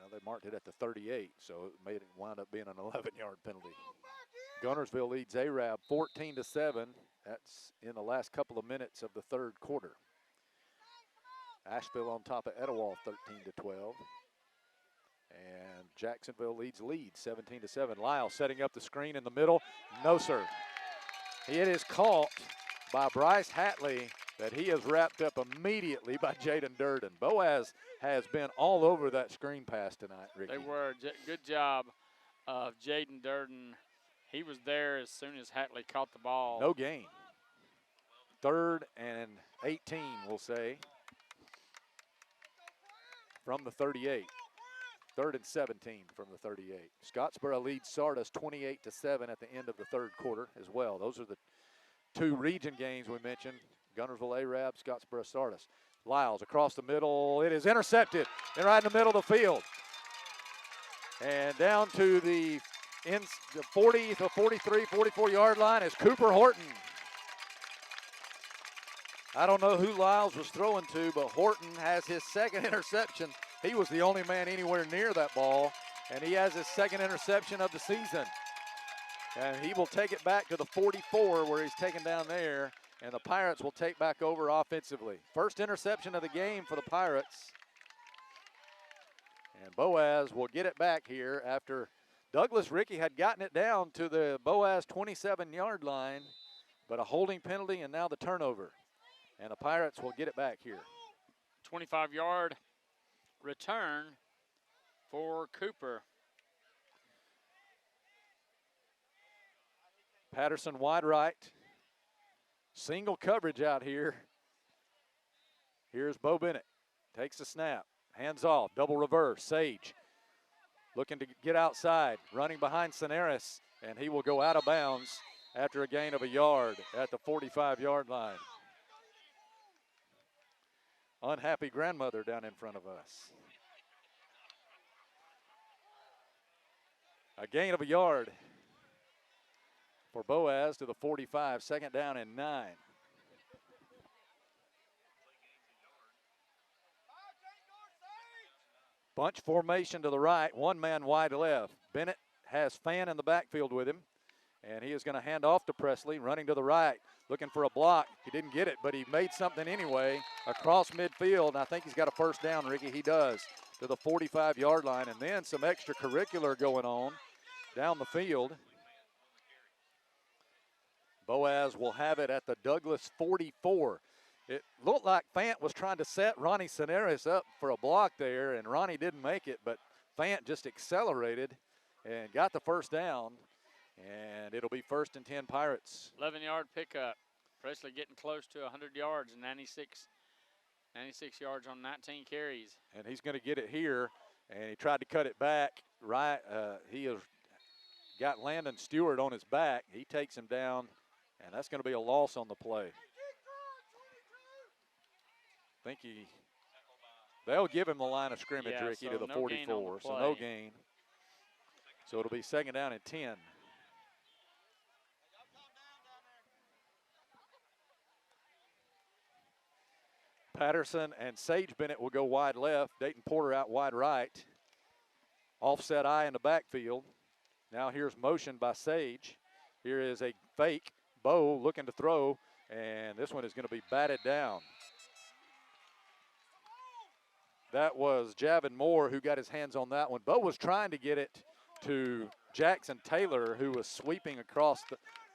Well, they marked it at the 38, so it made it wind up being an 11-yard penalty. Gunnersville leads Arab 14-7. That's in the last couple of minutes of the third quarter. Asheville on top of Etowah 13-12. And Jacksonville leads 17-7. Lyle setting up the screen in the middle. No, sir. It is caught by Bryce Hatley, that he is wrapped up immediately by Jaden Durden. Boaz has been all over that screen pass tonight, Ricky. They were. Good job of Jaden Durden. He was there as soon as Hatley caught the ball. No gain. 3rd and 18, we'll say, from the 38. 3rd and 17 from the 38. Scottsboro leads Sardis 28-7 at the end of the third quarter as well. Those are the 2 region games we mentioned. Gunnersville Arab, Scottsboro Sardis. Lyles across the middle. It is intercepted and right in the middle of the field. And down to the 40 to 43, 44-yard line is Cooper Horton. I don't know who Lyles was throwing to, but Horton has his 2nd interception. He was the only man anywhere near that ball, and he has his 2nd interception of the season. And he will take it back to the 44 where he's taken down there, and the Pirates will take back over offensively. First interception of the game for the Pirates. And Boaz will get it back here after Douglas Ricky had gotten it down to the Boaz 27-yard line, but a holding penalty and now the turnover. And the Pirates will get it back here. 25-yard return for Cooper. Patterson wide right. Single coverage out here. Here's Bo Bennett. Takes the snap. Hands off, double reverse. Sage looking to get outside, running behind Cineris, and he will go out of bounds after a gain of a yard at the 45-yard line. Unhappy grandmother down in front of us. A gain of a yard for Boaz to the 45, 2nd down and 9. Bunch formation to the right, one man wide left. Bennett has Fan in the backfield with him, and he is going to hand off to Presley, running to the right, looking for a block. He didn't get it, but he made something anyway across midfield, and I think he's got a first down, Ricky. He does, to the 45-yard line, and then some extracurricular going on down the field. Boaz will have it at the Douglas 44. It looked like Fant was trying to set Ronnie Cineris up for a block there, and Ronnie didn't make it, but Fant just accelerated and got the first down, and it'll be 1st and 10 Pirates. 11-yard pickup. Presley getting close to 100 yards and 96 yards on 19 carries. And he's going to get it here, and he tried to cut it back. Right, he has got Landon Stewart on his back. He takes him down, and that's going to be a loss on the play. I think they'll give him the line of scrimmage, yeah, Ricky, so to the no 44, so no gain. So it'll be 2nd down and 10. Patterson and Sage Bennett will go wide left. Dayton Porter out wide right. Offset eye in the backfield. Now here's motion by Sage. Here is a fake. Bo looking to throw, and this one is going to be batted down. That was Javin Moore who got his hands on that one. Bo was trying to get it to Jackson Taylor, who was sweeping across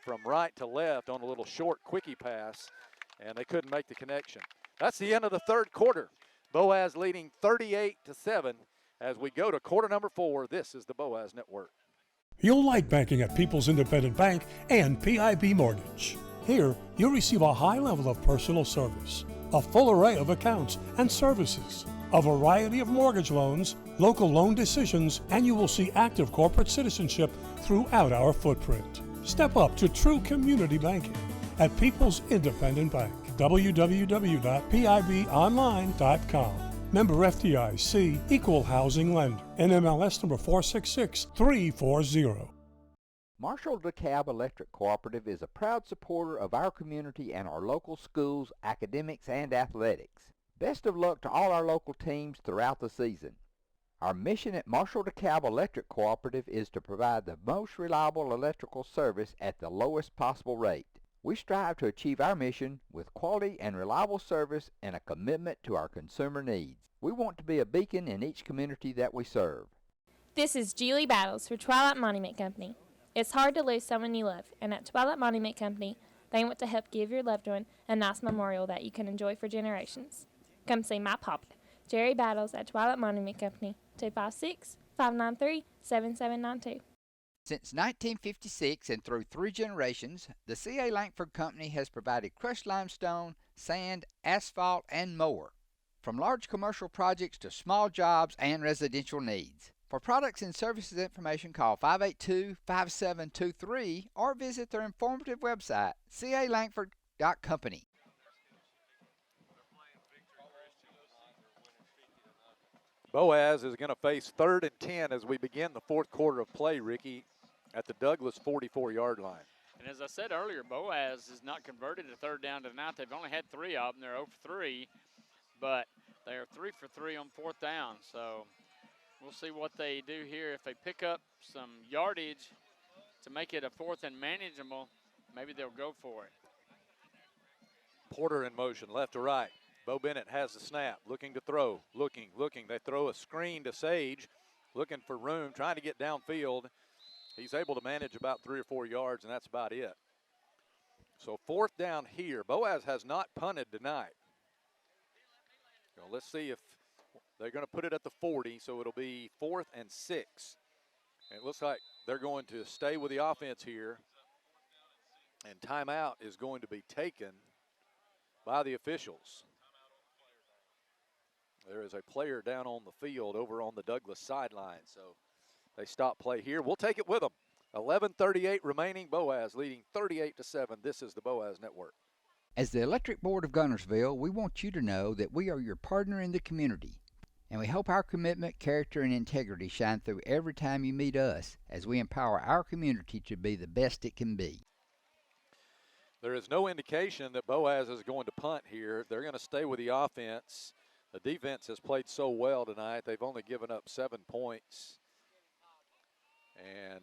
from right to left on a little short quickie pass, and they couldn't make the connection. That's the end of the 3rd quarter. Boaz leading 38-7 as we go to quarter number 4. This is the Boaz Network. You'll like banking at People's Independent Bank and PIB Mortgage. Here, you'll receive a high level of personal service, a full array of accounts and services, a variety of mortgage loans, local loan decisions, and you will see active corporate citizenship throughout our footprint. Step up to true community banking at People's Independent Bank. www.pibonline.com. Member FDIC, Equal Housing Lender. NMLS number 466340. Marshall DeKalb Electric Cooperative is a proud supporter of our community and our local schools, academics, and athletics. Best of luck to all our local teams throughout the season. Our mission at Marshall DeKalb Electric Cooperative is to provide the most reliable electrical service at the lowest possible rate. We strive to achieve our mission with quality and reliable service and a commitment to our consumer needs. We want to be a beacon in each community that we serve. This is Julie Battles for Twilight Monument Company. It's hard to lose someone you love, and at Twilight Monument Company, they want to help give your loved one a nice memorial that you can enjoy for generations. Come see my papa, Jerry Battles, at Twilight Monument Company, 256-593-7792. Since 1956 and through 3 generations, the C.A. Langford Company has provided crushed limestone, sand, asphalt, and more. From large commercial projects to small jobs and residential needs. For products and services information, call 582-5723 or visit their informative website, calangford.company. Boaz is going to face 3rd and 10 as we begin the 4th quarter of play, Ricky, at the Douglas 44-yard line. And as I said earlier, Boaz is not converted to 3rd down tonight. They've only had 3 of them. They're 0 for 3, but they are 3 for 3 on 4th down. So we'll see what they do here. If they pick up some yardage to make it a 4th and manageable, maybe they'll go for it. Porter in motion, left to right. Bo Bennett has the snap, looking to throw, looking. They throw a screen to Sage, looking for room, trying to get downfield. He's able to manage about 3 or 4 yards, and that's about it. So 4th down here. Boaz has not punted tonight. So let's see if they're going to put it at the 40, so it'll be 4th and 6. And it looks like they're going to stay with the offense here. And timeout is going to be taken by the officials. There is a player down on the field over on the Douglas sideline, so they stop play here. We'll take it with them. 11:38 remaining. Boaz leading 38-7. This is the Boaz Network. As the Electric Board of Gunnersville, we want you to know that we are your partner in the community, and we hope our commitment, character, and integrity shine through every time you meet us as we empower our community to be the best it can be. There is no indication that Boaz is going to punt here. They're going to stay with the offense. The defense has played so well tonight. They've only given up 7 points. And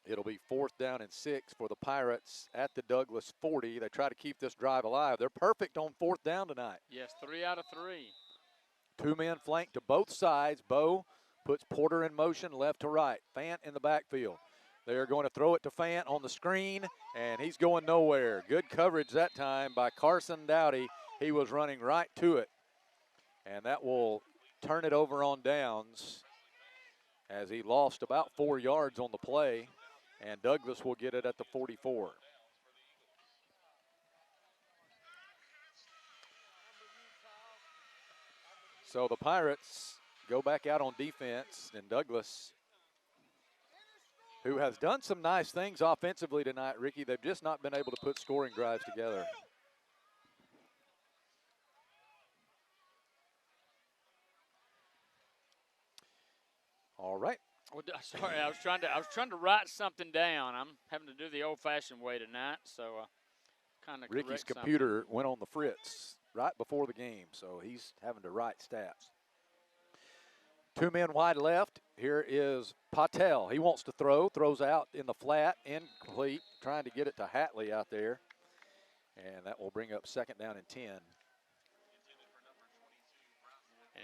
it'll be 4th down and 6 for the Pirates at the Douglas 40. They try to keep this drive alive. They're perfect on 4th down tonight. Yes, 3 out of 3. 2 men flank to both sides. Bo puts Porter in motion left to right. Fant in the backfield. They're going to throw it to Fant on the screen, and he's going nowhere. Good coverage that time by Carson Dowdy. He was running right to it. And that will turn it over on downs as he lost about 4 yards on the play, and Douglas will get it at the 44. So the Pirates go back out on defense, and Douglas, who has done some nice things offensively tonight, Ricky, they've just not been able to put scoring drives together. All right. Well, sorry, I was trying to write something down. I'm having to do the old-fashioned way tonight, so kind of Ricky's computer went on the fritz right before the game, so he's having to write stats. 2 men wide left. Here is Patel. He wants to throw, throws out in the flat, incomplete, trying to get it to Hatley out there, and that will bring up 2nd down and 10. And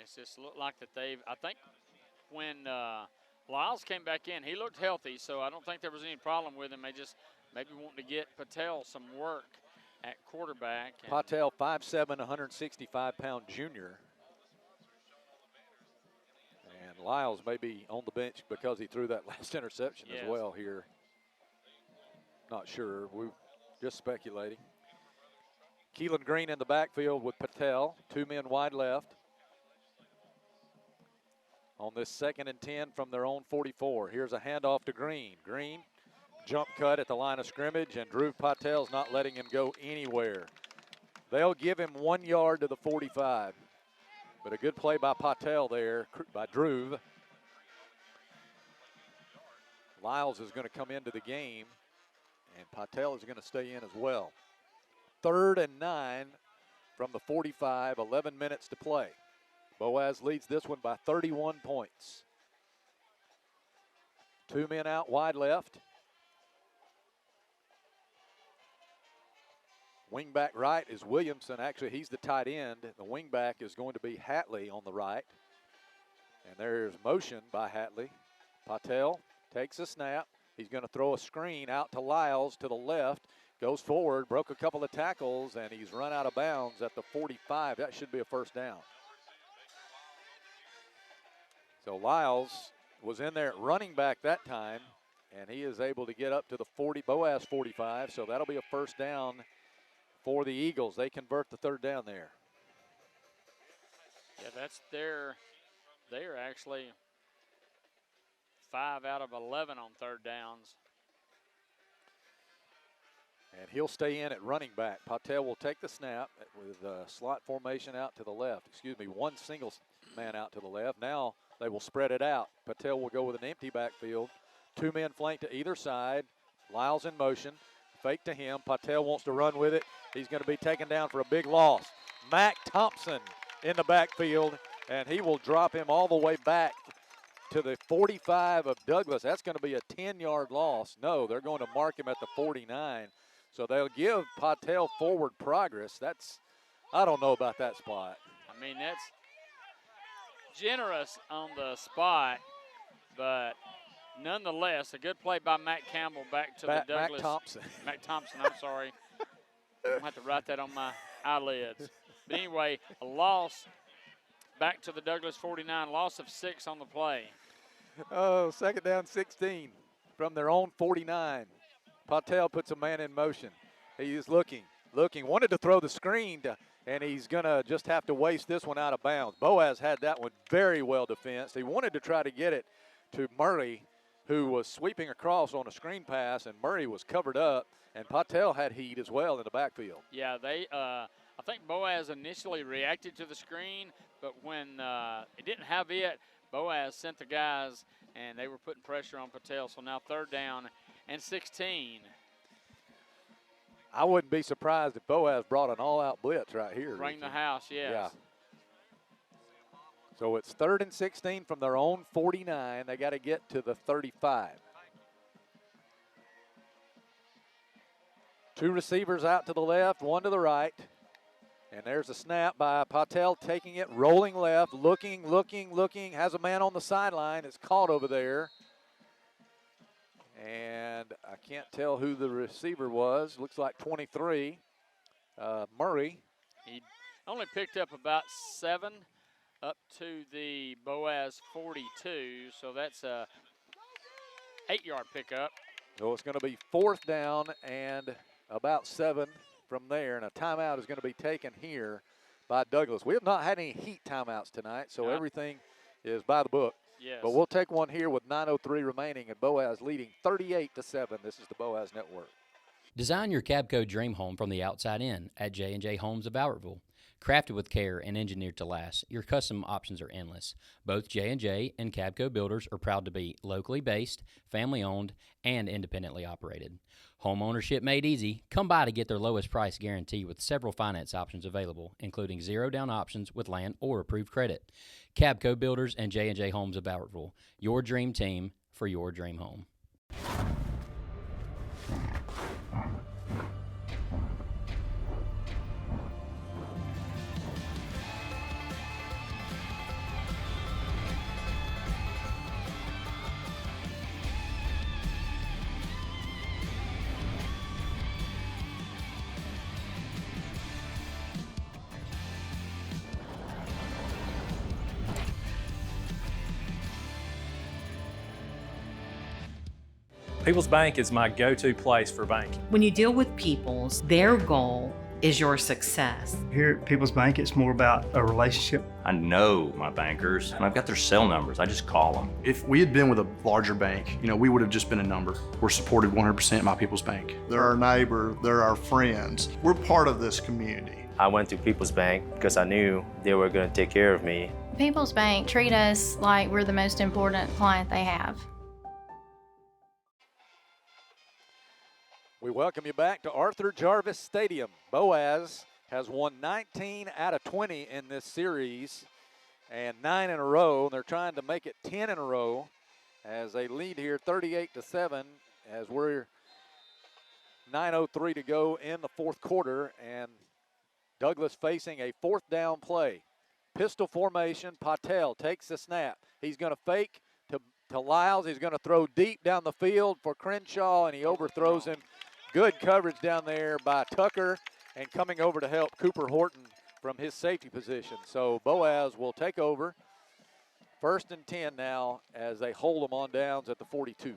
it's just looked like that they've, I think, when Lyles came back in, he looked healthy, so I don't think there was any problem with him. They just maybe wanting to get Patel some work at quarterback. Patel, 5'7", 165-pound junior. And Lyles may be on the bench because he threw that last interception as well here. Not sure. We're just speculating. Keelan Green in the backfield with Patel. 2 men wide left. On this 2nd and 10 from their own 44. Here's a handoff to Green. Green, jump cut at the line of scrimmage, and Drew Patel's not letting him go anywhere. They'll give him 1 yard to the 45. But a good play by Patel there, by Drew. Lyles is going to come into the game, and Patel is going to stay in as well. 3rd and 9 from the 45, 11 minutes to play. Boaz leads this one by 31 points. 2 men out wide left. Wingback right is Williamson. Actually, he's the tight end. The wingback is going to be Hatley on the right. And there's motion by Hatley. Patel takes a snap. He's going to throw a screen out to Lyles to the left. Goes forward, broke a couple of tackles, and he's run out of bounds at the 45. That should be a 1st down. So Lyles was in there at running back that time, and he is able to get up to the Boaz 45, so that'll be a 1st down for the Eagles. They convert the 3rd down there. Yeah, that's they're actually 5 out of 11 on 3rd downs. And he'll stay in at running back. Patel will take the snap with slot formation out to the left. Excuse me, 1 single man out to the left. Now they will spread it out. Patel will go with an empty backfield. 2 men flank to either side. Lyles in motion. Fake to him. Patel wants to run with it. He's going to be taken down for a big loss. Mac Thompson in the backfield, and he will drop him all the way back to the 45 of Douglas. That's going to be a 10-yard loss. No, they're going to mark him at the 49. So they'll give Patel forward progress. I don't know about that spot. I mean, that's generous on the spot, but nonetheless, a good play by Matt Campbell back to the Douglas. Mac Thompson. Mac Thompson, I'm sorry. I'm going to have to write that on my eyelids. But anyway, a loss back to the Douglas 49, loss of 6 on the play. Oh, 2nd down 16 from their own 49. Patel puts a man in motion. He is looking. looking, wanted to throw the screen, and he's going to just have to waste this one out of bounds. Boaz had that one very well defensed. He wanted to try to get it to Murray, who was sweeping across on a screen pass, and Murray was covered up, and Patel had heat as well in the backfield. Yeah, I think Boaz initially reacted to the screen, but when it didn't have it, Boaz sent the guys, and they were putting pressure on Patel. So now 3rd down and 16. I wouldn't be surprised if Boaz brought an all-out blitz right here. Bring the house, yes. Yeah. So it's 3rd and 16 from their own 49. They got to get to the 35. 2 receivers out to the left, 1 to the right. And there's a snap by Patel, taking it, rolling left, looking, has a man on the sideline. It's caught over there. And I can't tell who the receiver was. Looks like 23, Murray. He only picked up about 7 up to the Boaz 42, so that's a 8-yard pickup. So it's going to be 4th down and about 7 from there, and a timeout is going to be taken here by Douglas. We have not had any heat timeouts tonight, so everything is by the book. Yes. But we'll take one here with 9:03 remaining, and Boaz leading 38-7. This is the Boaz Network. Design your Cabco dream home from the outside in at J&J Homes of Albertville. Crafted with care and engineered to last, your custom options are endless. Both J&J and Cabco builders are proud to be locally based, family-owned, and independently operated. Home ownership made easy. Come by to get their lowest price guarantee with several finance options available, including 0-down options with land or approved credit. Cabco Builders and J&J Homes of Albertville, your dream team for your dream home. People's Bank is my go-to place for banking. When you deal with People's, their goal is your success. Here at People's Bank, it's more about a relationship. I know my bankers, and I've got their cell numbers. I just call them. If we had been with a larger bank, we would have just been a number. We're supported 100% by People's Bank. They're our neighbor, they're our friends. We're part of this community. I went to People's Bank because I knew they were going to take care of me. People's Bank treat us like we're the most important client they have. We welcome you back to Arthur Jarvis Stadium. Boaz has won 19 out of 20 in this series and 9 in a row. They're trying to make it 10 in a row as they lead here 38-7 as we're 9:03 to go in the 4th quarter, and Douglas facing a 4th down play. Pistol formation, Patel takes the snap. He's going to fake to Lyles. He's going to throw deep down the field for Crenshaw, and he overthrows him. Good coverage down there by Tucker, and coming over to help Cooper Horton from his safety position. So Boaz will take over. 1st and 10 now as they hold them on downs at the 42.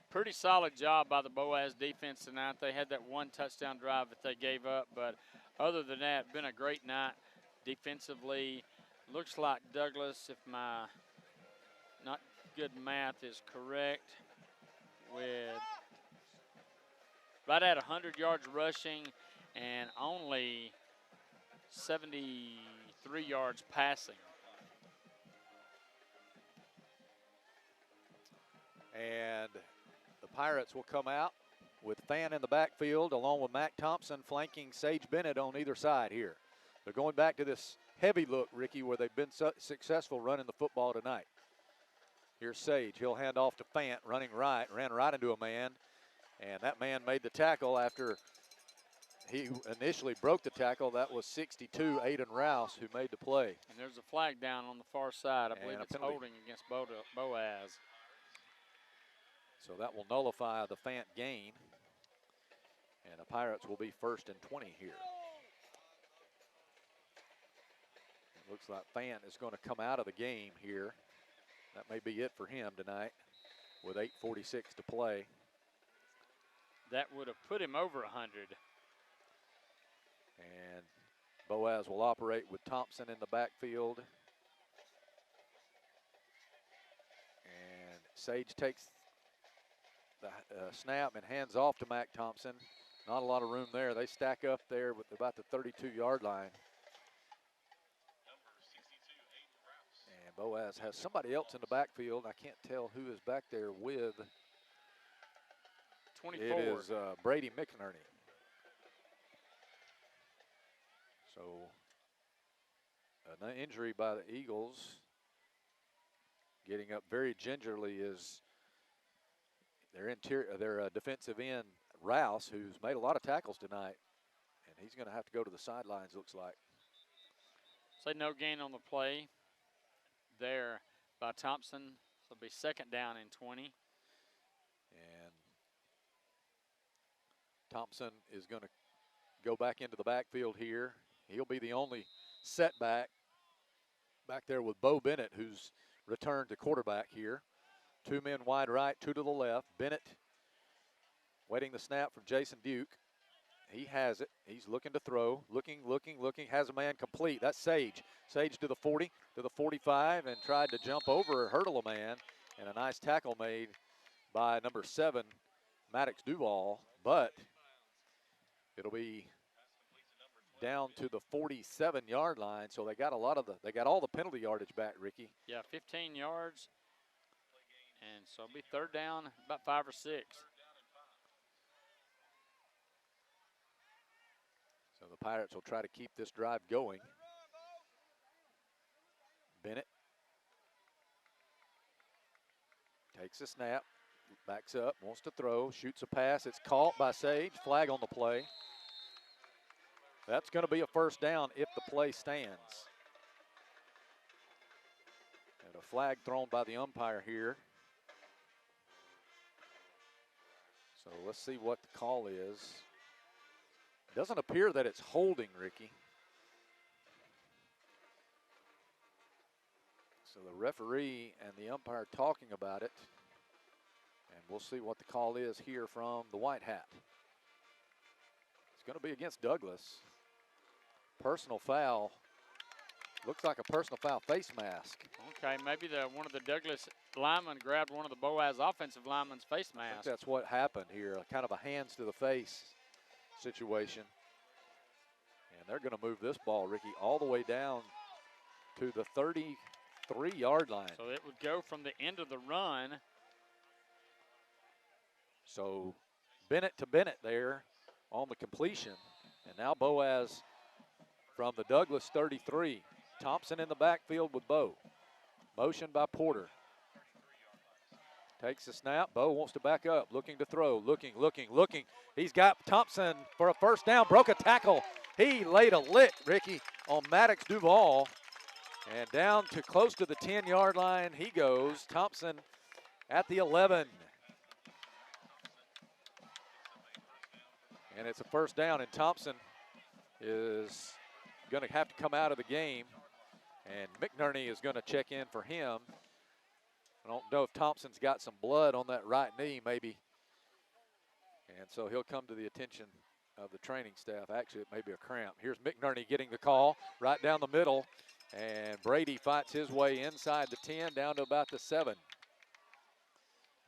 Pretty solid job by the Boaz defense tonight. They had that 1 touchdown drive that they gave up, but other than that, been a great night defensively. Looks like Douglas, if my not good math is correct, with right at 100 yards rushing and only 73 yards passing. And the Pirates will come out with Fan in the backfield along with Mac Thompson flanking Sage Bennett on either side here. They're going back to this heavy look, Ricky, where they've been successful running the football tonight. Here's Sage. He'll hand off to Fant, running right, ran right into a man. And that man made the tackle after he initially broke the tackle. That was 62, Aiden Rouse, who made the play. And there's a flag down on the far side. I believe it's penalty. holding against Boaz. So that will nullify the Fant gain. And the Pirates will be 1st and 20 here. It looks like Fant is going to come out of the game here. That may be it for him tonight with 8:46 to play. That would have put him over 100. Boaz will operate with Thompson in the backfield. And Sage takes the snap and hands off to Mac Thompson. Not a lot of room there. They stack up there with about the 32-yard line. And Boaz has somebody else in the backfield. I can't tell who is back there with. 24. It is Brady McInerney. So an injury by the Eagles. Getting up very gingerly is their defensive end, Rouse, who's made a lot of tackles tonight. And he's going to have to go to the sidelines, looks like. Say no gain on the play there by Thompson. So it'll be second down and 20. And Thompson is going to go back into the backfield here. He'll be the only setback back there with Bo Bennett, who's returned to quarterback here. 2 men wide right, 2 to the left. Bennett waiting the snap from Jason Duke. He has it. He's looking to throw. Looking. Has a man complete. That's Sage. Sage to the 40, to the 45, and tried to jump over, hurdle a man. And a nice tackle made by number 7, Maddox Duval. But it'll be down to the 47-yard line. So they got all the penalty yardage back, Ricky. Yeah, 15 yards. And so it'll be third down, about 5 or 6. So the Pirates will try to keep this drive going. Bennett takes a snap, backs up, wants to throw, shoots a pass. It's caught by Sage. Flag on the play. That's going to be a first down if the play stands. And a flag thrown by the umpire here. So let's see what the call is. Doesn't appear that it's holding, Ricky. So the referee and the umpire talking about it. And we'll see what the call is here from the White Hat. It's going to be against Douglas. Personal foul. Looks like a personal foul face mask. Okay, maybe one of the Douglas linemen grabbed one of the Boaz offensive linemen's face I think mask. that's what happened here, kind of a hands to the face situation. And they're going to move this ball, Ricky, all the way down to the 33-yard line. So it would go from the end of the run. So Bennett to Bennett there on the completion. And now Boaz from the Douglas 33. Thompson in the backfield with Bo. Motion by Porter. Takes the snap. Bo wants to back up, looking to throw, looking. He's got Thompson for a first down, broke a tackle. He laid a lick, Ricky, on Maddox Duval. And down to close to the 10-yard line he goes. Thompson at the 11. And it's a first down, and Thompson is going to have to come out of the game. And McInerney is going to check in for him. I don't know if Thompson's got some blood on that right knee, maybe. And so he'll come to the attention of the training staff. Actually, it may be a cramp. Here's McInerney getting the call right down the middle. And Brady fights his way inside the 10 down to about the 7.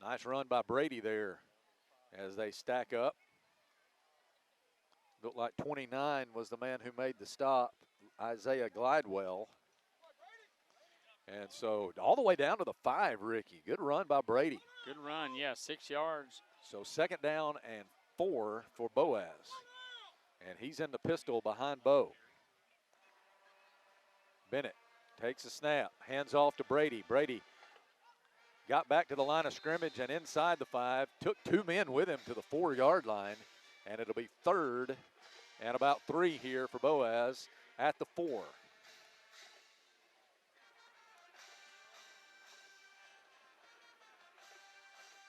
Nice run by Brady there as they stack up. Looked like 29 was the man who made the stop, Isaiah Glidewell. And so all the way down to the 5, Ricky. Good run by Brady. Good run, yeah, 6 yards. So second down and 4 for Boaz. And he's in the pistol behind Bo. Bennett takes a snap, hands off to Brady. Brady got back to the line of scrimmage and inside the 5, took 2 men with him to the 4-yard line. And it'll be third and about 3 here for Boaz at the 4.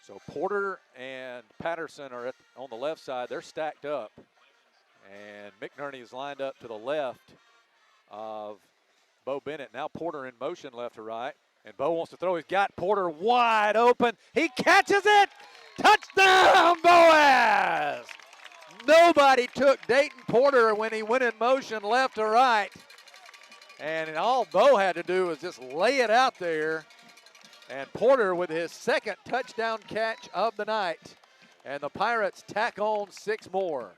So Porter and Patterson are on the left side. They're stacked up. And McInerney is lined up to the left of Bo Bennett. Now Porter in motion left to right. And Bo wants to throw. He's got Porter wide open. He catches it. Touchdown, Boaz. Nobody took Dayton Porter when he went in motion left to right. And all Bo had to do was just lay it out there. And Porter with his second touchdown catch of the night. And the Pirates tack on 6 more.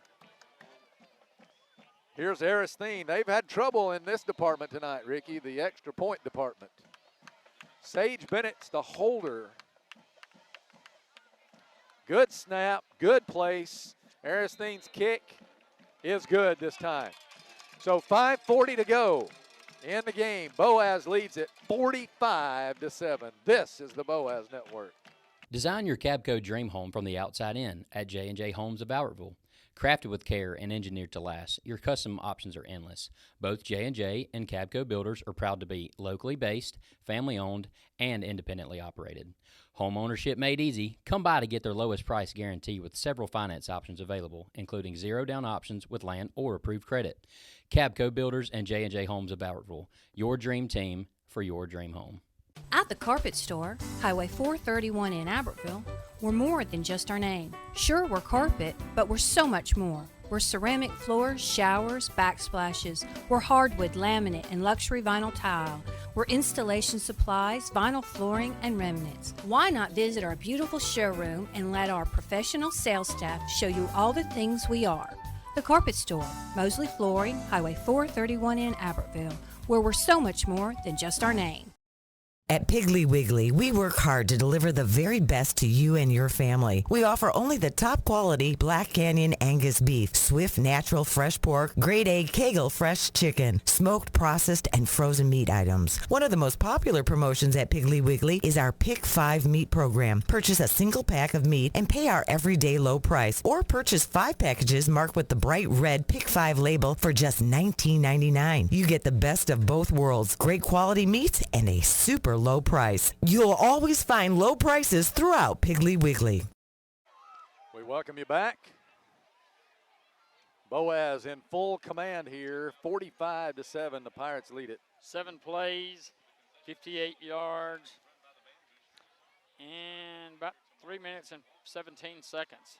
Here's Aristine. They've had trouble in this department tonight, Ricky, the extra point department. Sage Bennett's the holder. Good snap, good place. Aristine's kick is good this time. So 5:40 to go in the game. Boaz leads it 45-7. This is the Boaz Network. Design your Cabco dream home from the outside in at J&J Homes of Albertville. Crafted with care and engineered to last, your custom options are endless. Both J&J and Cabco builders are proud to be locally based, family-owned, and independently operated. Home ownership made easy. Come by to get their lowest price guarantee with several finance options available, including zero-down options with land or approved credit. Cabco Builders and J&J Homes of Albertville, your dream team for your dream home. At the Carpet Store, Highway 431 in Albertville, we're more than just our name. Sure, we're carpet, but we're so much more. We're ceramic floors, showers, backsplashes. We're hardwood, laminate, and luxury vinyl tile. We're installation supplies, vinyl flooring, and remnants. Why not visit our beautiful showroom and let our professional sales staff show you all the things we are? The Carpet Store, Mosley Flooring, Highway 431 in Albertville, where we're so much more than just our name. At Piggly Wiggly, we work hard to deliver the very best to you and your family. We offer only the top quality Black Canyon Angus beef, Swift natural fresh pork, grade A Kegel fresh chicken, smoked, processed, and frozen meat items. One of the most popular promotions at Piggly Wiggly is our Pick 5 meat program. Purchase a single pack of meat and pay our everyday low price, or purchase 5 packages marked with the bright red Pick 5 label for just $19.99. You get the best of both worlds, great quality meats and a super low price. You'll always find low prices throughout Piggly Wiggly. We welcome you back. Boaz in full command here, 45-7. The Pirates lead it. 7 plays, 58 yards, and about 3 minutes and 17 seconds.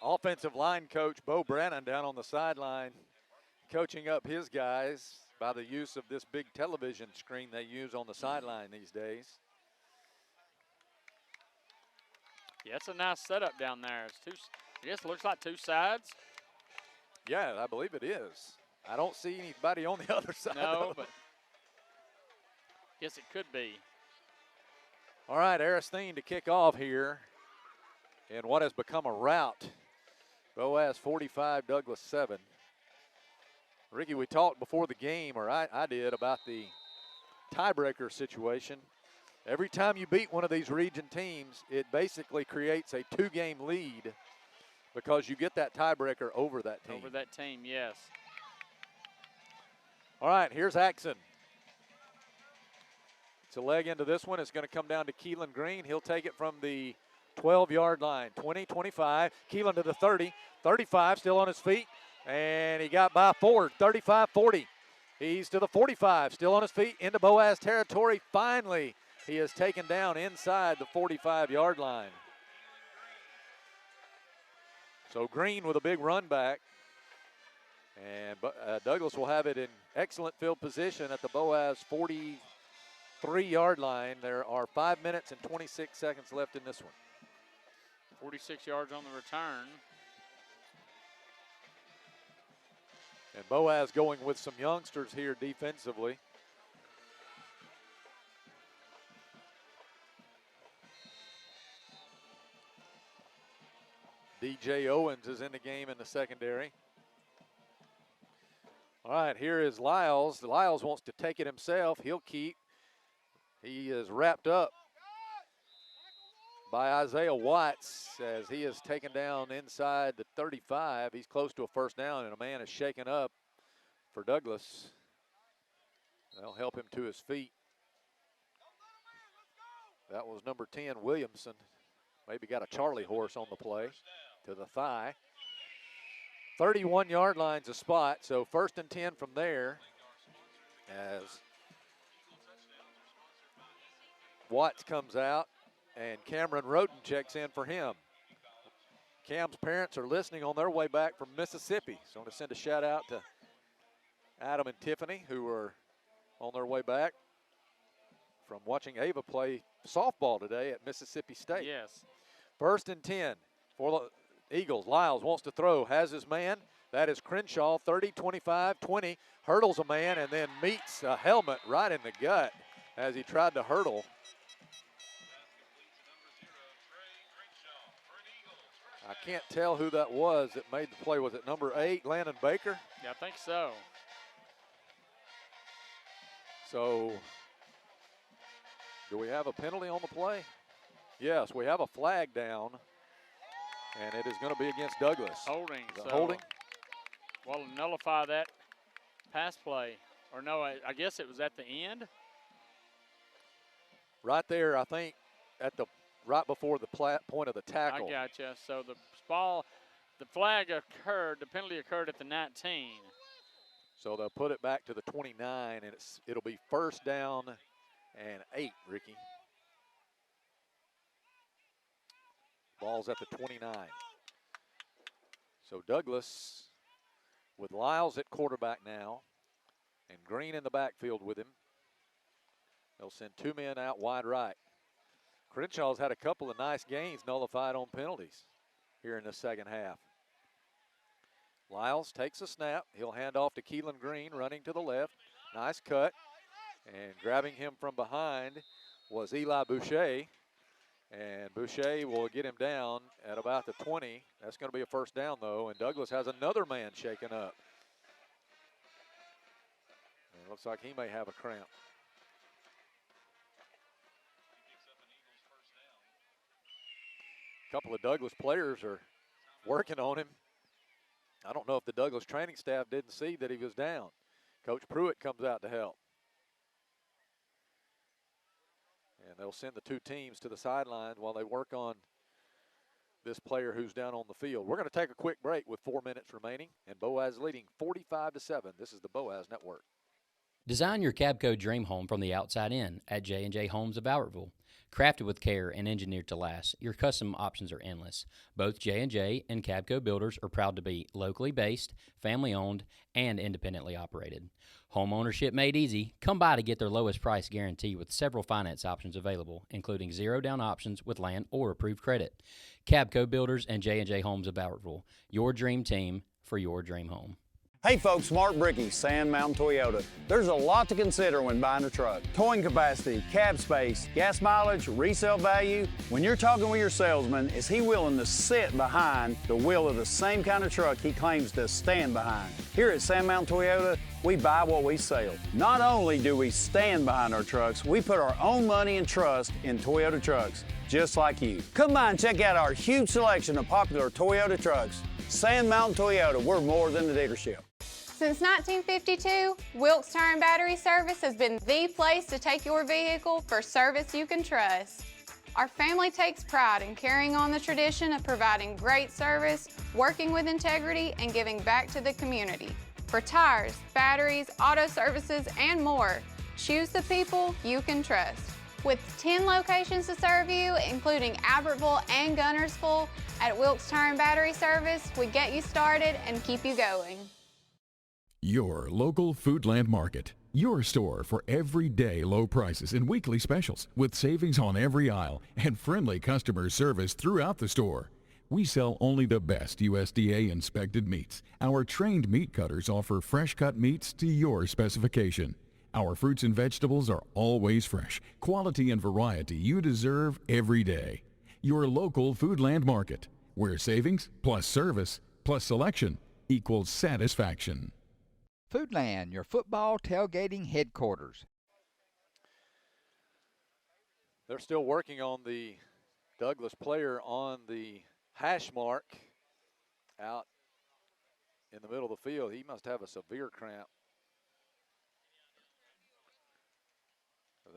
Offensive line coach Bo Brannon down on the sideline, coaching up his guys by the use of this big television screen they use on the sideline these days. Yeah, it's a nice setup down there. It's two. I guess it looks like 2 sides. Yeah, I believe it is. I don't see anybody on the other side. No, but guess it could be. All right, Aristine to kick off here in what has become a rout. Boaz 45, Douglas 7. Ricky, we talked before the game, or I did, about the tiebreaker situation. Every time you beat one of these region teams, it basically creates a 2-game lead because you get that tiebreaker over that team. Over that team, yes. All right, here's Axon. It's a leg into this one. It's going to come down to Keelan Green. He'll take it from the 12-yard line. 20, 25. Keelan to the 30. 35, still on his feet. And he got by 4, 35-40. He's to the 45, still on his feet, into Boaz territory. Finally, he is taken down inside the 45-yard line. So Green with a big run back. And Douglas will have it in excellent field position at the Boaz 43-yard line. There are 5 minutes and 26 seconds left in this one. 46 yards on the return. And Boaz going with some youngsters here defensively. DJ Owens is in the game in the secondary. All right, here is Lyles. Lyles wants to take it himself. He'll keep. He is wrapped up by Isaiah Watts as he is taken down inside the 35. He's close to a first down, and a man is shaken up for Douglas. They'll help him to his feet. That was number 10, Williamson. Maybe got a Charlie horse on the play to the thigh. 31-yard line's a spot, so 1st and 10 from there as Watts comes out and Cameron Roten checks in for him. Cam's parents are listening on their way back from Mississippi. So I'm going to send a shout out to Adam and Tiffany, who are on their way back from watching Ava play softball today at Mississippi State. Yes. 1st and 10 for the Eagles. Lyles wants to throw, has his man. That is Crenshaw, 30, 25, 20. Hurdles a man and then meets a helmet right in the gut as he tried to hurdle. I can't tell who that was that made the play. Was it number 8, Landon Baker? Yeah, I think so. So, do we have a penalty on the play? Yes, we have a flag down, and it is going to be against Douglas. Holding. So holding? Well, nullify that pass play. Or no, I guess it was at the end. Right there, I think, right before the point of the tackle. I gotcha. So the flag occurred, the penalty occurred at the 19. So they'll put it back to the 29, and it'll be 1st down and 8, Ricky. Ball's at the 29. So Douglas with Lyles at quarterback now and Green in the backfield with him. They'll send 2 men out wide right. Crenshaw's had a couple of nice gains nullified on penalties here in the second half. Lyles takes a snap. He'll hand off to Keelan Green running to the left. Nice cut. And grabbing him from behind was Eli Boucher. And Boucher will get him down at about the 20. That's going to be a 1st down, though. And Douglas has another man shaken up. And it looks like he may have a cramp. A couple of Douglas players are working on him. I don't know if the Douglas training staff didn't see that he was down. Coach Pruitt comes out to help. And they'll send the 2 teams to the sideline while they work on this player who's down on the field. We're going to take a quick break with 4 minutes remaining, and Boaz leading 45-7. This is the Boaz Network. Design your Cabco dream home from the outside in at J&J Homes of Albertville. Crafted with care and engineered to last, your custom options are endless. Both J&J and Cabco Builders are proud to be locally based, family-owned, and independently operated. Home ownership made easy. Come by to get their lowest price guarantee with several finance options available, including zero-down options with land or approved credit. Cabco Builders and J&J Homes of Albertville, your dream team for your dream home. Hey folks, Mark Bricky, Sand Mountain Toyota. There's a lot to consider when buying a truck. Towing capacity, cab space, gas mileage, resale value. When you're talking with your salesman, is he willing to sit behind the wheel of the same kind of truck he claims to stand behind? Here at Sand Mountain Toyota, we buy what we sell. Not only do we stand behind our trucks, we put our own money and trust in Toyota trucks, just like you. Come by and check out our huge selection of popular Toyota trucks. Sand Mountain Toyota, we're more than a dealership. Since 1952, Wilkes Tire and Battery Service has been the place to take your vehicle for service you can trust. Our family takes pride in carrying on the tradition of providing great service, working with integrity, and giving back to the community. For tires, batteries, auto services, and more, choose the people you can trust. With 10 locations to serve you, including Albertville and Gunnersville, at Wilkes Tire and Battery Service, we get you started and keep you going. Your local Foodland Market. Your store for everyday low prices and weekly specials with savings on every aisle and friendly customer service throughout the store. We sell only the best USDA inspected meats. Our trained meat cutters offer fresh cut meats to your specification. Our fruits and vegetables are always fresh, quality and variety you deserve every day. Your local Foodland Market, where savings plus service plus selection equals satisfaction. Foodland, your football tailgating headquarters. They're still working on the Douglas player on the hash mark out in the middle of the field. He must have a severe cramp.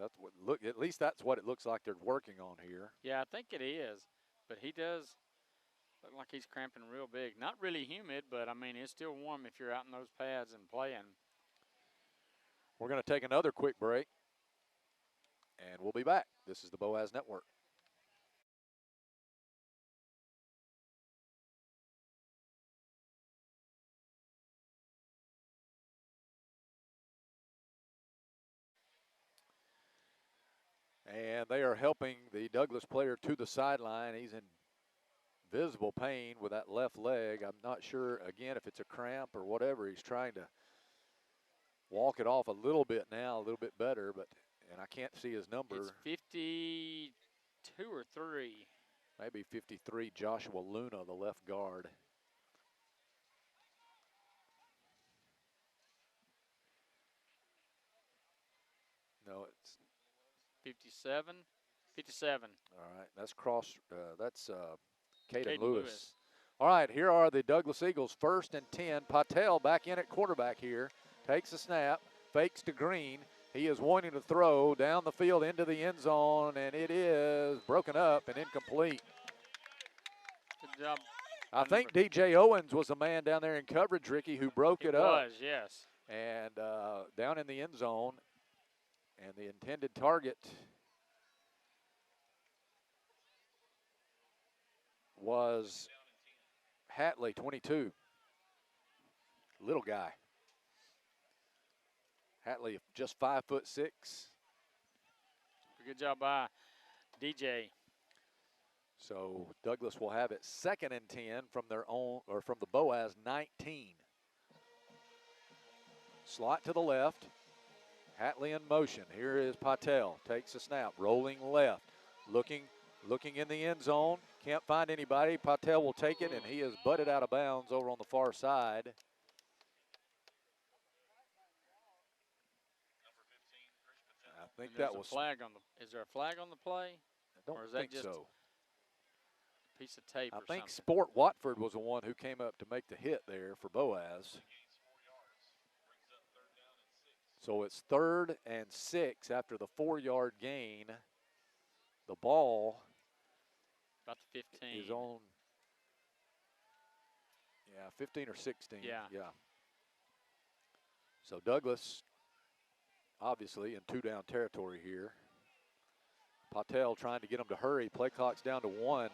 That's what at least that's what it looks like they're working on here. Yeah, I think it is, but he does look like he's cramping real big. Not really humid, but I mean, it's still warm if you're out in those pads and playing. We're going to take another quick break, and we'll be back. This is the Boaz Network. And they are helping the Douglas player to the sideline. He's in visible pain with that left leg. I'm not sure, again, if it's a cramp or whatever. He's trying to walk it off a little bit now, a little bit better, and I can't see his number. It's 52 or 3. Maybe 53, Joshua Luna, the left guard. No, it's 57. 57. All right, that's Caden Caden Lewis. All right, here are the Douglas Eagles, 1st and 10. Patel back in at quarterback here. Takes a snap, fakes to Green. He is wanting to throw down the field into the end zone, and it is broken up and incomplete. Good job. I think DJ Owens was the man down there in coverage, Ricky, who broke it up. Was, yes. And down in the end zone, and the intended target was Hatley, 22. Little guy. Hatley, just 5'6". Good job by DJ. So Douglas will have it 2nd and 10 from their own, or from the Boaz 19. Slot to the left. Hatley in motion. Here is Patel. Takes a snap, rolling left, looking in the end zone. Can't find anybody. Patel will take it, and he is butted out of bounds over on the far side. I think that was flag on the. Is there a flag on the play? I don't or is that think just so. A piece of tape I or think something? Sport Watford was the one who came up to make the hit there for Boaz. So it's 3rd and 6 after the 4-yard gain. The ball about the 15 is on. Yeah, 15 or 16. Yeah. So Douglas, obviously in 2-down territory here. Patel trying to get them to hurry. Play clock's down to 1.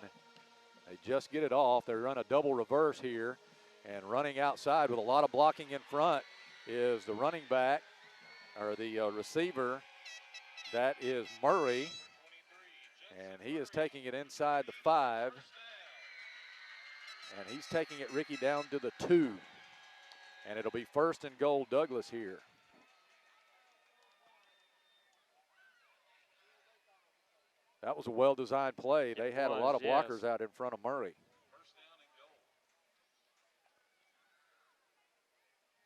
They just get it off. They run a double reverse here, and running outside with a lot of blocking in front is the running back, or the receiver. That is Murray, and he is taking it inside the 5, and he's taking it, Ricky, down to the 2, and it'll be 1st and goal Douglas here. That was a well-designed play. They had a lot of blockers out in front of Murray.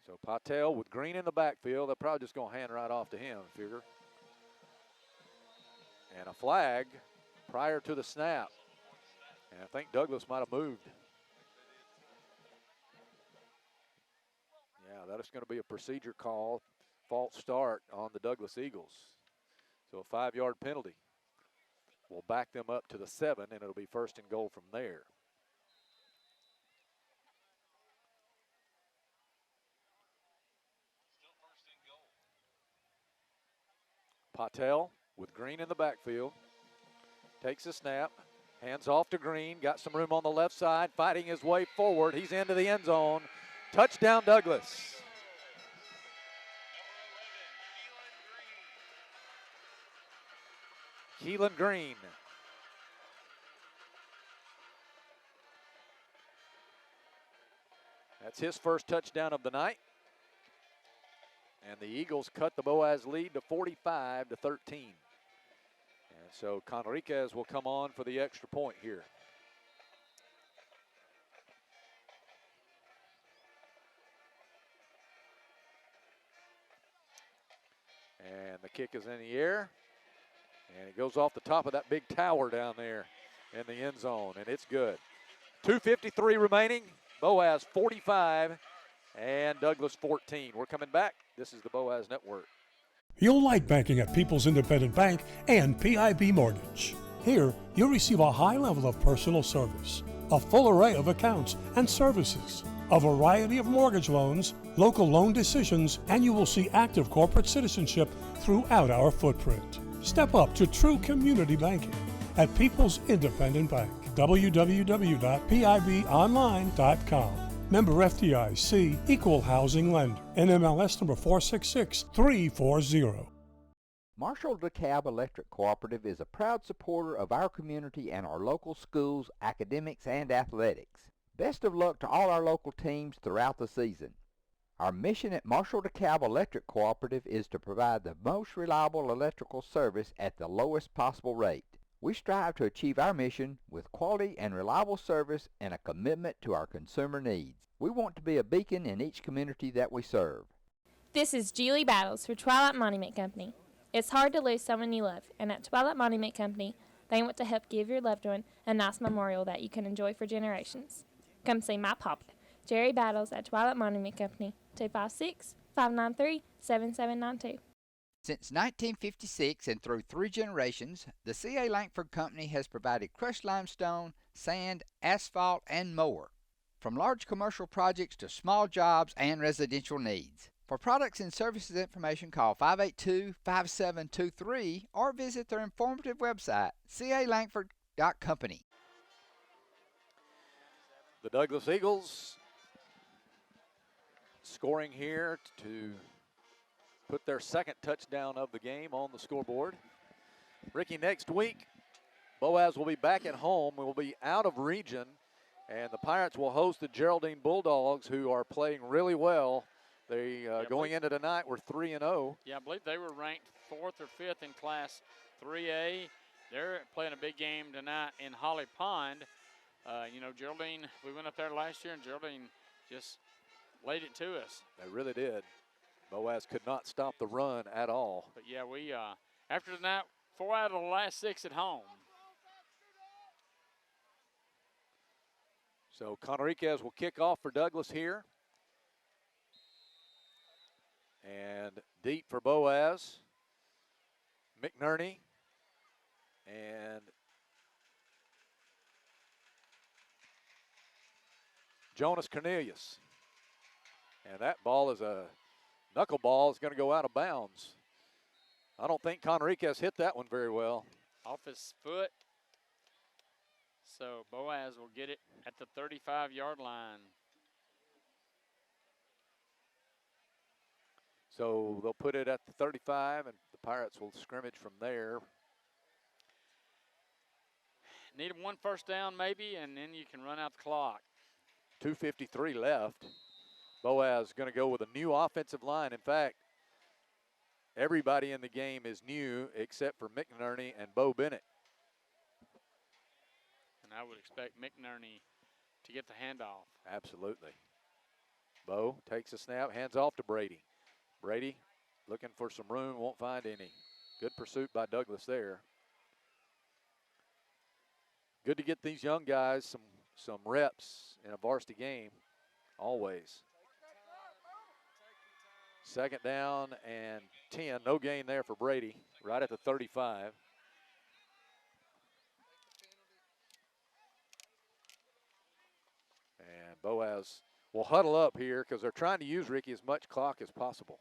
So Patel with Green in the backfield. They're probably just going to hand right off to him, I figure. And a flag prior to the snap. And I think Douglas might have moved. Yeah, that is going to be a procedure call. False start on the Douglas Eagles. So a 5-yard penalty will back them up to the 7, and it'll be 1st and goal from there. Patel with Green in the backfield. Takes a snap, hands off to Green, got some room on the left side, fighting his way forward. He's into the end zone. Touchdown Douglas. Keelan Green. That's his first touchdown of the night. And the Eagles cut the Boaz lead to 45-13. And so Conriquez will come on for the extra point here. And the kick is in the air. And it goes off the top of that big tower down there in the end zone, and it's good. 2:53 remaining. Boaz 45 and Douglas 14. We're coming back. This is the Boaz Network. You'll like banking at People's Independent Bank and PIB Mortgage. Here, you'll receive a high level of personal service, a full array of accounts and services, a variety of mortgage loans, local loan decisions, and you will see active corporate citizenship throughout our footprint. Step up to true community banking at People's Independent Bank. www.pibonline.com. Member FDIC, Equal Housing Lender. NMLS number 466340. Marshall DeKalb Electric Cooperative is a proud supporter of our community and our local schools, academics, and athletics. Best of luck to all our local teams throughout the season. Our mission at Marshall DeKalb Electric Cooperative is to provide the most reliable electrical service at the lowest possible rate. We strive to achieve our mission with quality and reliable service and a commitment to our consumer needs. We want to be a beacon in each community that we serve. This is Julie Battles for Twilight Monument Company. It's hard to lose someone you love, and at Twilight Monument Company, they want to help give your loved one a nice memorial that you can enjoy for generations. Come see my papa, Jerry Battles, at Twilight Monument Company, 256-593-7792. Since 1956 and through 3 generations, the C.A. Langford Company has provided crushed limestone, sand, asphalt, and more. From large commercial projects to small jobs and residential needs. For products and services information, call 582-5723 or visit their informative website, calangford.company. The Douglas Eagles scoring here to put their second touchdown of the game on the scoreboard. Ricky, next week, Boaz will be back at home. We will be out of region, and the Pirates will host the Geraldine Bulldogs, who are playing really well. They going into tonight, we're 3-0. Yeah, I believe they were ranked 4th or 5th in Class 3A. They're playing a big game tonight in Holly Pond. Geraldine, we went up there last year, and Geraldine just laid it to us. They really did. Boaz could not stop the run at all. But yeah, we after tonight, 4 out of the last 6 at home. So Conriquez will kick off for Douglas here. And deep for Boaz. McNerney. And Jonas Cornelius. And that ball is a knuckleball. Is going to go out of bounds. I don't think Conriquez hit that one very well. Off his foot. So Boaz will get it at the 35-yard line. So they'll put it at the 35, and the Pirates will scrimmage from there. Need 1 first down maybe, and then you can run out the clock. 2:53 left. Boaz going to go with a new offensive line. In fact, everybody in the game is new except for McNerney and Bo Bennett. And I would expect McNerney to get the handoff. Absolutely. Bo takes a snap, hands off to Brady. Brady looking for some room, won't find any. Good pursuit by Douglas there. Good to get these young guys some reps in a varsity game, always. 2nd down and 10. No gain there for Brady, right at the 35. And Boaz will huddle up here because they're trying to use Ricky as much clock as possible.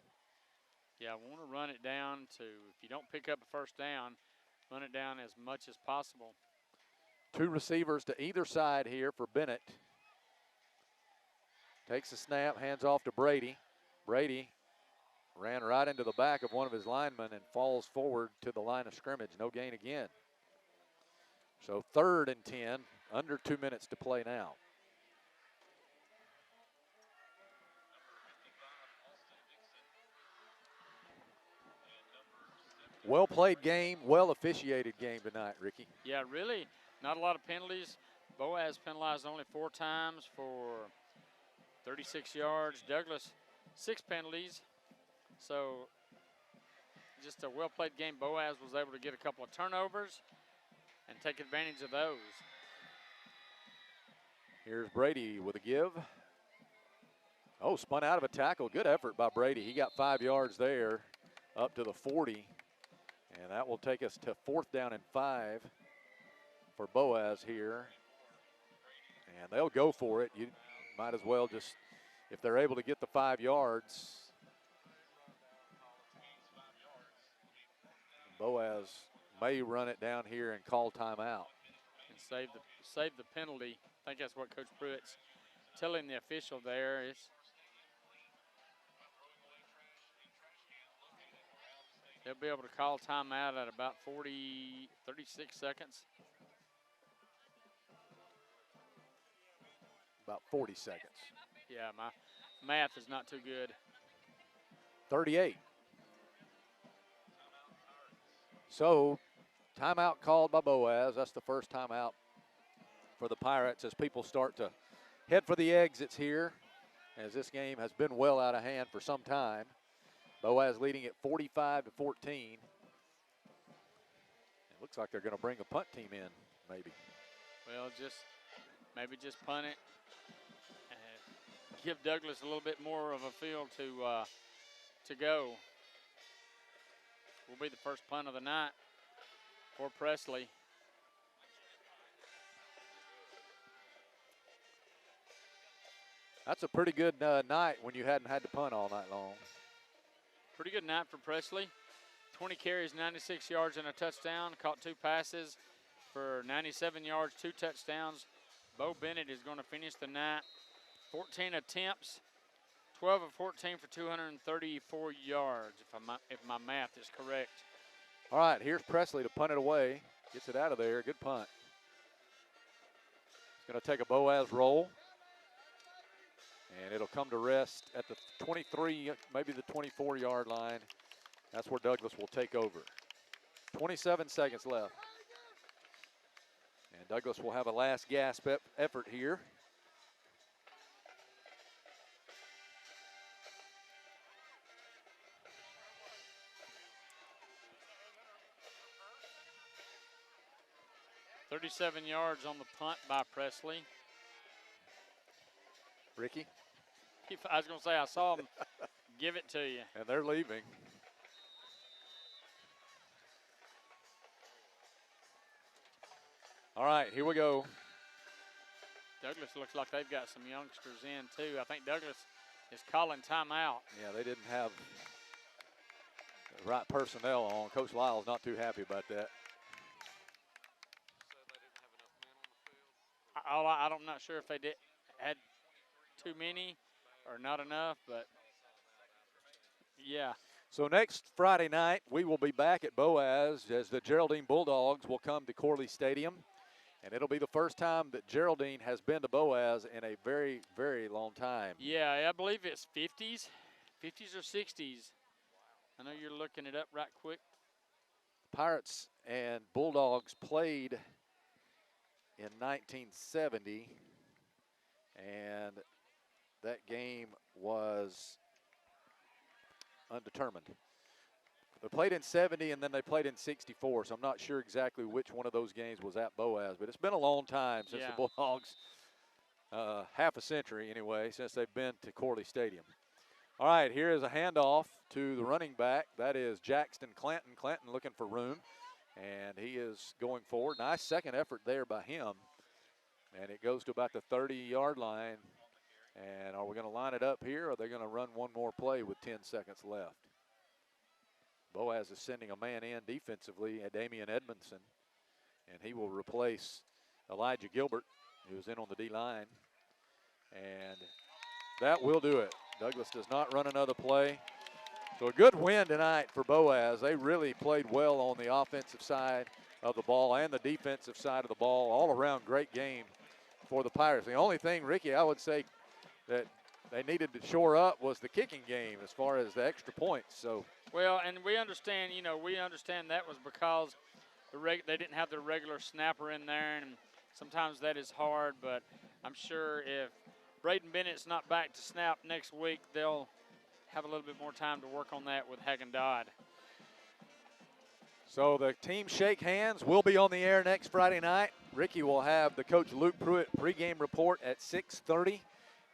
Yeah, I want to run it down to, if you don't pick up a first down, run it down as much as possible. 2 receivers to either side here for Bennett. Takes a snap, hands off to Brady. Brady ran right into the back of one of his linemen and falls forward to the line of scrimmage. No gain again. So 3rd and 10, under 2 minutes to play now. Well played game, well officiated game tonight, Ricky. Yeah, really not a lot of penalties. Boaz penalized only 4 times for 36 yards. Douglas 6 penalties. So just a well played game. Boaz was able to get a couple of turnovers and take advantage of those. Here's Brady with a give. Oh, spun out of a tackle. Good effort by Brady. He got 5 yards there up to the 40. And that will take us to 4th down and 5 for Boaz here. And they'll go for it. You might as well just, if they're able to get the 5 yards. Boaz may run it down here and call timeout. And save the penalty. I think that's what Coach Pruitt's telling the official there is. They'll be able to call timeout at about 36 seconds. About 40 seconds. Yeah, my math is not too good. 38. So, timeout called by Boaz. That's the first timeout for the Pirates as people start to head for the exits here, as this game has been well out of hand for some time. Boaz leading at 45-14. It looks like they're going to bring a punt team in, maybe. Well, maybe just punt it. Give Douglas a little bit more of a field to go. Will be the first punt of the night for Presley. That's a pretty good night when you hadn't had to punt all night long. Pretty good night for Presley. 20 carries, 96 yards, and a touchdown. Caught 2 passes for 97 yards, 2 touchdowns. Bo Bennett is going to finish the night. 14 attempts, 12 of 14 for 234 yards, if my math is correct. All right, here's Presley to punt it away. Gets it out of there. Good punt. It's going to take a Boaz roll. And it'll come to rest at the 23, maybe the 24-yard line. That's where Douglas will take over. 27 seconds left. And Douglas will have a last gasp effort here. $37 yards on the punt by Presley. Ricky? I was going to say, I saw him give it to you. And they're leaving. All right, here we go. Douglas looks like they've got some youngsters in, too. I think Douglas is calling timeout. Yeah, they didn't have the right personnel on. Coach Lyle's not too happy about that. I'm not sure if they had too many or not enough, but yeah. So next Friday night, we will be back at Boaz as the Geraldine Bulldogs will come to Corley Stadium. And it'll be the first time that Geraldine has been to Boaz in a very, very long time. Yeah, I believe it's 50s or 60s. I know you're looking it up right quick. Pirates and Bulldogs played in 1970, and that game was undetermined. They played in 70, and then they played in 64, so I'm not sure exactly which one of those games was at Boaz, but it's been a long time since the Bulldogs, half a century anyway, since they've been to Corley Stadium. All right, here is a handoff to the running back. That is Jackson Clanton. Clanton looking for room, and he is going forward. Nice second effort there by him, and it goes to about the 30-yard line. And are we going to line it up here, or are they going to run one more play with 10 seconds left? Boaz is sending a man in defensively at Damian Edmondson, and he will replace Elijah Gilbert, who is in on the D-line. And that will do it. Douglas does not run another play. So a good win tonight for Boaz. They really played well on the offensive side of the ball and the defensive side of the ball. All around great game for the Pirates. The only thing, Ricky, I would say that they needed to shore up was the kicking game as far as the extra points. So, well, and we understand, that was because they didn't have the regular snapper in there, and sometimes that is hard, but I'm sure if Braden Bennett's not back to snap next week, they'll have a little bit more time to work on that with Hagen Dodd. So the team shake hands. We'll be on the air next Friday night. Ricky will have the coach Luke Pruitt pregame report at 6:30.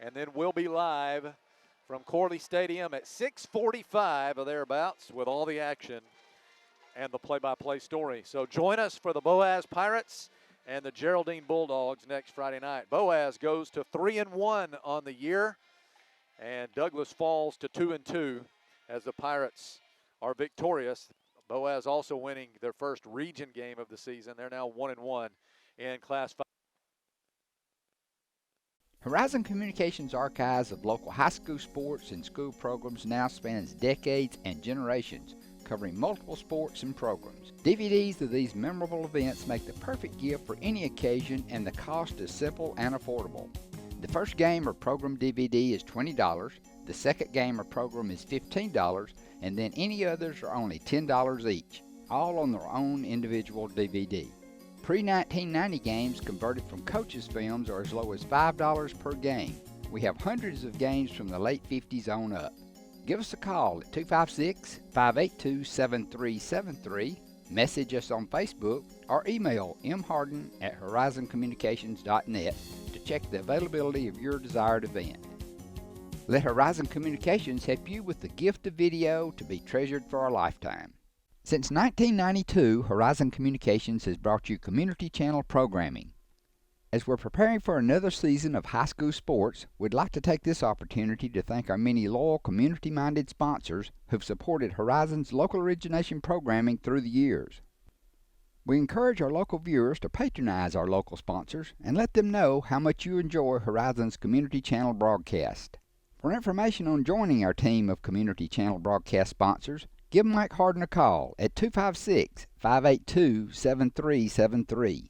And then we'll be live from Corley Stadium at 6:45 or thereabouts with all the action and the play-by-play story. So join us for the Boaz Pirates and the Geraldine Bulldogs next Friday night. Boaz goes to 3-1 on the year, and Douglas falls to 2-2 as the Pirates are victorious. Boaz also winning their first region game of the season. They're now 1-1 in Class 5. Horizon Communications' archives of local high school sports and school programs now spans decades and generations. covering multiple sports and programs. DVDs of these memorable events make the perfect gift for any occasion, and the cost is simple and affordable. The first game or program DVD is $20, the second game or program is $15, and then any others are only $10 each, all on their own individual DVD. Pre-1990 games converted from coaches' films are as low as $5 per game. We have hundreds of games from the late 50s on up. Give us a call at 256-582-7373, message us on Facebook, or email mharden@horizoncommunications.net to check the availability of your desired event. Let Horizon Communications help you with the gift of video to be treasured for a lifetime. Since 1992, Horizon Communications has brought you community channel programming. As we're preparing for another season of high school sports, we'd like to take this opportunity to thank our many loyal community-minded sponsors who've supported Horizon's local origination programming through the years. We encourage our local viewers to patronize our local sponsors and let them know how much you enjoy Horizon's community channel broadcast. For information on joining our team of community channel broadcast sponsors, give Mike Harden a call at 256-582-7373.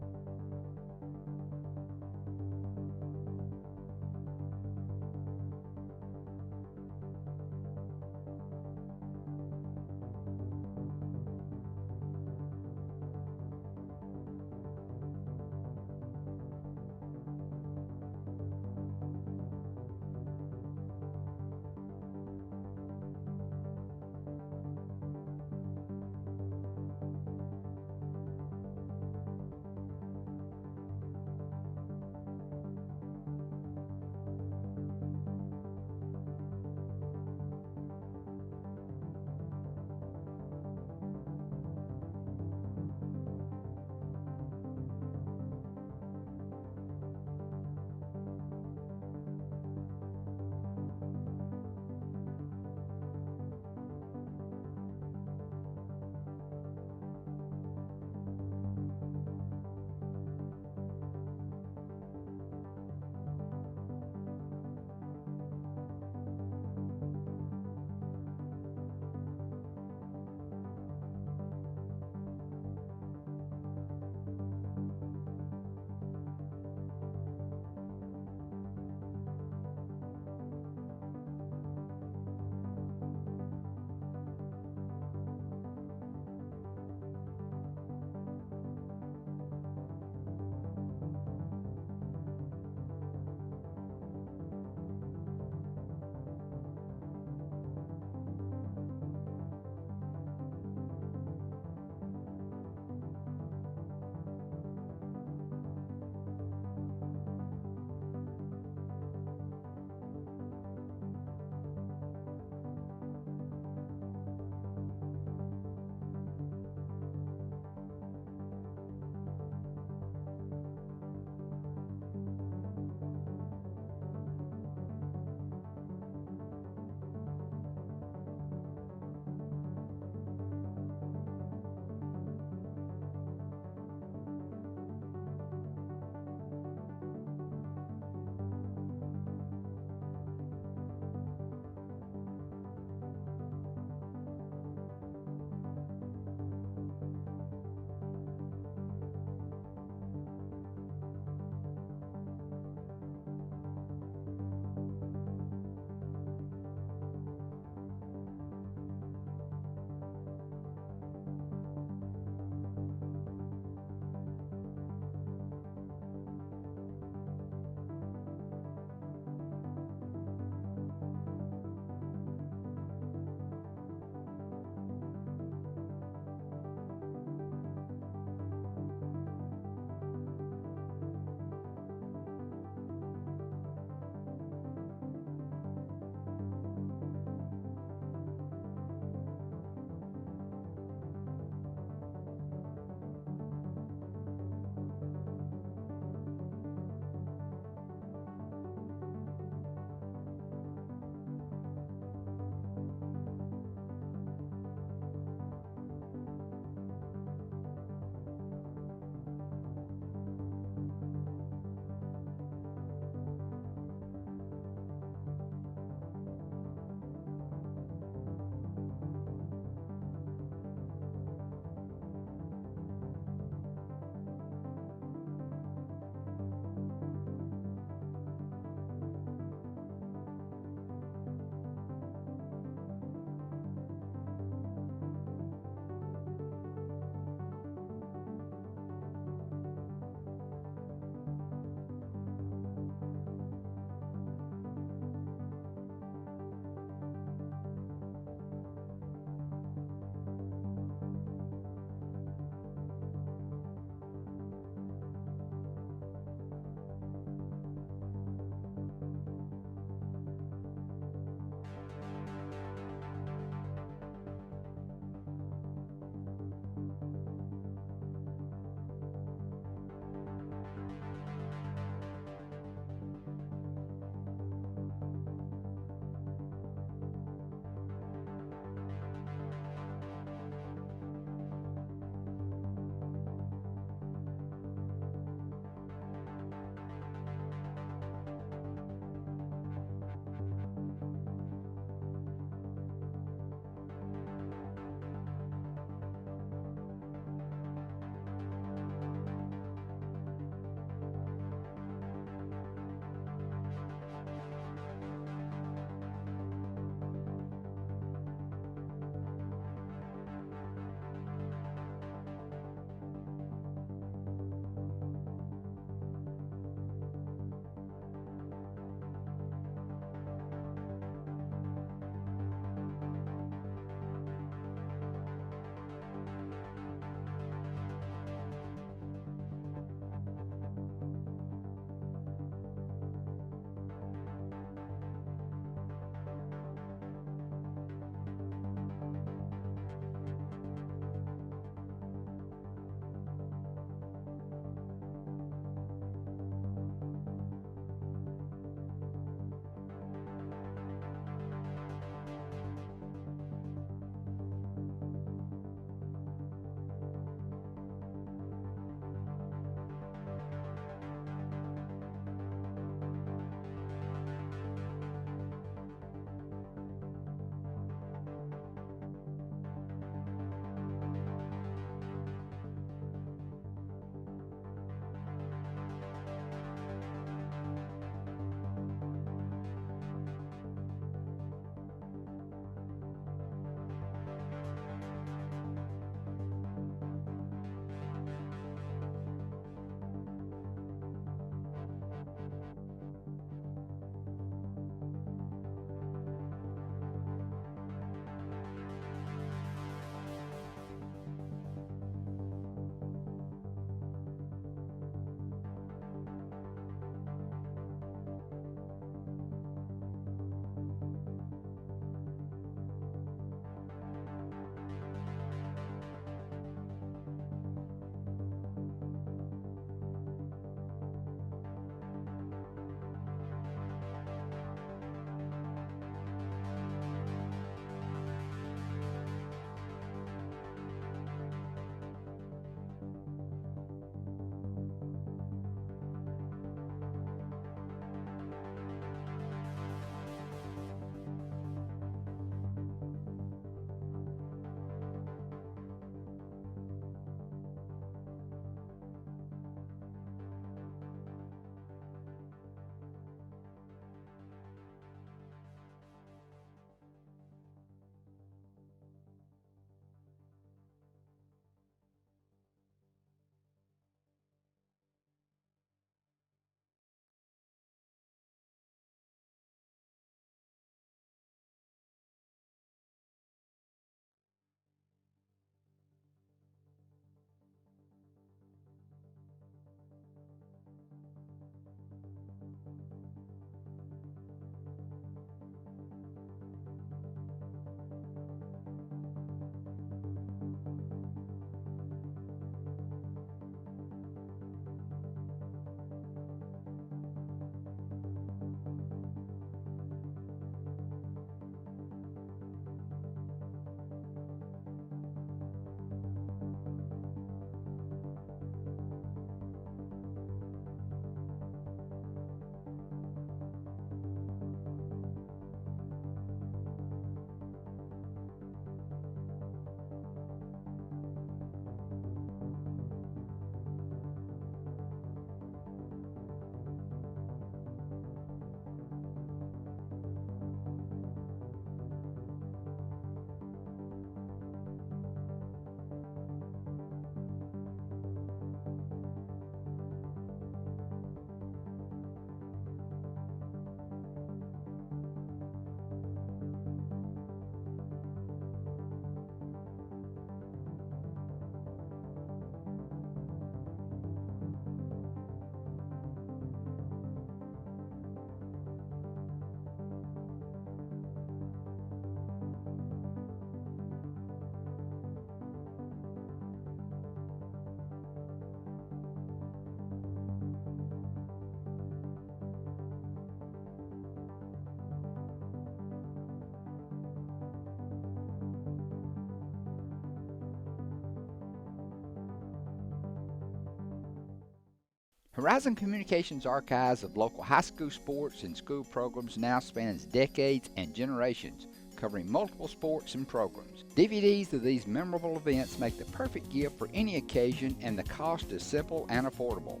Horizon Communications' archives of local high school sports and school programs now spans decades and generations, covering multiple sports and programs. DVDs of these memorable events make the perfect gift for any occasion, and the cost is simple and affordable.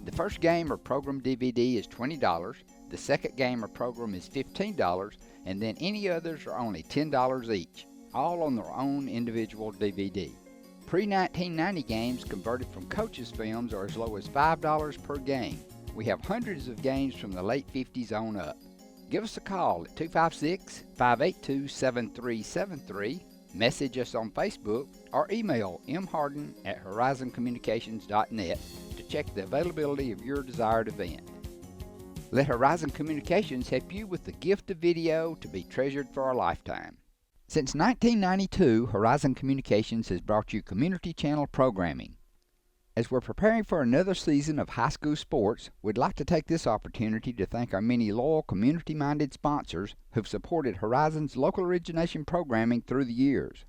The first game or program DVD is $20, the second game or program is $15, and then any others are only $10 each, all on their own individual DVD. Pre-1990 games converted from coaches' films are as low as $5 per game. We have hundreds of games from the late 50s on up. Give us a call at 256-582-7373, message us on Facebook, or email mharden@horizoncommunications.net to check the availability of your desired event. Let Horizon Communications help you with the gift of video to be treasured for a lifetime. Since 1992, Horizon Communications has brought you community channel programming. As we're preparing for another season of high school sports, we'd like to take this opportunity to thank our many loyal community-minded sponsors who've supported Horizon's local origination programming through the years.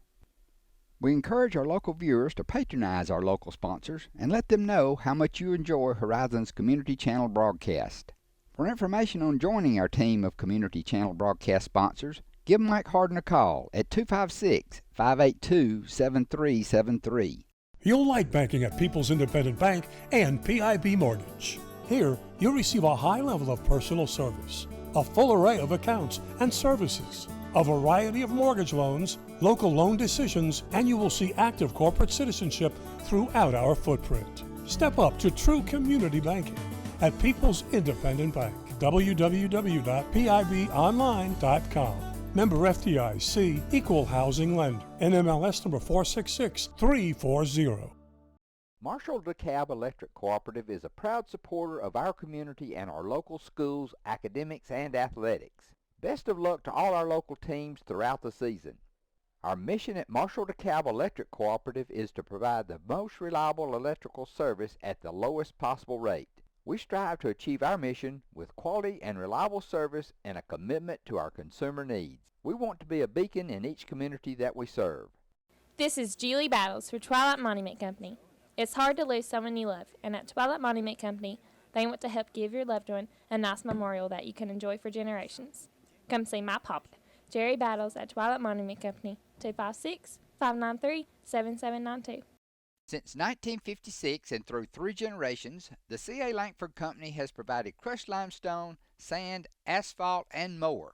We encourage our local viewers to patronize our local sponsors and let them know how much you enjoy Horizon's community channel broadcast. For information on joining our team of community channel broadcast sponsors, give Mike Harden a call at 256-582-7373. You'll like banking at People's Independent Bank and PIB Mortgage. Here, you'll receive a high level of personal service, a full array of accounts and services, a variety of mortgage loans, local loan decisions, and you will see active corporate citizenship throughout our footprint. Step up to true community banking at People's Independent Bank. www.pibonline.com. Member FDIC, Equal Housing Lender. NMLS number 466340. Marshall DeKalb Electric Cooperative is a proud supporter of our community and our local schools, academics, and athletics. Best of luck to all our local teams throughout the season. Our mission at Marshall DeKalb Electric Cooperative is to provide the most reliable electrical service at the lowest possible rate. We strive to achieve our mission with quality and reliable service and a commitment to our consumer needs. We want to be a beacon in each community that we serve. This is Julie Battles for Twilight Monument Company. It's hard to lose someone you love, and at Twilight Monument Company, they want to help give your loved one a nice memorial that you can enjoy for generations. Come see my papa, Jerry Battles, at Twilight Monument Company, 256-593-7792. Since 1956 and through 3 generations, the C.A. Langford Company has provided crushed limestone, sand, asphalt, and more,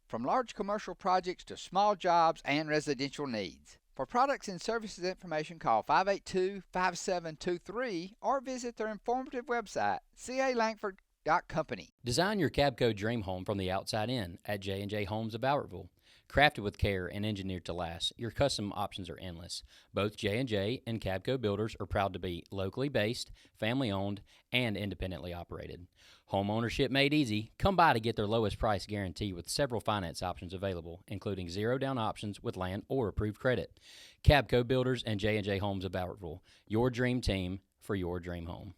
from large commercial projects to small jobs and residential needs. For products and services information, call 582-5723 or visit their informative website, calangford.company. Design your Cabco dream home from the outside in at J&J Homes of Albertville. Crafted with care and engineered to last, your custom options are endless. Both J&J and Cabco Builders are proud to be locally based, family-owned, and independently operated. Home ownership made easy. Come by to get their lowest price guarantee with several finance options available, including zero-down options with land or approved credit. Cabco Builders and J&J Homes of Albertville, your dream team for your dream home.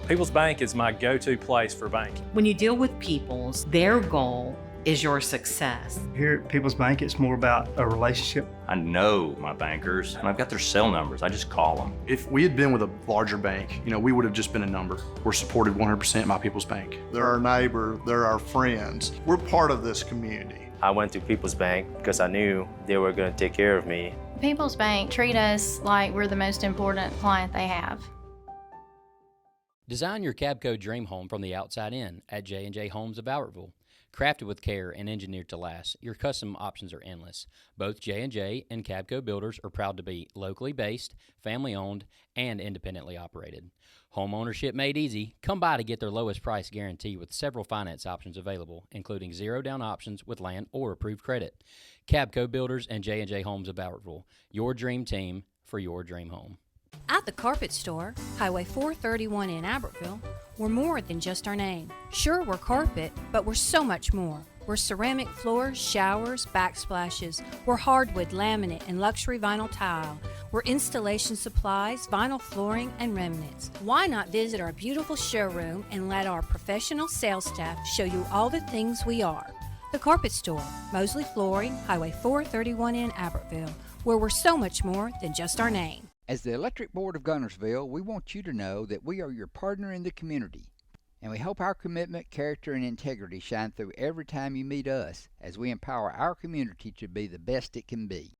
People's Bank is my go-to place for banking. When you deal with People's, their goal is your success. Here at People's Bank, it's more about a relationship. I know my bankers, and I've got their cell numbers. I just call them. If we had been with a larger bank, we would have just been a number. We're supported 100% by People's Bank. They're our neighbor, they're our friends. We're part of this community. I went to People's Bank because I knew they were going to take care of me. People's Bank treat us like we're the most important client they have. Design your Cabco dream home from the outside in at J&J Homes of Albertville. Crafted with care and engineered to last, your custom options are endless. Both J&J and Cabco Builders are proud to be locally based, family-owned, and independently operated. Home ownership made easy. Come by to get their lowest price guarantee with several finance options available, including zero-down options with land or approved credit. Cabco Builders and J&J Homes of Albertville, your dream team for your dream home. At the Carpet Store, Highway 431 in Albertville, We're more than just our name. Sure, we're carpet, but we're so much more. We're ceramic floors, showers, backsplashes. We're hardwood, laminate, and luxury vinyl tile. We're installation supplies, vinyl flooring, and remnants. Why not visit our beautiful showroom and let our professional sales staff show you all the things we are? The Carpet Store, Mosley Flooring, Highway 431 in Albertville, where we're so much more than just our name. As the Electric Board of Gunnersville, we want you to know that we are your partner in the community, and we hope our commitment, character, and integrity shine through every time you meet us as we empower our community to be the best it can be.